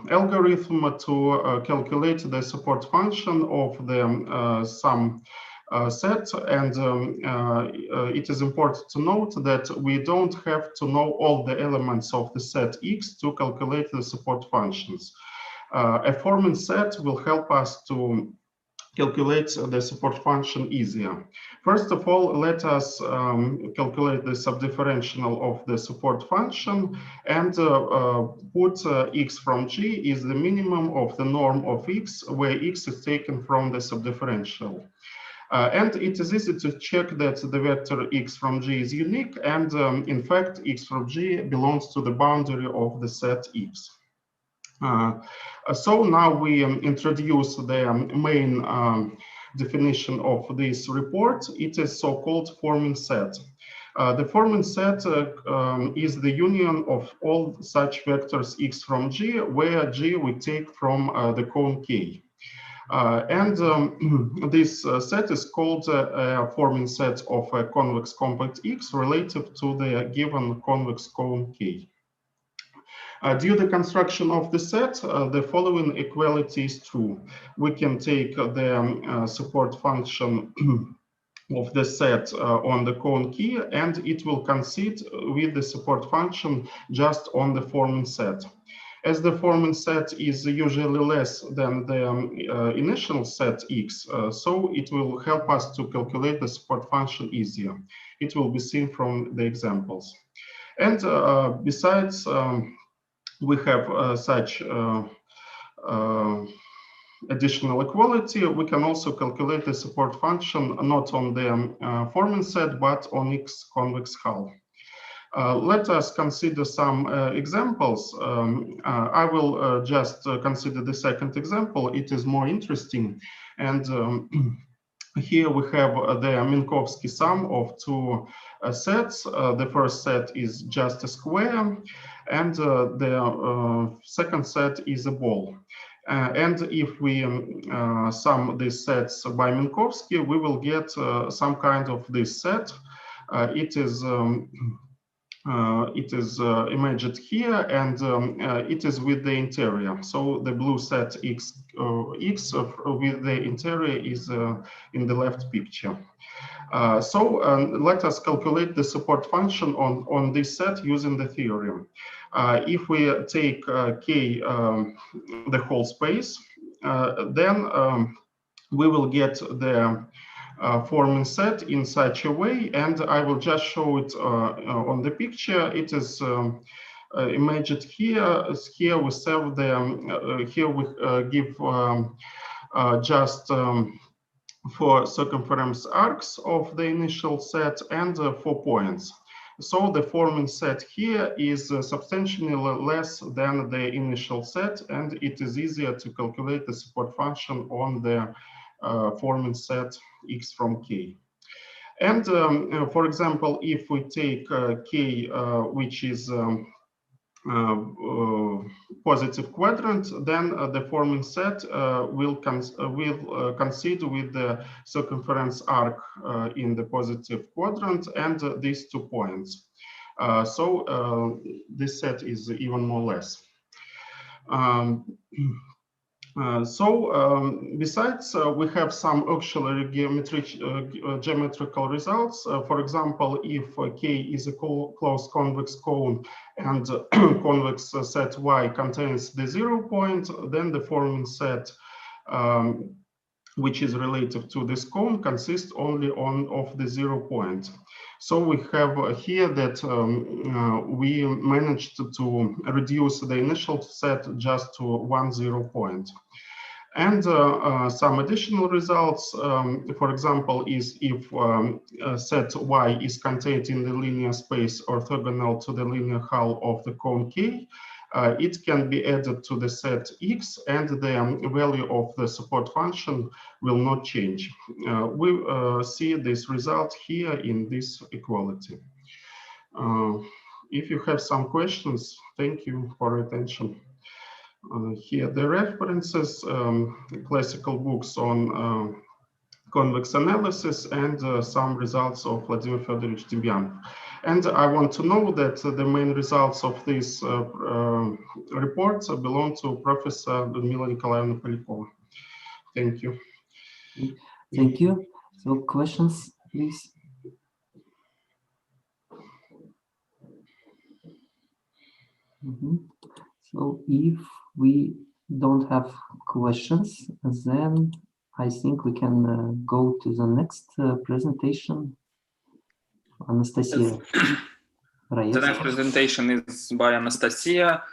algorithm to calculate the support function of the some set, and it is important to note that we don't have to know all the elements of the set X to calculate the support functions. A forming set will help us to calculate the support function easier. First of all, let us calculate the subdifferential of the support function and put X from G is the minimum of the norm of X, where X is taken from the subdifferential. And it is easy to check that the vector X from G is unique, and in fact, X from G belongs to the boundary of the set X. So now we introduce the main definition of this report. It is so-called forming set. The forming set is the union of all such vectors X from G, where G we take from the cone K. This set is called a forming set of a convex compact X relative to the given convex cone K. Due to the construction of the set, the following equality is true. We can take the support function of the set on the cone K, and it will concede with the support function just on the forming set. As the forming set is usually less than the initial set X, so it will help us to calculate the support function easier. It will be seen from the examples. And besides, we have such additional equality, we can also calculate the support function not on the forming set, but on X convex hull. Let us consider some examples. I will just consider the second example. It is more interesting. And here we have the Minkowski sum of two sets. The first set is just a square, and the second set is a ball. And if we sum these sets by Minkowski, we will get some kind of this set. It is imaged here, and it is with the interior. So the blue set X with the interior is in the left picture. So let us calculate the support function on this set using the theorem. If we take K the whole space, then we will get the forming set in such a way, and I will just show it on the picture. It is imaged here. Here we serve the here we give just for circumference arcs of the initial set and 4 points. So the forming set here is substantially less than the initial set, and it is easier to calculate the support function on the forming set X from K. And for example, if we take K, which is positive quadrant, then the forming set will coincide with the circumference arc in the positive quadrant and these 2 points. So this set is even more or less. Besides, we have some auxiliary geometrical results. For example, if K is a closed convex cone and convex set Y contains the 0 point, then the forming set, which is relative to this cone, consists only of the 0 point. So we have here that we managed to reduce the initial set just to 1 0 point. And some additional results, for example, is if set Y is contained in the linear space orthogonal to the linear hull of the cone K, it can be added to the set X, and the value of the support function will not change. We see this result here in this equality. If you have some questions, thank you for your attention. Here the references, classical books on convex analysis, and some results of Vladimir Fedorovich Demyanov. And I want to know that the main results of this report belong to Professor Ludmila Nikolaevna Polyakova. Thank you. Thank you. So questions, please. So if we don't have questions, then I think we can go to the next presentation. Anastasia. The next presentation is by Anastasia,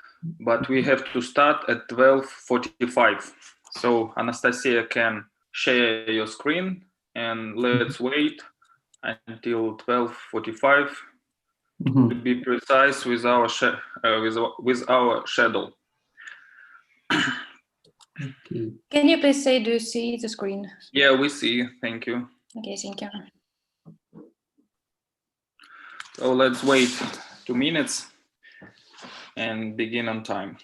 but we have to start at 12:45. So Anastasia can share your screen, and let's wait until 12:45 to be precise with our schedule. Okay. Can you please say, do you see the screen? Yeah, we see. Thank you. Okay, thank you. So let's wait 2 minutes and begin on time.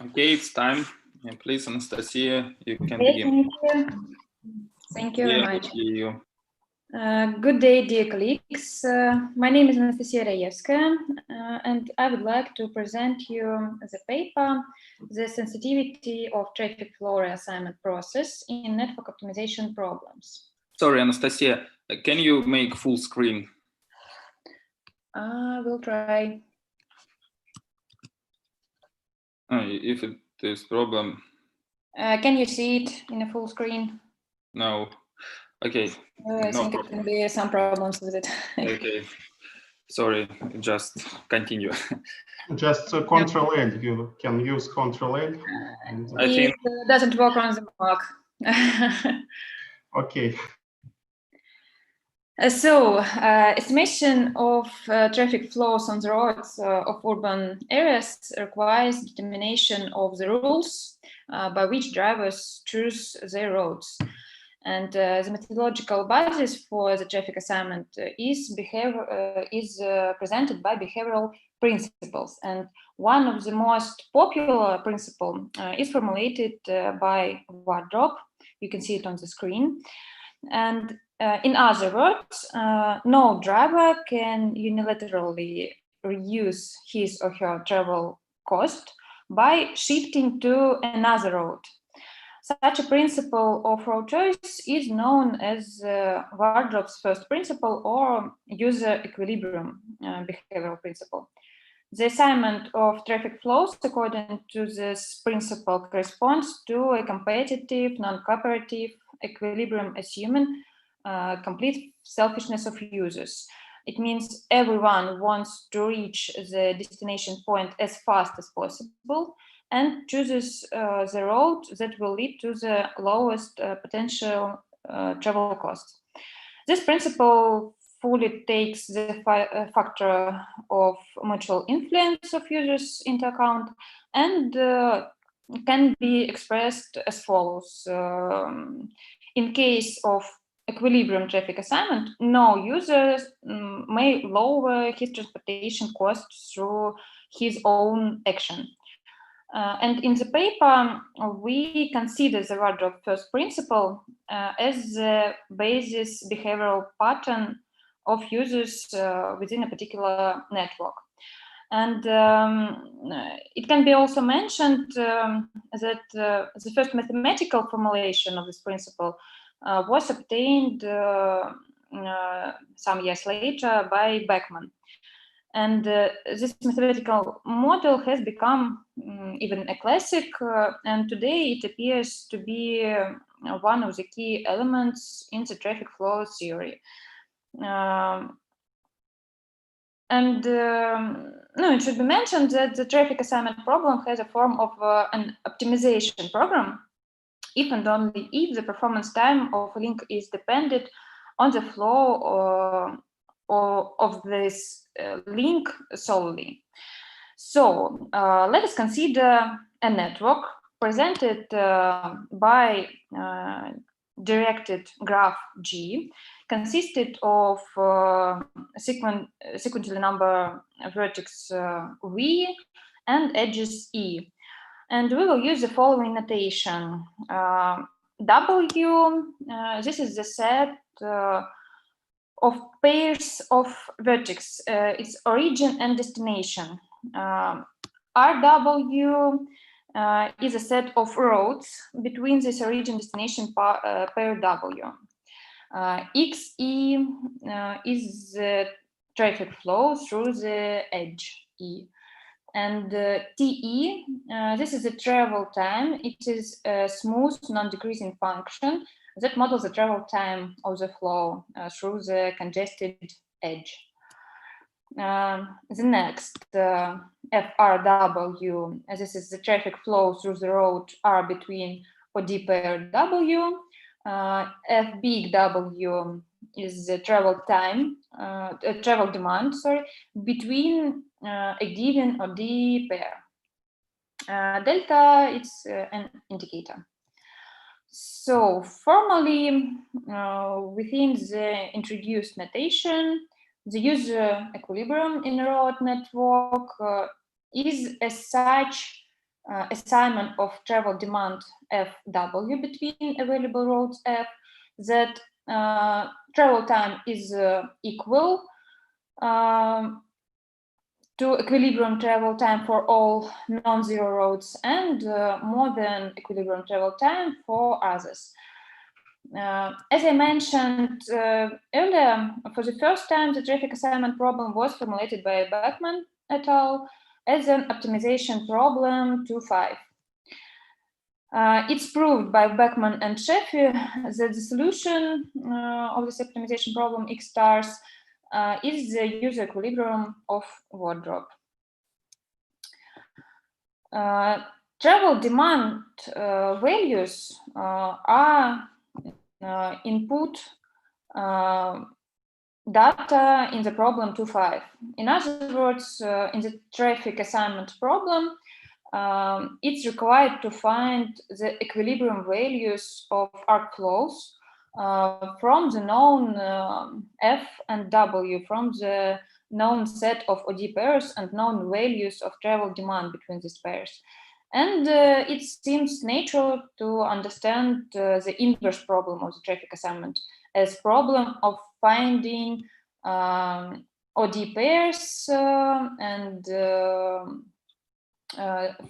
Okay, it's time. Please, Anastasia, you can Okay, begin. thank you. Thank you very Yeah, much. you. Good day, dear colleagues. My name is Anastasia Rayevskaya, and I would like to present you the paper, The Sensitivity of Traffic Flow Reassignment Process in Network Optimization Problems. Sorry, Anastasia, can you make full screen? I will try. If it is problem. Can you see it in a full screen? No. Okay. I No think problem. it can be some problems with it. Okay. Sorry, just continue. Just Control L. You can use Control L. I think it doesn't work on the Mac. Okay. Estimation of traffic flows on the roads of urban areas requires determination of the rules by which drivers choose their roads. And the methodological basis for the traffic assignment is presented by behavioral principles. And one of the most popular principles is formulated by Wardrop. You can see it on the screen. And in other words, no driver can unilaterally reduce his or her travel cost by shifting to another road. Such a principle of road choice is known as Wardrop's first principle or user equilibrium behavioral principle. The assignment of traffic flows according to this principle corresponds to a competitive, non-cooperative equilibrium assuming complete selfishness of users. It means everyone wants to reach the destination point as fast as possible and chooses the road that will lead to the lowest potential travel cost. This principle fully takes the factor of mutual influence of users into account and can be expressed as follows. In case of equilibrium traffic assignment, no user may lower his transportation costs through his own action. And in the paper, we consider the Wardrop first principle as the basis behavioral pattern of users within a particular network. And it can be also mentioned that the first mathematical formulation of this principle was obtained some years later by Beckman. And this mathematical model has become even a classic, and today it appears to be one of the key elements in the traffic flow theory. It should be mentioned that the traffic assignment problem has a form of an optimization program, if and only if the performance time of a link is dependent on the flow of this link solely. So let us consider a network presented by directed graph G, consisted of sequentially number vertex V and edges E. And we will use the following notation. W, this is the set of pairs of vertex, its origin and destination. RW is a set of roads between this origin destination pair W. XE is the traffic flow through the edge E. And TE, this is the travel time. It is a smooth, non-decreasing function that models the travel time of the flow through the congested edge. The next, FRW, this is the traffic flow through the road R between OD pair W. FBW is the travel time, travel demand, between a given OD pair. Delta is an indicator. So formally, within the introduced notation, the user equilibrium in a road network is as such assignment of travel demand FW between available roads F, that travel time is equal to equilibrium travel time for all non-zero roads and more than equilibrium travel time for others. As I mentioned earlier, for the first time, the traffic assignment problem was formulated by Beckman et al. As an optimization problem 2.5. It's proved by Beckman and Sheffi that the solution of this optimization problem X stars is the user equilibrium of Wardrop. Travel demand values are input data in the problem 2.5. In other words, in the traffic assignment problem, it's required to find the equilibrium values of arc flows from the known F and W, from the known set of OD pairs and known values of travel demand between these pairs. And it seems natural to understand the inverse problem of the traffic assignment as problem of finding OD pairs and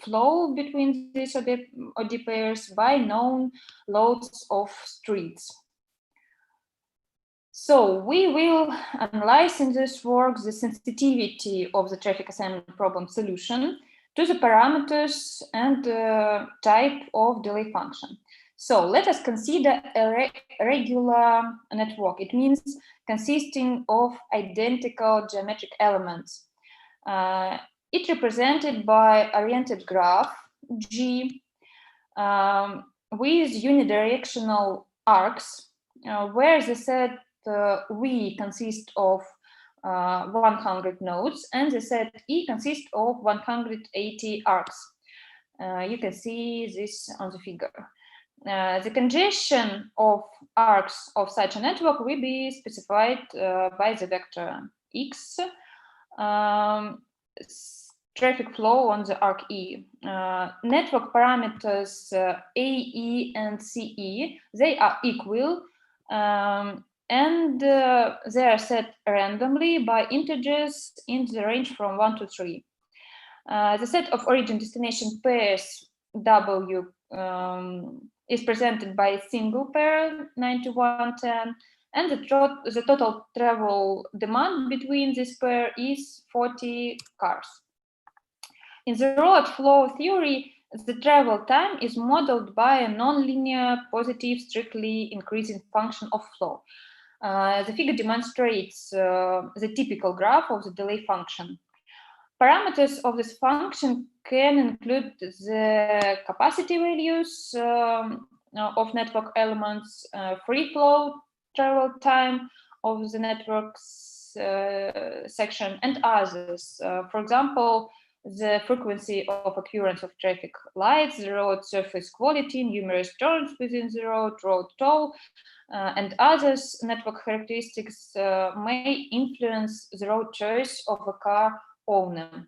flow between these OD pairs by known loads of streets. So we will analyze in this work the sensitivity of the traffic assignment problem solution to the parameters and type of delay function. So let us consider a regular network. It means consisting of identical geometric elements. It represented by oriented graph G with unidirectional arcs, where the set V consists of 100 nodes and the set E consists of 180 arcs. You can see this on the figure. The congestion of arcs of such a network will be specified by the vector X. Traffic flow on the arc E. Network parameters AE and CE, they are equal and they are set randomly by integers in the range from 1 to 3. The set of origin-destination pairs W is presented by a single pair 9110, and the total travel demand between this pair is 40 cars. In the road flow theory, the travel time is modeled by a nonlinear positive strictly increasing function of flow. The figure demonstrates the typical graph of the delay function. Parameters of this function can include the capacity values of network elements, free flow travel time of the network's section, and others. For example, the frequency of occurrence of traffic lights, the road surface quality, numerous turns within the road toll, and others network characteristics may influence the road choice of a car owner.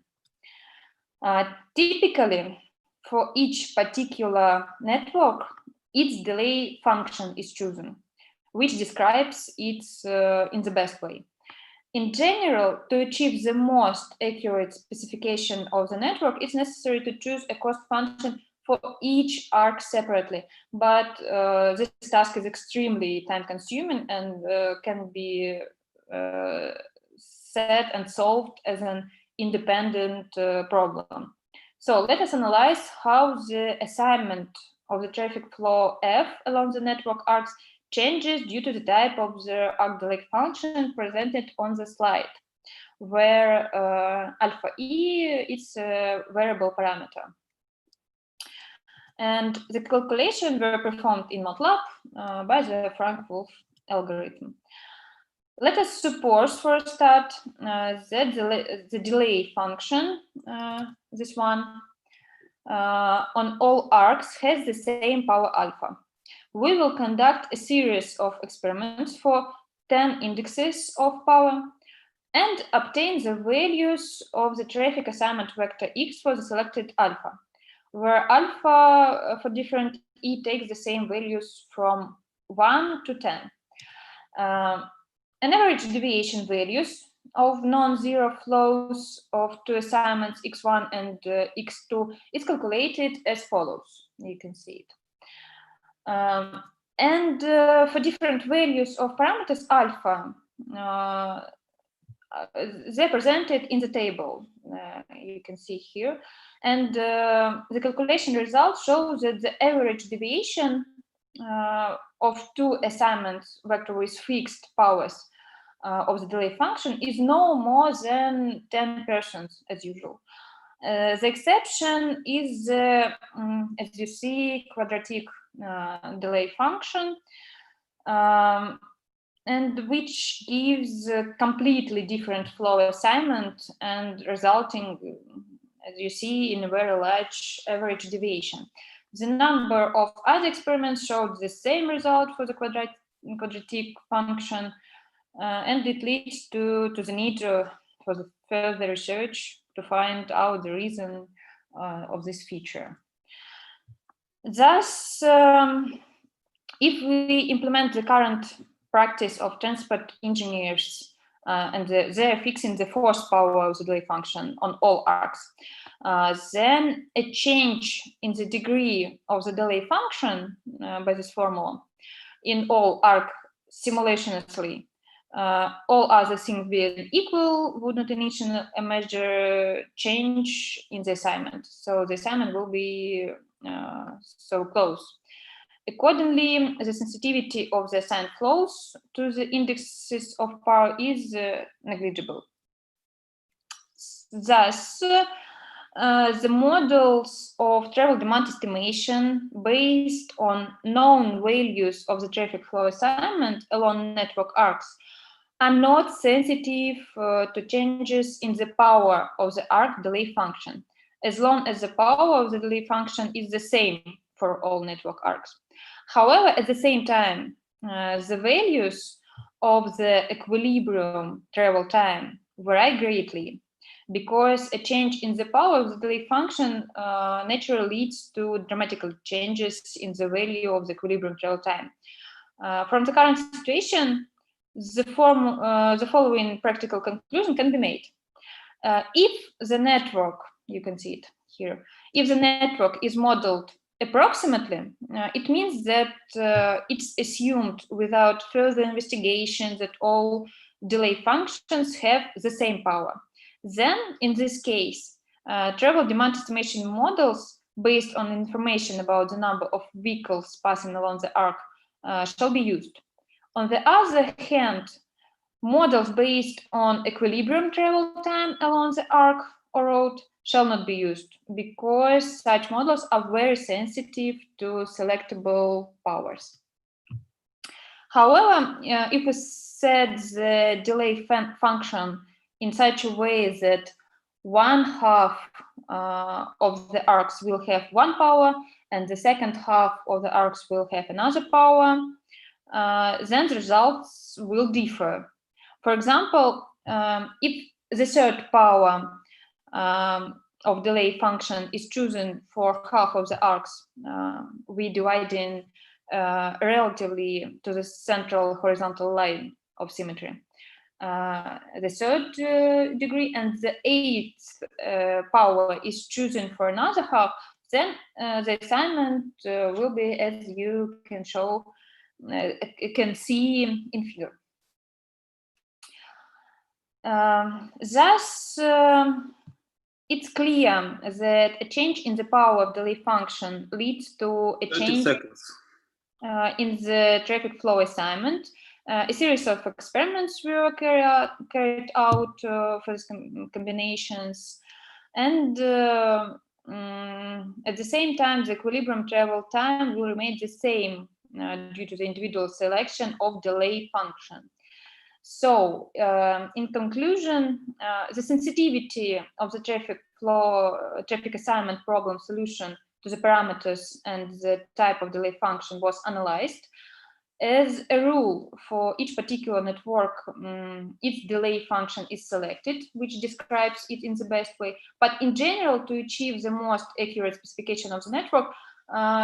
Typically, for each particular network, its delay function is chosen, which describes it in the best way. In general, to achieve the most accurate specification of the network, it's necessary to choose a cost function for each arc separately. But this task is extremely time-consuming and can be set and solved as an independent problem. So let us analyze how the assignment of the traffic flow F along the network arcs changes due to the type of the arc delay function presented on the slide, where alpha E is a variable parameter. And the calculations were performed in MATLAB by the Frank-Wolf algorithm. Let us suppose for a start that the delay function, this one, on all arcs has the same power alpha. We will conduct a series of experiments for 10 indexes of power and obtain the values of the traffic assignment vector X for the selected alpha. where alpha for different e takes the same values from 1 to 10. An average deviation values of non-zero flows of two assignments x1 and x2 is calculated as follows. You can see it. For different values of parameters alpha, they're presented in the table. You can see here. And the calculation results show that the average deviation of two assignments vector with fixed powers of the delay function is no more than 10% as usual. The exception is, as you see, quadratic delay function, and which gives a completely different flow assignment and resulting, as you see, in a very large average deviation. The number of other experiments showed the same result for the quadratic function, and it leads to the need for the further research to find out the reason of this feature. Thus, if we implement the current practice of transport engineers and they're fixing the force power of the delay function on all arcs, then a change in the degree of the delay function by this formula in all arc simultaneously, all other things being equal, would not initiate a major change in the assignment. So the assignment will be so close. Accordingly, the sensitivity of the assigned flows to the indexes of power is negligible. Thus, the models of travel demand estimation based on known values of the traffic flow assignment along network arcs are not sensitive to changes in the power of the arc delay function, as long as the power of the delay function is the same for all network arcs. However, at the same time, the values of the equilibrium travel time vary greatly, because a change in the power of the delay function naturally leads to dramatic changes in the value of the equilibrium travel time. From the current situation, the following practical conclusion can be made. If the network, you can see it here, if the network is modeled approximately, it means that it's assumed without further investigation that all delay functions have the same power. Then, in this case, travel demand estimation models based on information about the number of vehicles passing along the arc shall be used. On the other hand, models based on equilibrium travel time along the arc or road shall not be used, because such models are very sensitive to selectable powers. However, if we set the delay function in such a way that one half of the arcs will have one power and the second half of the arcs will have another power, then the results will differ. For example, if the third power of delay function is chosen for half of the arcs, we divide in relatively to the central horizontal line of symmetry. The third degree and the eighth power is chosen for another half, then the assignment will be as you can see in figure. Thus, it's clear that a change in the power of delay function leads to a change in the traffic flow assignment. A series of experiments were carried out for these combinations, and at the same time, the equilibrium travel time will remain the same due to the individual selection of delay function. So, in conclusion, the sensitivity of the traffic assignment problem solution to the parameters and the type of delay function was analyzed. As a rule, for each particular network, its delay function is selected, which describes it in the best way. But in general, to achieve the most accurate specification of the network,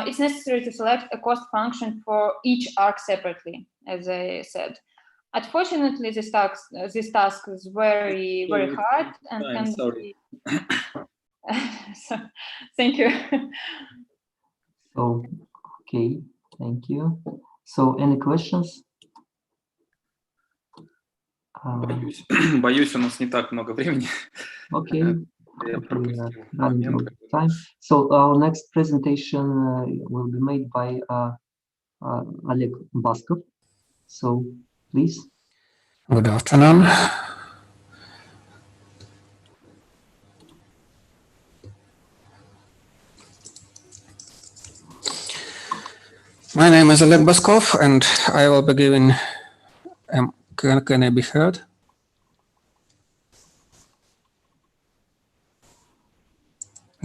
it's necessary to select a cost function for each arc separately, as I said. Unfortunately, this task is very hard and can be... So, thank you. So, okay, thank you. So, any questions? Боюсь, у нас не так много времени. Okay. Running out of time. So our next presentation will be made by Oleg Baskov. So please. Good afternoon. My name is Oleg Baskov, and I will be giving. Can I be heard?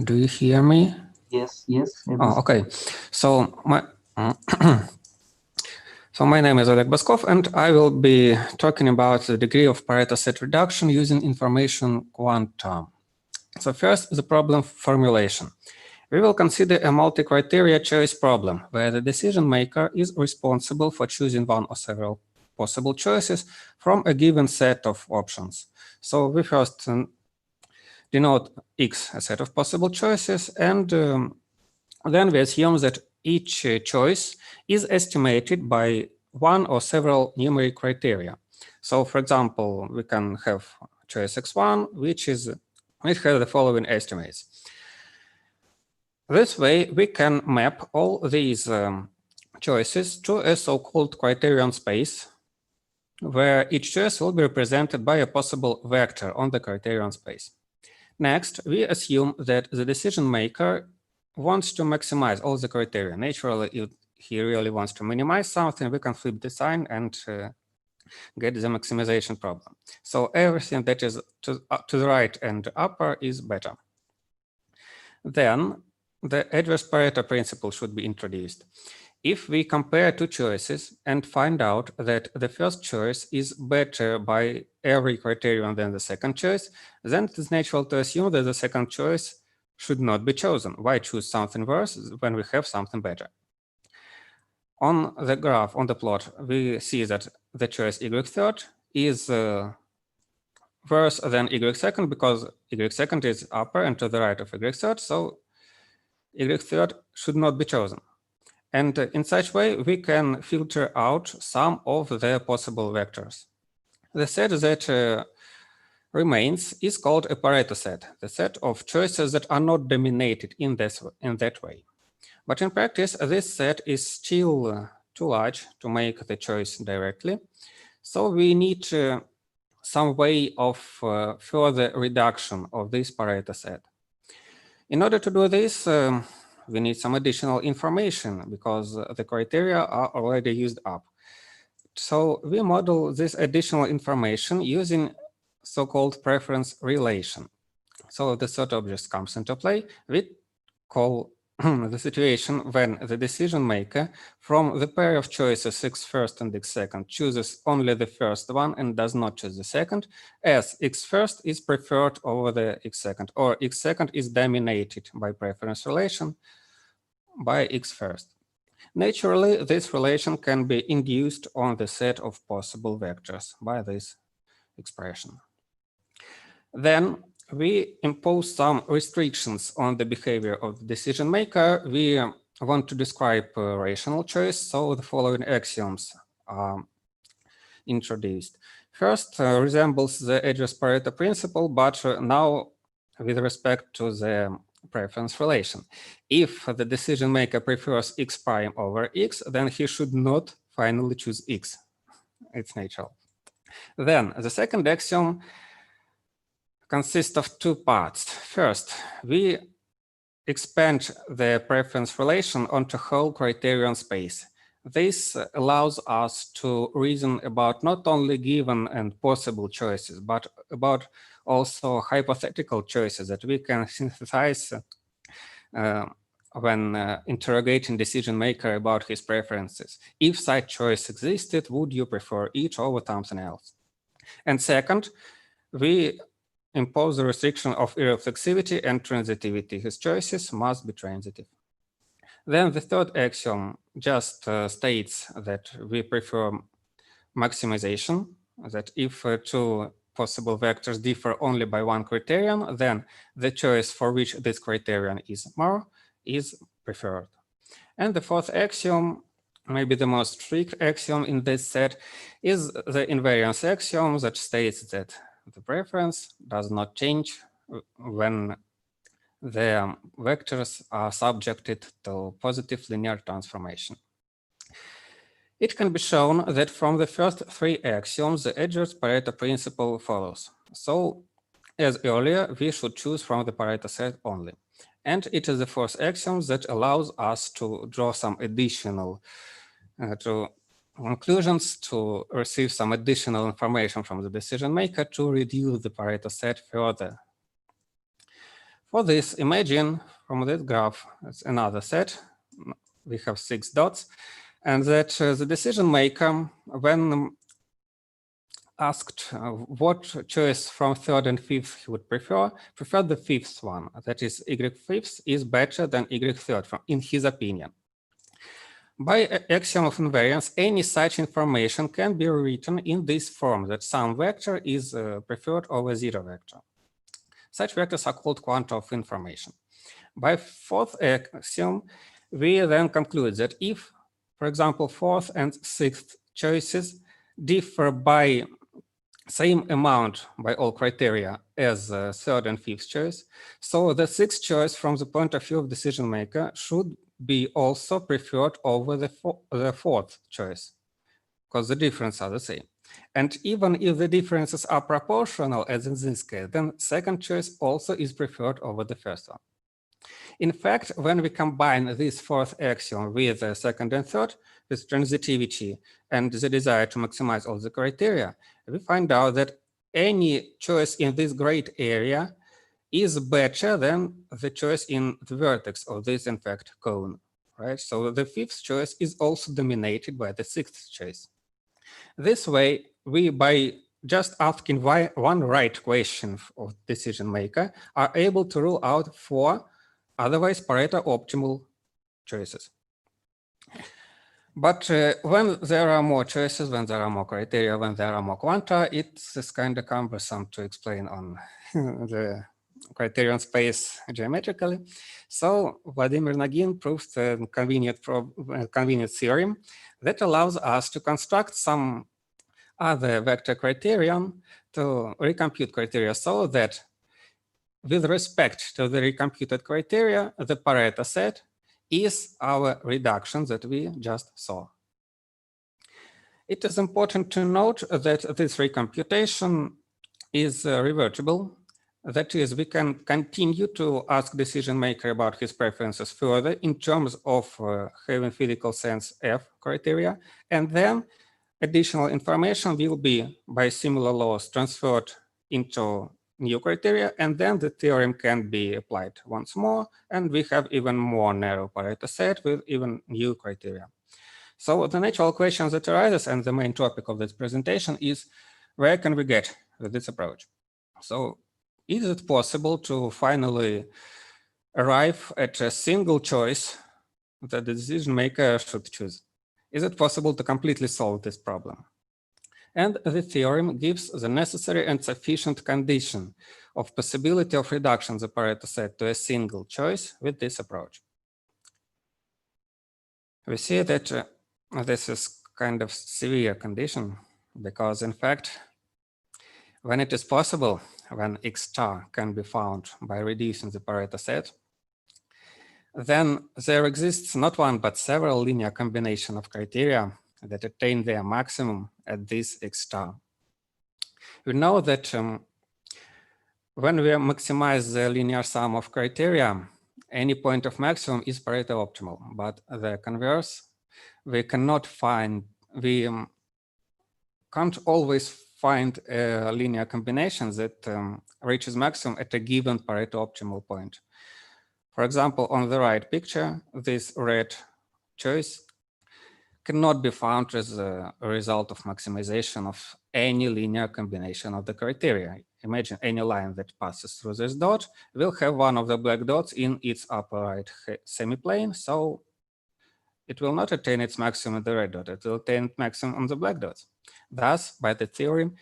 Do you hear me? Yes, yes. Oh, okay. So my name is Oleg Baskov, and I will be talking about the degree of Pareto set reduction using information quantum. So first, the problem formulation. We will consider a multi-criteria choice problem where the decision maker is responsible for choosing one or several possible choices from a given set of options. So we first denote X, a set of possible choices, and then we assume that each choice is estimated by one or several numeric criteria. So for example, we can have choice X1, which has the following estimates. This way, we can map all these choices to a so-called criterion space, where each choice will be represented by a possible vector on the criterion space. Next, we assume that the decision maker wants to maximize all the criteria. Naturally, if he really wants to minimize something, we can flip the sign and get the maximization problem. So everything that is to the right and upper is better. Then the adverse Pareto principle should be introduced. If we compare two choices and find out that the first choice is better by every criterion than the second choice, then it is natural to assume that the second choice should not be chosen. Why choose something worse when we have something better? On the graph, on the plot, we see that the choice Y third is worse than Y second because Y second is upper and to the right of Y third, so Y third should not be chosen. And in such way, we can filter out some of the possible vectors. The set that remains is called a Pareto set, the set of choices that are not dominated in that way. But in practice, this set is still too large to make the choice directly. So we need some way of further reduction of this Pareto set. In order to do this, we need some additional information because the criteria are already used up. So we model this additional information using so-called preference relation. So the third object comes into play. We call the situation when the decision maker from the pair of choices X first and X second chooses only the first one and does not choose the second, as X first is preferred over the X second, or X second is dominated by preference relation by X first. Naturally, this relation can be induced on the set of possible vectors by this expression. Then we impose some restrictions on the behavior of the decision maker. We want to describe a rational choice, so the following axioms are introduced. First, resembles the adverse Pareto principle, but now with respect to the preference relation. If the decision maker prefers X prime over X, then he should not finally choose X. It's natural. Then the second axiom consists of two parts. First, we expand the preference relation onto whole criterion space. This allows us to reason about not only given and possible choices, but about also hypothetical choices that we can synthesize when interrogating decision maker about his preferences. If such choice existed, would you prefer it over something else? And second, we impose the restriction of irreflexivity and transitivity. His choices must be transitive. Then the third axiom just states that we prefer maximization, that if two possible vectors differ only by one criterion, then the choice for which this criterion is more is preferred. And the fourth axiom, maybe the most strict axiom in this set, is the invariance axiom that states that the preference does not change when the vectors are subjected to positive linear transformation. It can be shown that from the first three axioms, the Edwards-Pareto principle follows. So, as earlier, we should choose from the Pareto set only. And it is the fourth axiom that allows us to draw some additional conclusions, to receive some additional information from the decision maker to reduce the Pareto set further. For this, imagine from this graph, it's another set. We have 6 dots, and that the decision maker, when asked what choice from third and fifth he would prefer the fifth one. That is, y fifth is better than y third, in his opinion. By axiom of invariance, any such information can be written in this form, that some vector is preferred over zero vector. Such vectors are called quanta of information. By fourth axiom, we then conclude that if, for example, fourth and sixth choices differ by same amount by all criteria as third and fifth choice, so the sixth choice from the point of view of decision maker should be also preferred over the fourth choice, because the differences are the same. And even if the differences are proportional, as in this case, then second choice also is preferred over the first one. In fact, when we combine this fourth axiom with the second and third, with transitivity and the desire to maximize all the criteria, we find out that any choice in this great area is better than the choice in the vertex of this, in fact, cone, right? So the fifth choice is also dominated by the sixth choice. This way, we, by just asking one right question of decision maker, are able to rule out 4 otherwise Pareto optimal choices. But when there are more choices, when there are more criteria, when there are more quanta, it's kind of cumbersome to explain on the criterion space geometrically. So Vladimir Nagin proved a convenient theorem that allows us to construct some other vector criterion to recompute criteria, so that with respect to the recomputed criteria, the Pareto set is our reduction that we just saw. It is important to note that this recomputation is revertible. That is, we can continue to ask decision maker about his preferences further in terms of having physical sense F criteria, and then additional information will be, by similar laws, transferred into new criteria, and then the theorem can be applied once more, and we have even more narrow Pareto set with even new criteria. So the natural question that arises, and the main topic of this presentation, is where can we get with this approach? So is it possible to finally arrive at a single choice that the decision maker should choose? Is it possible to completely solve this problem? And the theorem gives the necessary and sufficient condition of possibility of reduction of the Pareto set to a single choice with this approach. We see that this is kind of severe condition, because in fact, when it is possible, when X star can be found by reducing the Pareto set, then there exists not one but several linear combination of criteria that attain their maximum at this X star. We know that when we maximize the linear sum of criteria, any point of maximum is Pareto optimal, but the converse, we cannot find, we can't always find a linear combination that reaches maximum at a given Pareto optimal point. For example, on the right picture, this red choice cannot be found as a result of maximization of any linear combination of the criteria. Imagine any line that passes through this dot will have one of the black dots in its upper right semiplane, so it will not attain its maximum in the red dot, it will attain maximum on the black dots. Thus, by the theorem,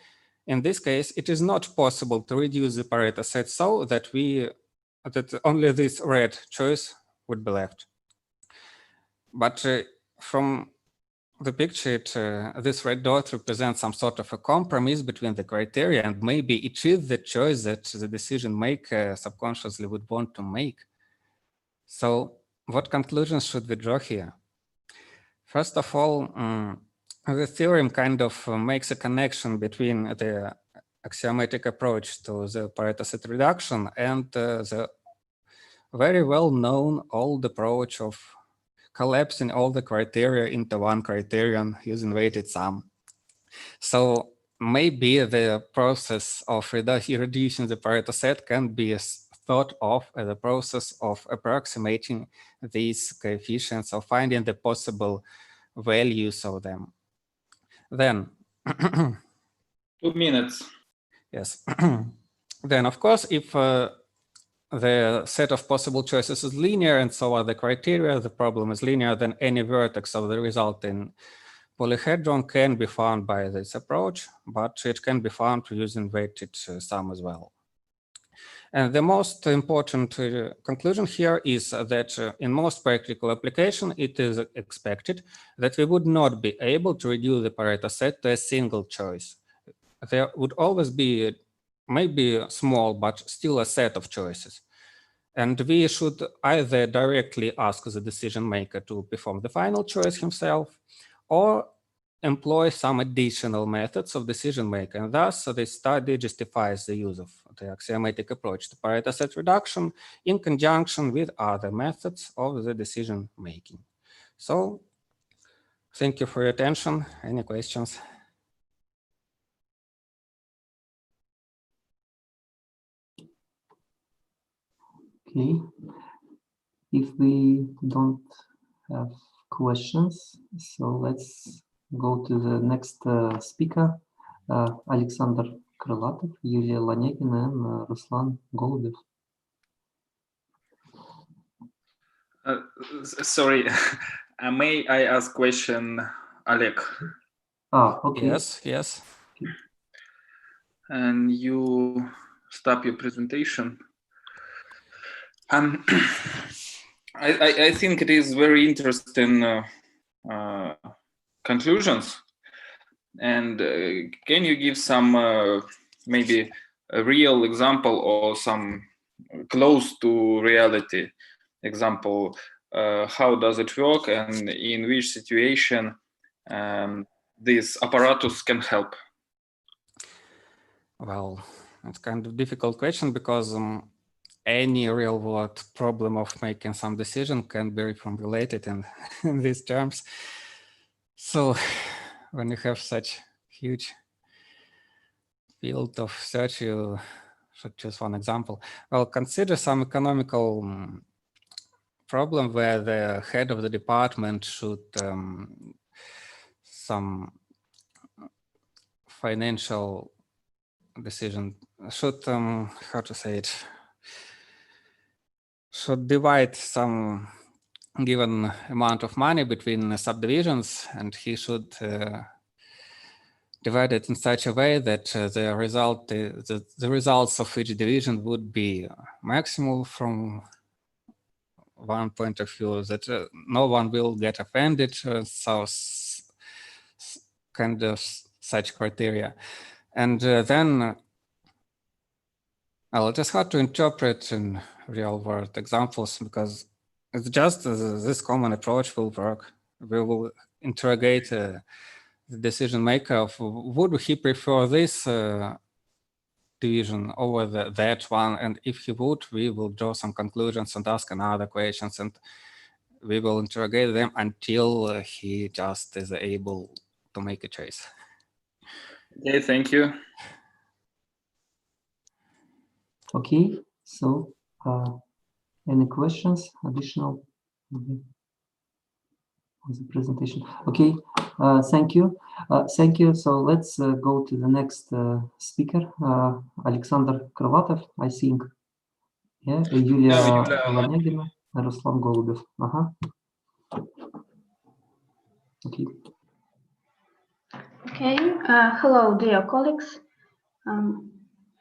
in this case, it is not possible to reduce the Pareto set so that that only this red choice would be left. But from the picture, this red dot represents some sort of a compromise between the criteria, and maybe it is the choice that the decision maker subconsciously would want to make. So what conclusions should we draw here? First of all, the theorem kind of makes a connection between the axiomatic approach to the Pareto set reduction and the very well-known old approach of collapsing all the criteria into one criterion using weighted sum. So maybe the process of reducing the Pareto set can be thought of as a process of approximating these coefficients or finding the possible values of them. Then 2 minutes. Yes. Then, of course, if the set of possible choices is linear and so are the criteria, the problem is linear, then any vertex of the resulting polyhedron can be found by this approach, but it can be found using weighted sum as well. And the most important conclusion here is that in most practical application, it is expected that we would not be able to reduce the Pareto set to a single choice. There would always be maybe small, but still a set of choices. And we should either directly ask the decision maker to perform the final choice himself, or employ some additional methods of decision making. And thus, this study justifies the use of the axiomatic approach to Pareto set reduction in conjunction with other methods of the decision making. So, thank you for your attention. Any questions? Okay. If we don't have questions, so let's go to the next speaker, Alexander Krylatov, Yulia Lanekina, and Ruslan Golubov. Sorry, may I ask question, Oleg? Okay. Yes, yes. And you stop your presentation. I think it is very interesting conclusions. And can you give some maybe a real example or some close to reality example? How does it work, and in which situation this apparatus can help? Well, it's kind of difficult question because any real world problem of making some decision can be reformulated in these terms. So when you have such huge field of search, you should choose one example. Well, consider some economical problem where the head of the department should some financial decision should how to say it, should divide some given amount of money between subdivisions, and he should divide it in such a way that the results of each division would be maximal from one point of view, that no one will get offended, so kind of such criteria. And then, well, it is hard to interpret in real world examples because it's just this common approach will work. We will interrogate the decision maker of would he prefer this division over that one, and if he would, we will draw some conclusions and ask another questions, and we will interrogate them until he just is able to make a choice. Okay, thank you. Okay, so Any questions, additional on the presentation? Okay, thank you. Thank you. So let's go to the next speaker, Alexander Krылатov, I think. Yeah, Yulia Lonyagina, Ruslan Golubov. Okay. Okay. Hello, dear colleagues.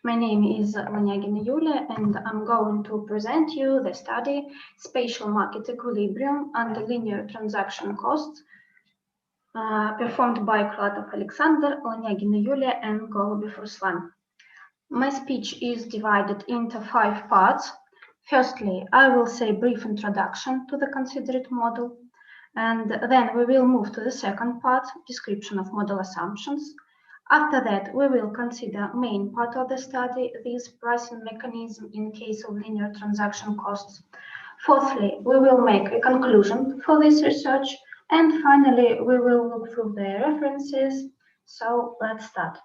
My name is Lonyagina Yulia, and I'm going to present you the study Spatial Market Equilibrium under Linear Transaction Costs, performed by Krılатov Alexander, Lonyagina Yulia, and Golubov Ruslan. My speech is divided into 5 parts. Firstly, I will say a brief introduction to the considered model, and then we will move to the second part, description of model assumptions. After that, we will consider main part of the study, this pricing mechanism in case of linear transaction costs. Fourthly, we will make a conclusion for this research. And finally, we will look through the references. So let's start.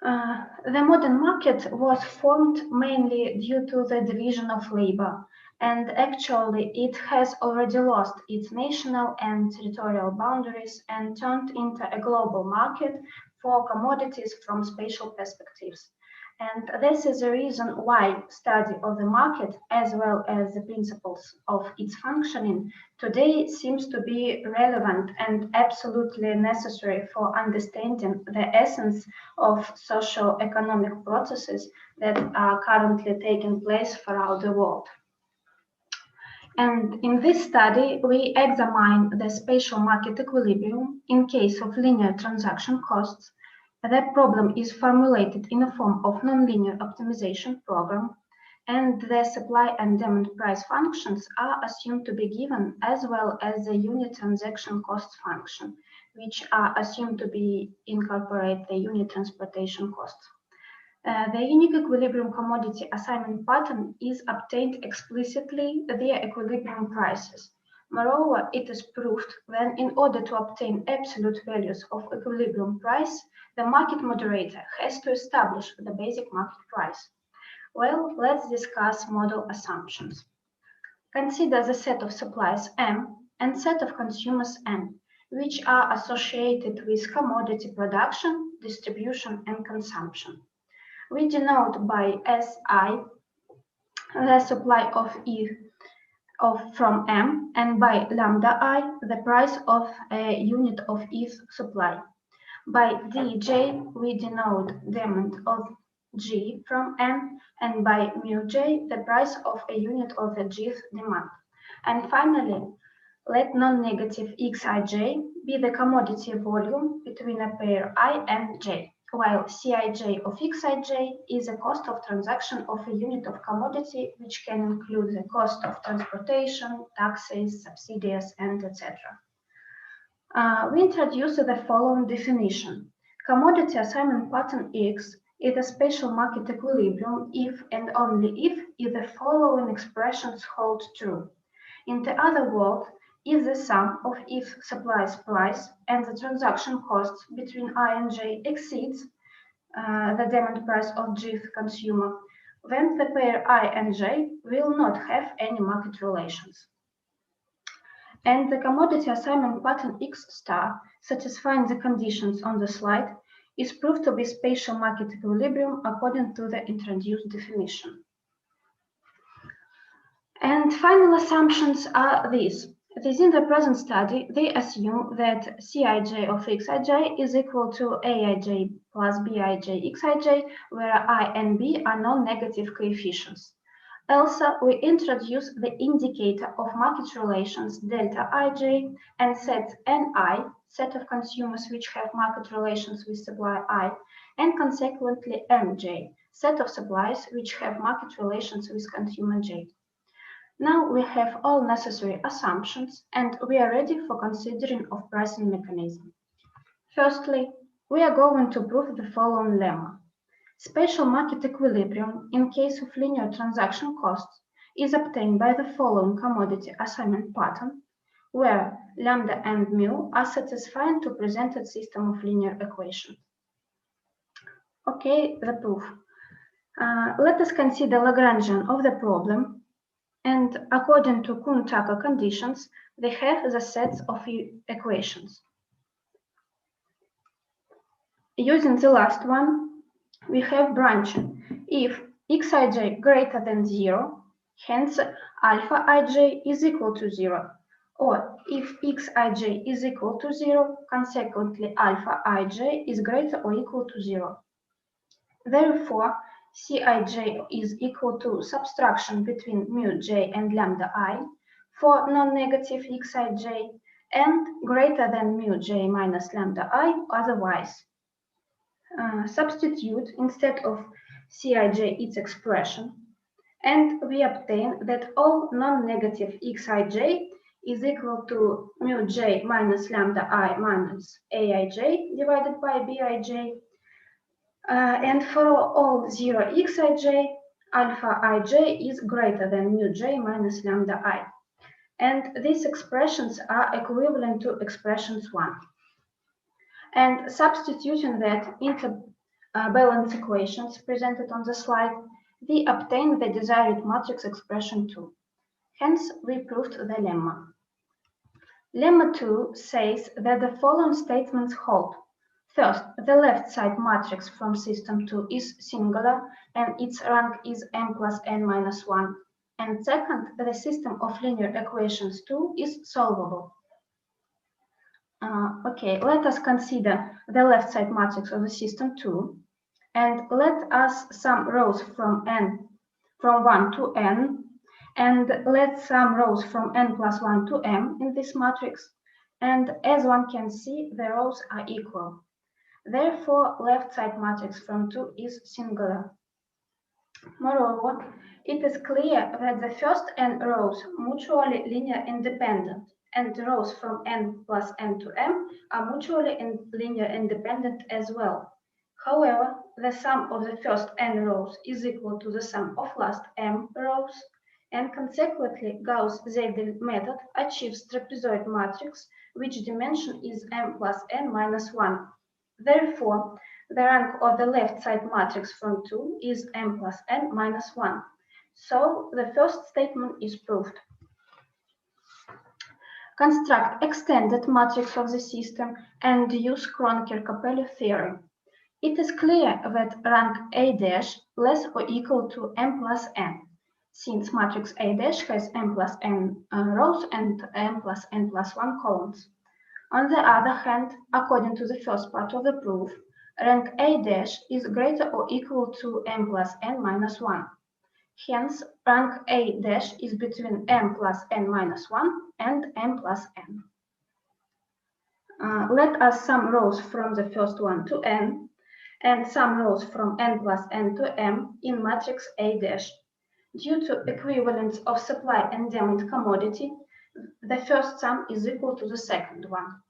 The modern market was formed mainly due to the division of labor, and actually it has already lost its national and territorial boundaries and turned into a global market for commodities from spatial perspectives. And this is the reason why study of the market, as well as the principles of its functioning, today seems to be relevant and absolutely necessary for understanding the essence of socio-economic processes that are currently taking place throughout the world. And in this study, we examine the spatial market equilibrium in case of linear transaction costs. The problem is formulated in the form of nonlinear optimization program, and the supply and demand price functions are assumed to be given, as well as the unit transaction cost function, which are assumed to be incorporate the unit transportation costs. The unique equilibrium commodity assignment pattern is obtained explicitly via equilibrium prices. Moreover, it is proved when, in order to obtain absolute values of equilibrium price, the market moderator has to establish the basic market price. Well, let's discuss model assumptions. Consider the set of supplies M and set of consumers N, which are associated with commodity production, distribution, and consumption. We denote by SI the supply of E from M, and by lambda I the price of a unit of each supply. By dj we denote demand of G from N, and by mu j the price of a unit of the Gth demand. And finally, let non-negative xij be the commodity volume between a pair I and j, while Cij of xij is the cost of transaction of a unit of commodity, which can include the cost of transportation, taxes, subsidies, and etc. We introduce the following definition. Commodity assignment pattern X is a spatial market equilibrium if and only if the following expressions hold true. In the other words, if the sum of if supplies price and the transaction costs between I and j exceeds the demand price of Gth consumer, then the pair I and j will not have any market relations. And the commodity assignment pattern X star, satisfying the conditions on the slide, is proved to be spatial market equilibrium according to the introduced definition. And final assumptions are these. Within the present study, they assume that Cij of xij is equal to Aij plus Bij xij, where I and B are non-negative coefficients. Also, we introduce the indicator of market relations delta Ij and set Ni, set of consumers which have market relations with supply I, and consequently Mj, set of supplies which have market relations with consumer J. Now we have all necessary assumptions, and we are ready for considering of pricing mechanism. Firstly, we are going to prove the following lemma. Spatial market equilibrium in case of linear transaction costs is obtained by the following commodity assignment pattern, where lambda and mu are satisfying to presented system of linear equations. Okay, the proof. Let us consider Lagrangian of the problem. And according to Kuhn-Tucker conditions, they have the sets of equations. Using the last one, we have branching. If xij greater than 0, hence alpha ij is equal to 0. Or if xij is equal to 0, consequently alpha ij is greater or equal to 0. Therefore, Cij is equal to subtraction between mu j and lambda I for non-negative xij and greater than mu j minus lambda I otherwise. Substitute instead of Cij its expression, and we obtain that all non-negative xij is equal to mu j minus lambda I minus aij divided by bij. And for all 0 xij, alpha ij is greater than mu j minus lambda I. And these expressions are equivalent to expressions 1. And substituting that into balance equations presented on the slide, we obtain the desired matrix expression 2. Hence, we proved the lemma. Lemma 2 says that the following statements hold. First, the left side matrix from system 2 is singular and its rank is m plus n minus 1. And second, the system of linear equations 2 is solvable. Okay, let us consider the left side matrix of the system 2, and let us sum rows from 1 to n, and let sum rows from n plus 1 to m in this matrix. And as one can see, the rows are equal. Therefore, left side matrix from 2 is singular. Moreover, it is clear that the first n rows mutually linear independent, and rows from n plus n to m are mutually linear independent as well. However, the sum of the first n rows is equal to the sum of last m rows, and consequently, Gauss-Seidel method achieves trapezoid matrix, which dimension is m plus n minus 1. Therefore, the rank of the left side matrix from 2 is m plus n minus 1. So the first statement is proved. Construct extended matrix of the system and use Kronecker-Capelli theorem. It is clear that rank A dash less or equal to m plus n, since matrix A dash has m plus n rows and m plus n plus 1 columns. On the other hand, according to the first part of the proof, rank A dash is greater or equal to m plus n minus 1. Hence, rank A dash is between m plus n minus 1 and m plus n. Let us sum rows from the first one to n, and sum rows from n plus n to m in matrix A dash. Due to equivalence of supply and demand commodity, the first sum is equal to the second one.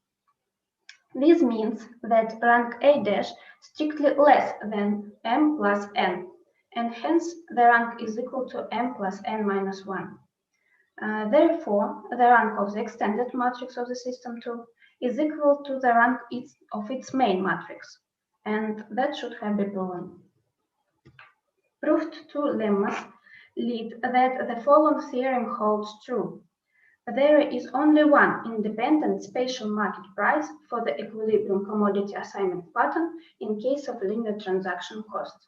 This means that rank A dash strictly less than m plus n, and hence the rank is equal to m plus n minus 1. Therefore, the rank of the extended matrix of the system 2 is equal to the rank of its main matrix, and that should have been proven. Proved two lemmas lead that the following theorem holds true. There is only one independent spatial market price for the equilibrium commodity assignment pattern in case of linear transaction costs.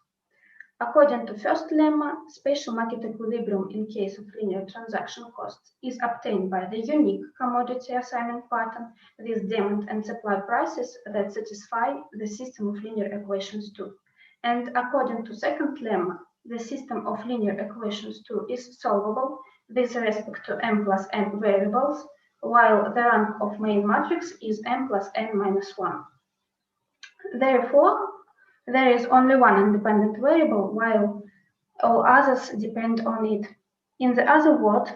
According to first lemma, spatial market equilibrium in case of linear transaction costs is obtained by the unique commodity assignment pattern with demand and supply prices that satisfy the system of linear equations 2. And according to second lemma, the system of linear equations 2 is solvable with respect to m plus n variables, while the rank of main matrix is m plus n minus 1. Therefore, there is only one independent variable, while all others depend on it. In the other words,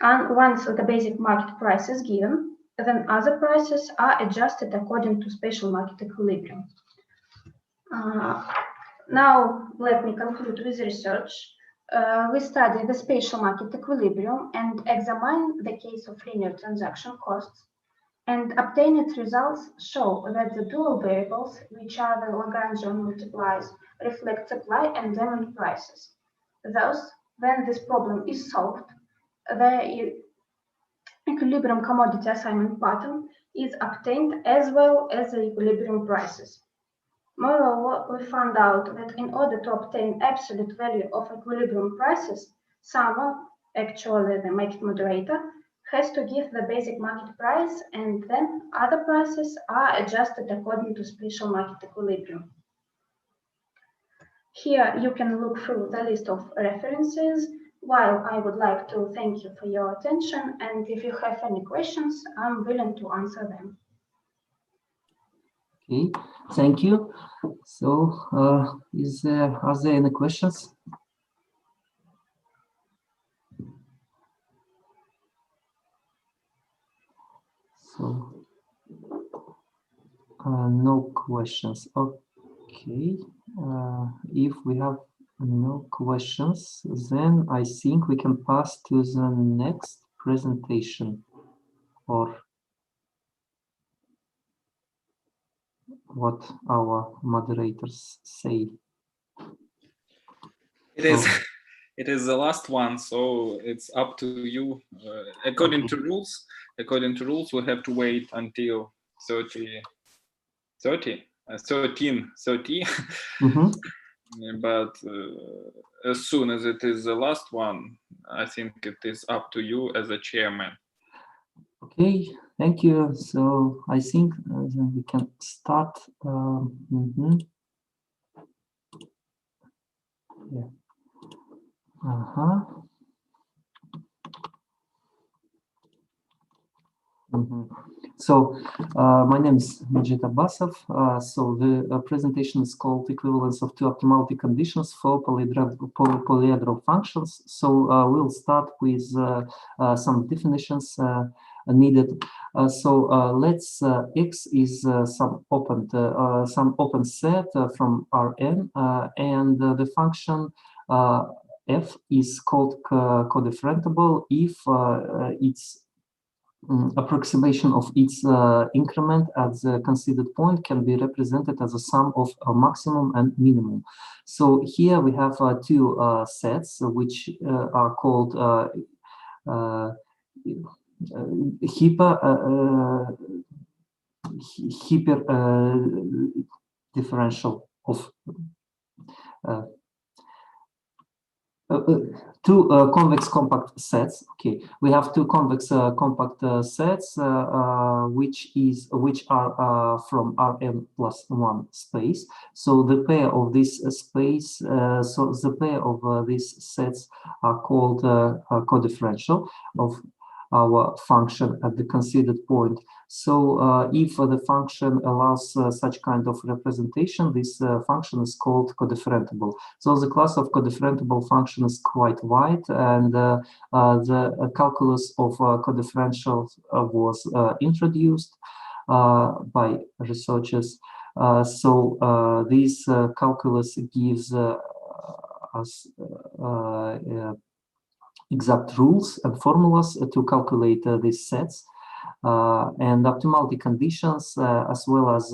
once the basic market price is given, then other prices are adjusted according to spatial market equilibrium. Now, let me conclude with research. We study the spatial market equilibrium and examine the case of linear transaction costs, and obtained results show that the dual variables, which are the Lagrangian multipliers, reflect supply and demand prices. Thus, when this problem is solved, the equilibrium commodity assignment pattern is obtained as well as the equilibrium prices. Moreover, we found out that in order to obtain absolute value of equilibrium prices, someone, actually the market moderator, has to give the basic market price, and then other prices are adjusted according to special market equilibrium. Here you can look through the list of references, while I would like to thank you for your attention, and if you have any questions, I'm willing to answer them. Okay, thank you. So, are there any questions? So, no questions. Okay, if we have no questions, then I think we can pass to the next presentation, or what our moderators say. It is. It is the last one, so it's up to you. According to rules, we have to wait until 13:30. Mm-hmm. But as soon as it is the last one, I think it is up to you as a chairman. Okay, thank you. So I think then we can start. Yeah. So my name is Majid Abbasov. So the presentation is called Equivalence of Two Optimality Conditions for Polyhedral Functions. So we'll start with some definitions needed. So let's X is some open set from Rn, and the function f is called codifferentiable if its approximation of its increment at the considered point can be represented as a sum of a maximum and minimum. So here we have two sets which are called hyper differential of two convex compact sets. Okay, we have two convex compact sets which are from Rn plus 1 space. So the pair of this space, so the pair of these sets are called codifferential of our function at the considered point. So if the function allows such kind of representation, this function is called codifferentiable. So the class of codifferentiable function is quite wide, and the calculus of codifferentials was introduced by researchers. So this calculus gives us exact rules and formulas to calculate these sets, and optimality conditions as well as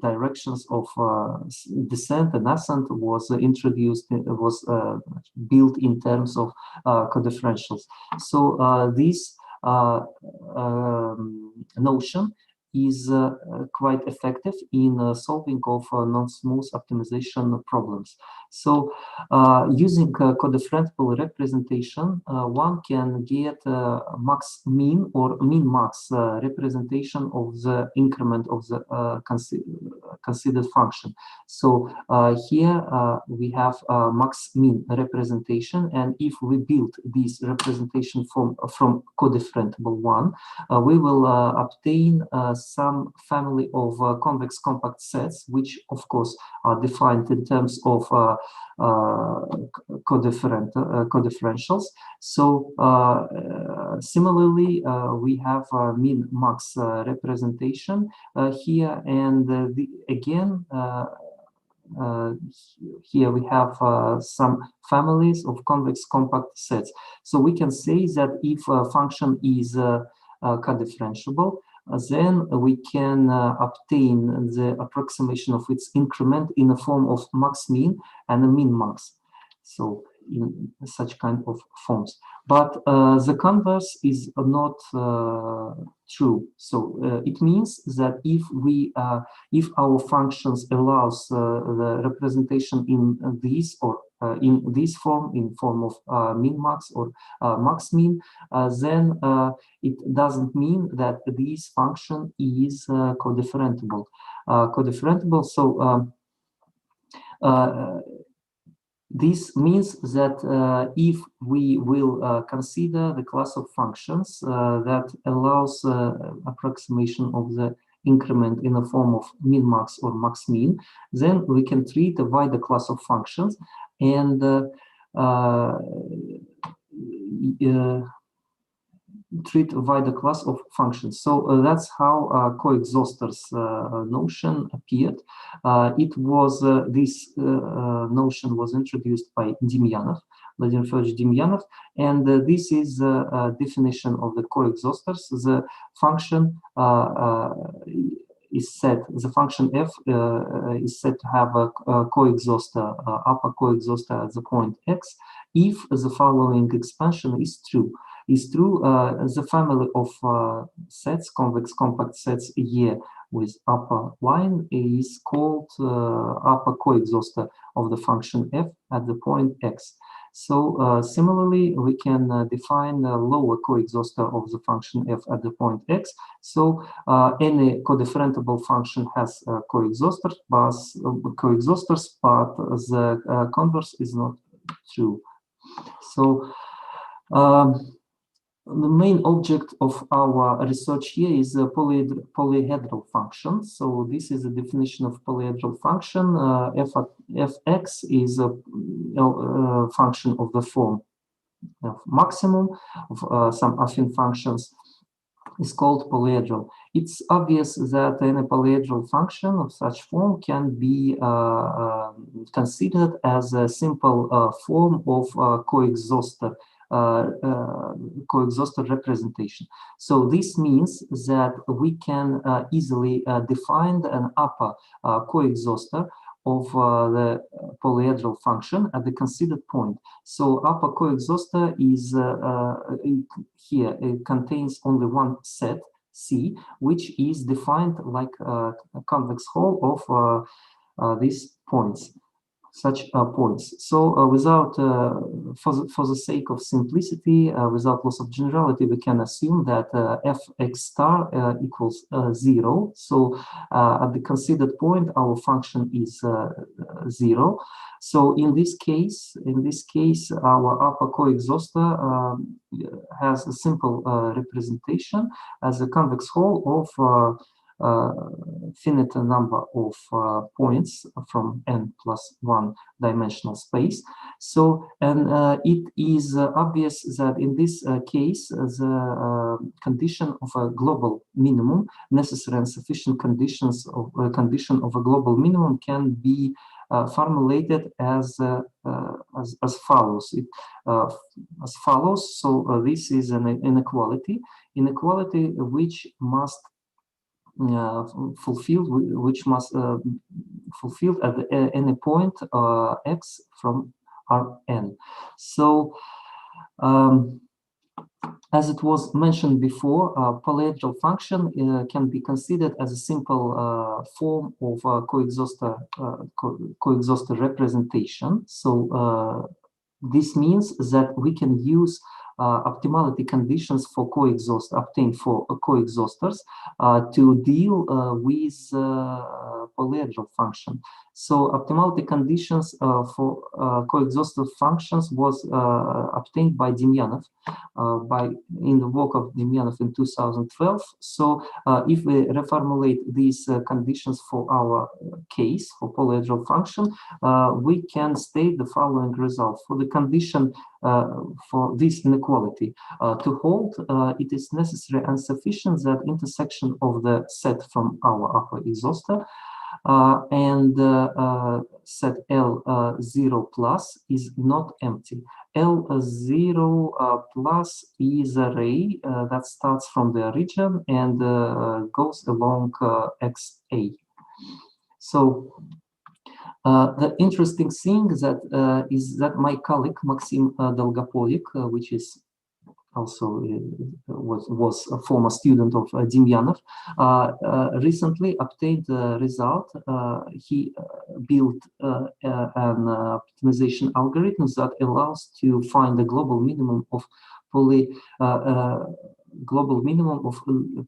directions of descent and ascent was introduced, was built in terms of codifferentials. So this notion is quite effective in solving of non-smooth optimization problems. So using codifferentiable representation, one can get max mean or min max representation of the increment of the considered function. So here we have max mean representation, and if we build this representation from codifferentiable one, we will obtain some family of convex compact sets, which of course are defined in terms of codifferentials. So similarly, we have min max representation here, and again here we have some families of convex compact sets. So we can say that if a function is codifferentiable, then we can obtain the approximation of its increment in the form of max mean and a min max. So in such kind of forms. But the converse is not true. So it means that if our functions allows the representation in this or in this form, in form of min-max or max-min, then it doesn't mean that this function is codifferentiable. So this means that if we will consider the class of functions that allows approximation of the increment in the form of min-max or max-min, then we can treat a wider class of functions and treat a wider class of functions. So that's how coexhausters notion appeared. It was this notion was introduced by Demyanov, Vladimir Fedorovich Demyanov, and this is the definition of the coexhausters. The function is said, the function f is said to have a coexhauster, upper coexhauster at the point x, if the following expansion is true. The family of sets, convex compact sets here with upper line is called upper coexhauster of the function f at the point x. So similarly, we can define a lower coexhauster of the function f at the point x. So any codifferentiable function has coexhausters, but the converse is not true. So the main object of our research here is a polyhedral function. So this is a definition of polyhedral function. Fx is a function of the form of maximum of some affine functions is called polyhedral. It's obvious that any polyhedral function of such form can be considered as a simple form of coexhauster representation. So this means that we can easily define an upper coexhauster of the polyhedral function at the considered point. So upper coexhauster is here, it contains only one set C, which is defined like a convex hull of these points. Such points. So without, for the sake of simplicity, without loss of generality, we can assume that fx star equals 0. So at the considered point, our function is 0. So in this case, our upper coexhauster has a simple representation as a convex hull of finite number of points from n+1 dimensional space. So, and it is obvious that in this case, the condition of a global minimum, necessary and sufficient conditions of condition of a global minimum can be formulated as follows. As follows. So this is an inequality which must fulfilled at any point x from Rn. So as it was mentioned before, polyhedral function can be considered as a simple form of coexhauster representation. So this means that we can use optimality conditions for obtained for coexhausters to deal with polyhedral function. So optimality conditions for coexhaustive functions was obtained by Demyanov in the work of Demyanov in 2012. So if we reformulate these conditions for our case for polyhedral function, we can state the following result. For the condition for this inequality to hold, it is necessary and sufficient that intersection of the set from our upper exhauster and set L0 plus is not empty. L0 plus is a ray that starts from the origin and goes along XA. So The interesting thing that is that my colleague Maxim Dolgopolik, which is also was a former student of Demyanov, recently obtained the result. He built an optimization algorithm that allows to find the global minimum of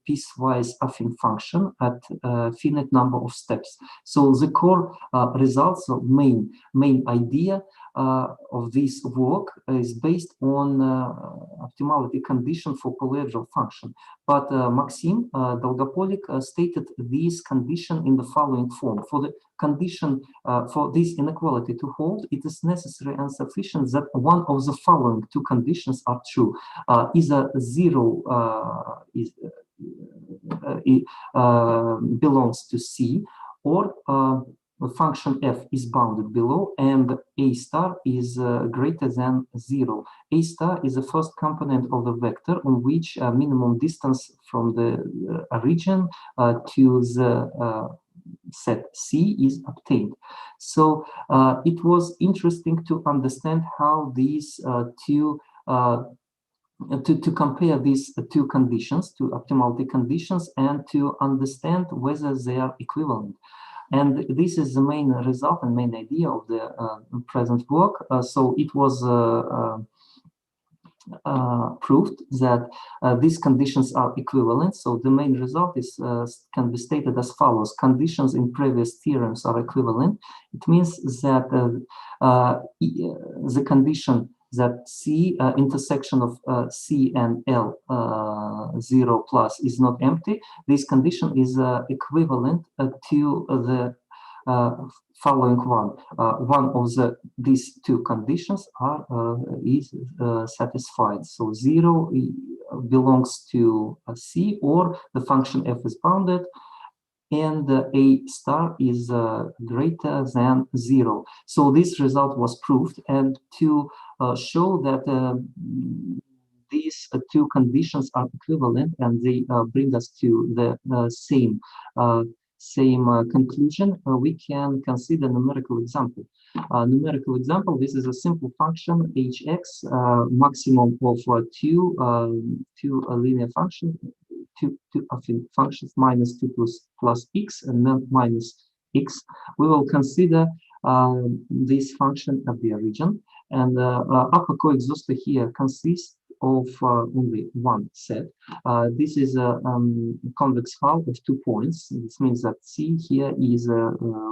piecewise affine function at a finite number of steps. So the core results, or main idea of this work is based on optimality condition for polyhedral function. But Maxim Dolgopolik stated this condition in the following form: for the condition for this inequality to hold, it is necessary and sufficient that one of the following two conditions are true. Either 0 belongs to C, or the function f is bounded below and a star is greater than 0. A star is the first component of the vector on which minimum distance from the origin to the set C is obtained. So it was interesting to understand how these to compare these two conditions, two optimality conditions, and to understand whether they are equivalent. And this is the main result and main idea of the present work. So it was proved that these conditions are equivalent. So the main result is can be stated as follows: conditions in previous theorems are equivalent. It means that the condition that C intersection of C and L 0 plus is not empty. This condition is equivalent to the following one. One of these two conditions is satisfied. So 0 belongs to C, or the function f is bounded, and a star is greater than 0. So this result was proved, and to show that these two conditions are equivalent and they bring us to the same conclusion, we can consider numerical example. Numerical example: this is a simple function hx, maximum of two linear functions, two affine functions, minus 2 plus x and then minus x. We will consider this function at the origin, and upper coexhaustor here consists of only one set. This is a convex hull of 2 points. This means that C here is a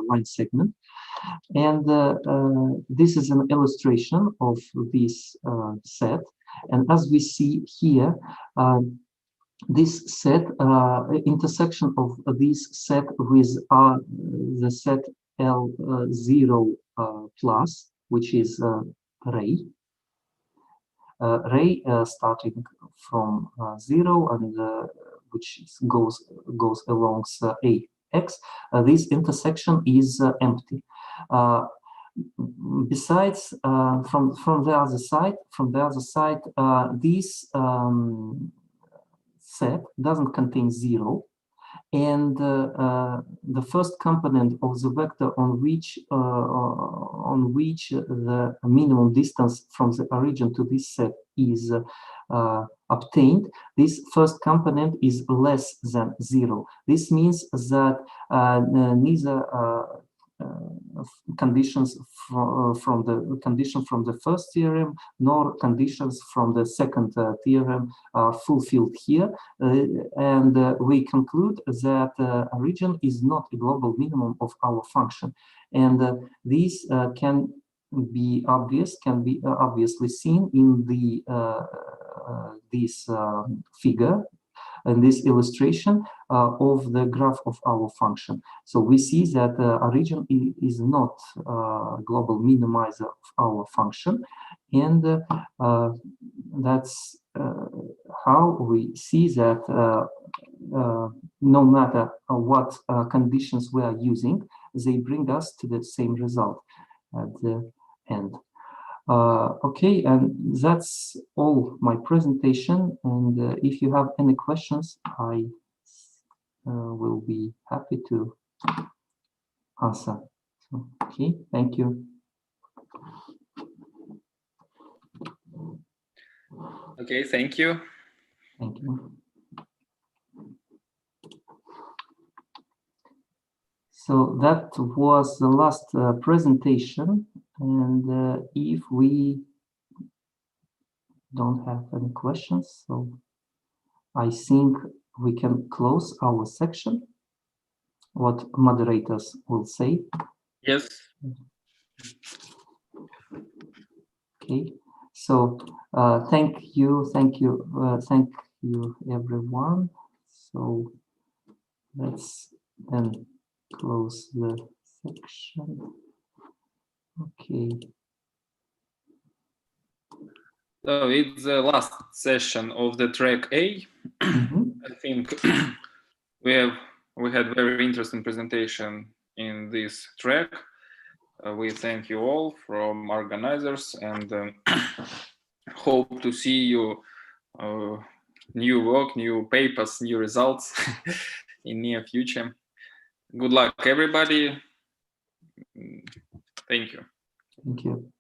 line segment, and this is an illustration of this set. And as we see here, this set, intersection of this set with the set L0 plus, which is ray. Ray starting from 0 and which goes along AX. This intersection is empty. Besides, from the other side, this set doesn't contain 0, and the first component of the vector on which the minimum distance from the origin to this set is obtained, this first component is less than 0. This means that neither conditions from the first theorem nor conditions from the second theorem are fulfilled here, and we conclude that origin is not a global minimum of our function, and this can be obviously seen in the this figure, in this illustration of the graph of our function. So we see that origin is not global minimizer of our function, and that's how we see that no matter what conditions we are using, they bring us to the same result at the end. Okay, and that's all my presentation, and if you have any questions, I will be happy to answer. So Okay, thank you. Okay, thank you. Thank you. So that was the last presentation, and if we don't have any questions, so I think we can close our section. What moderators will say. Yes. Okay, so thank you everyone. So let's then close the section. Okay. So it's the last session of the track A. I think we had very interesting presentation in this track. We thank you all from organizers and hope to see you new work, new papers, new results in near future. Good luck, everybody. Thank you. Thank you.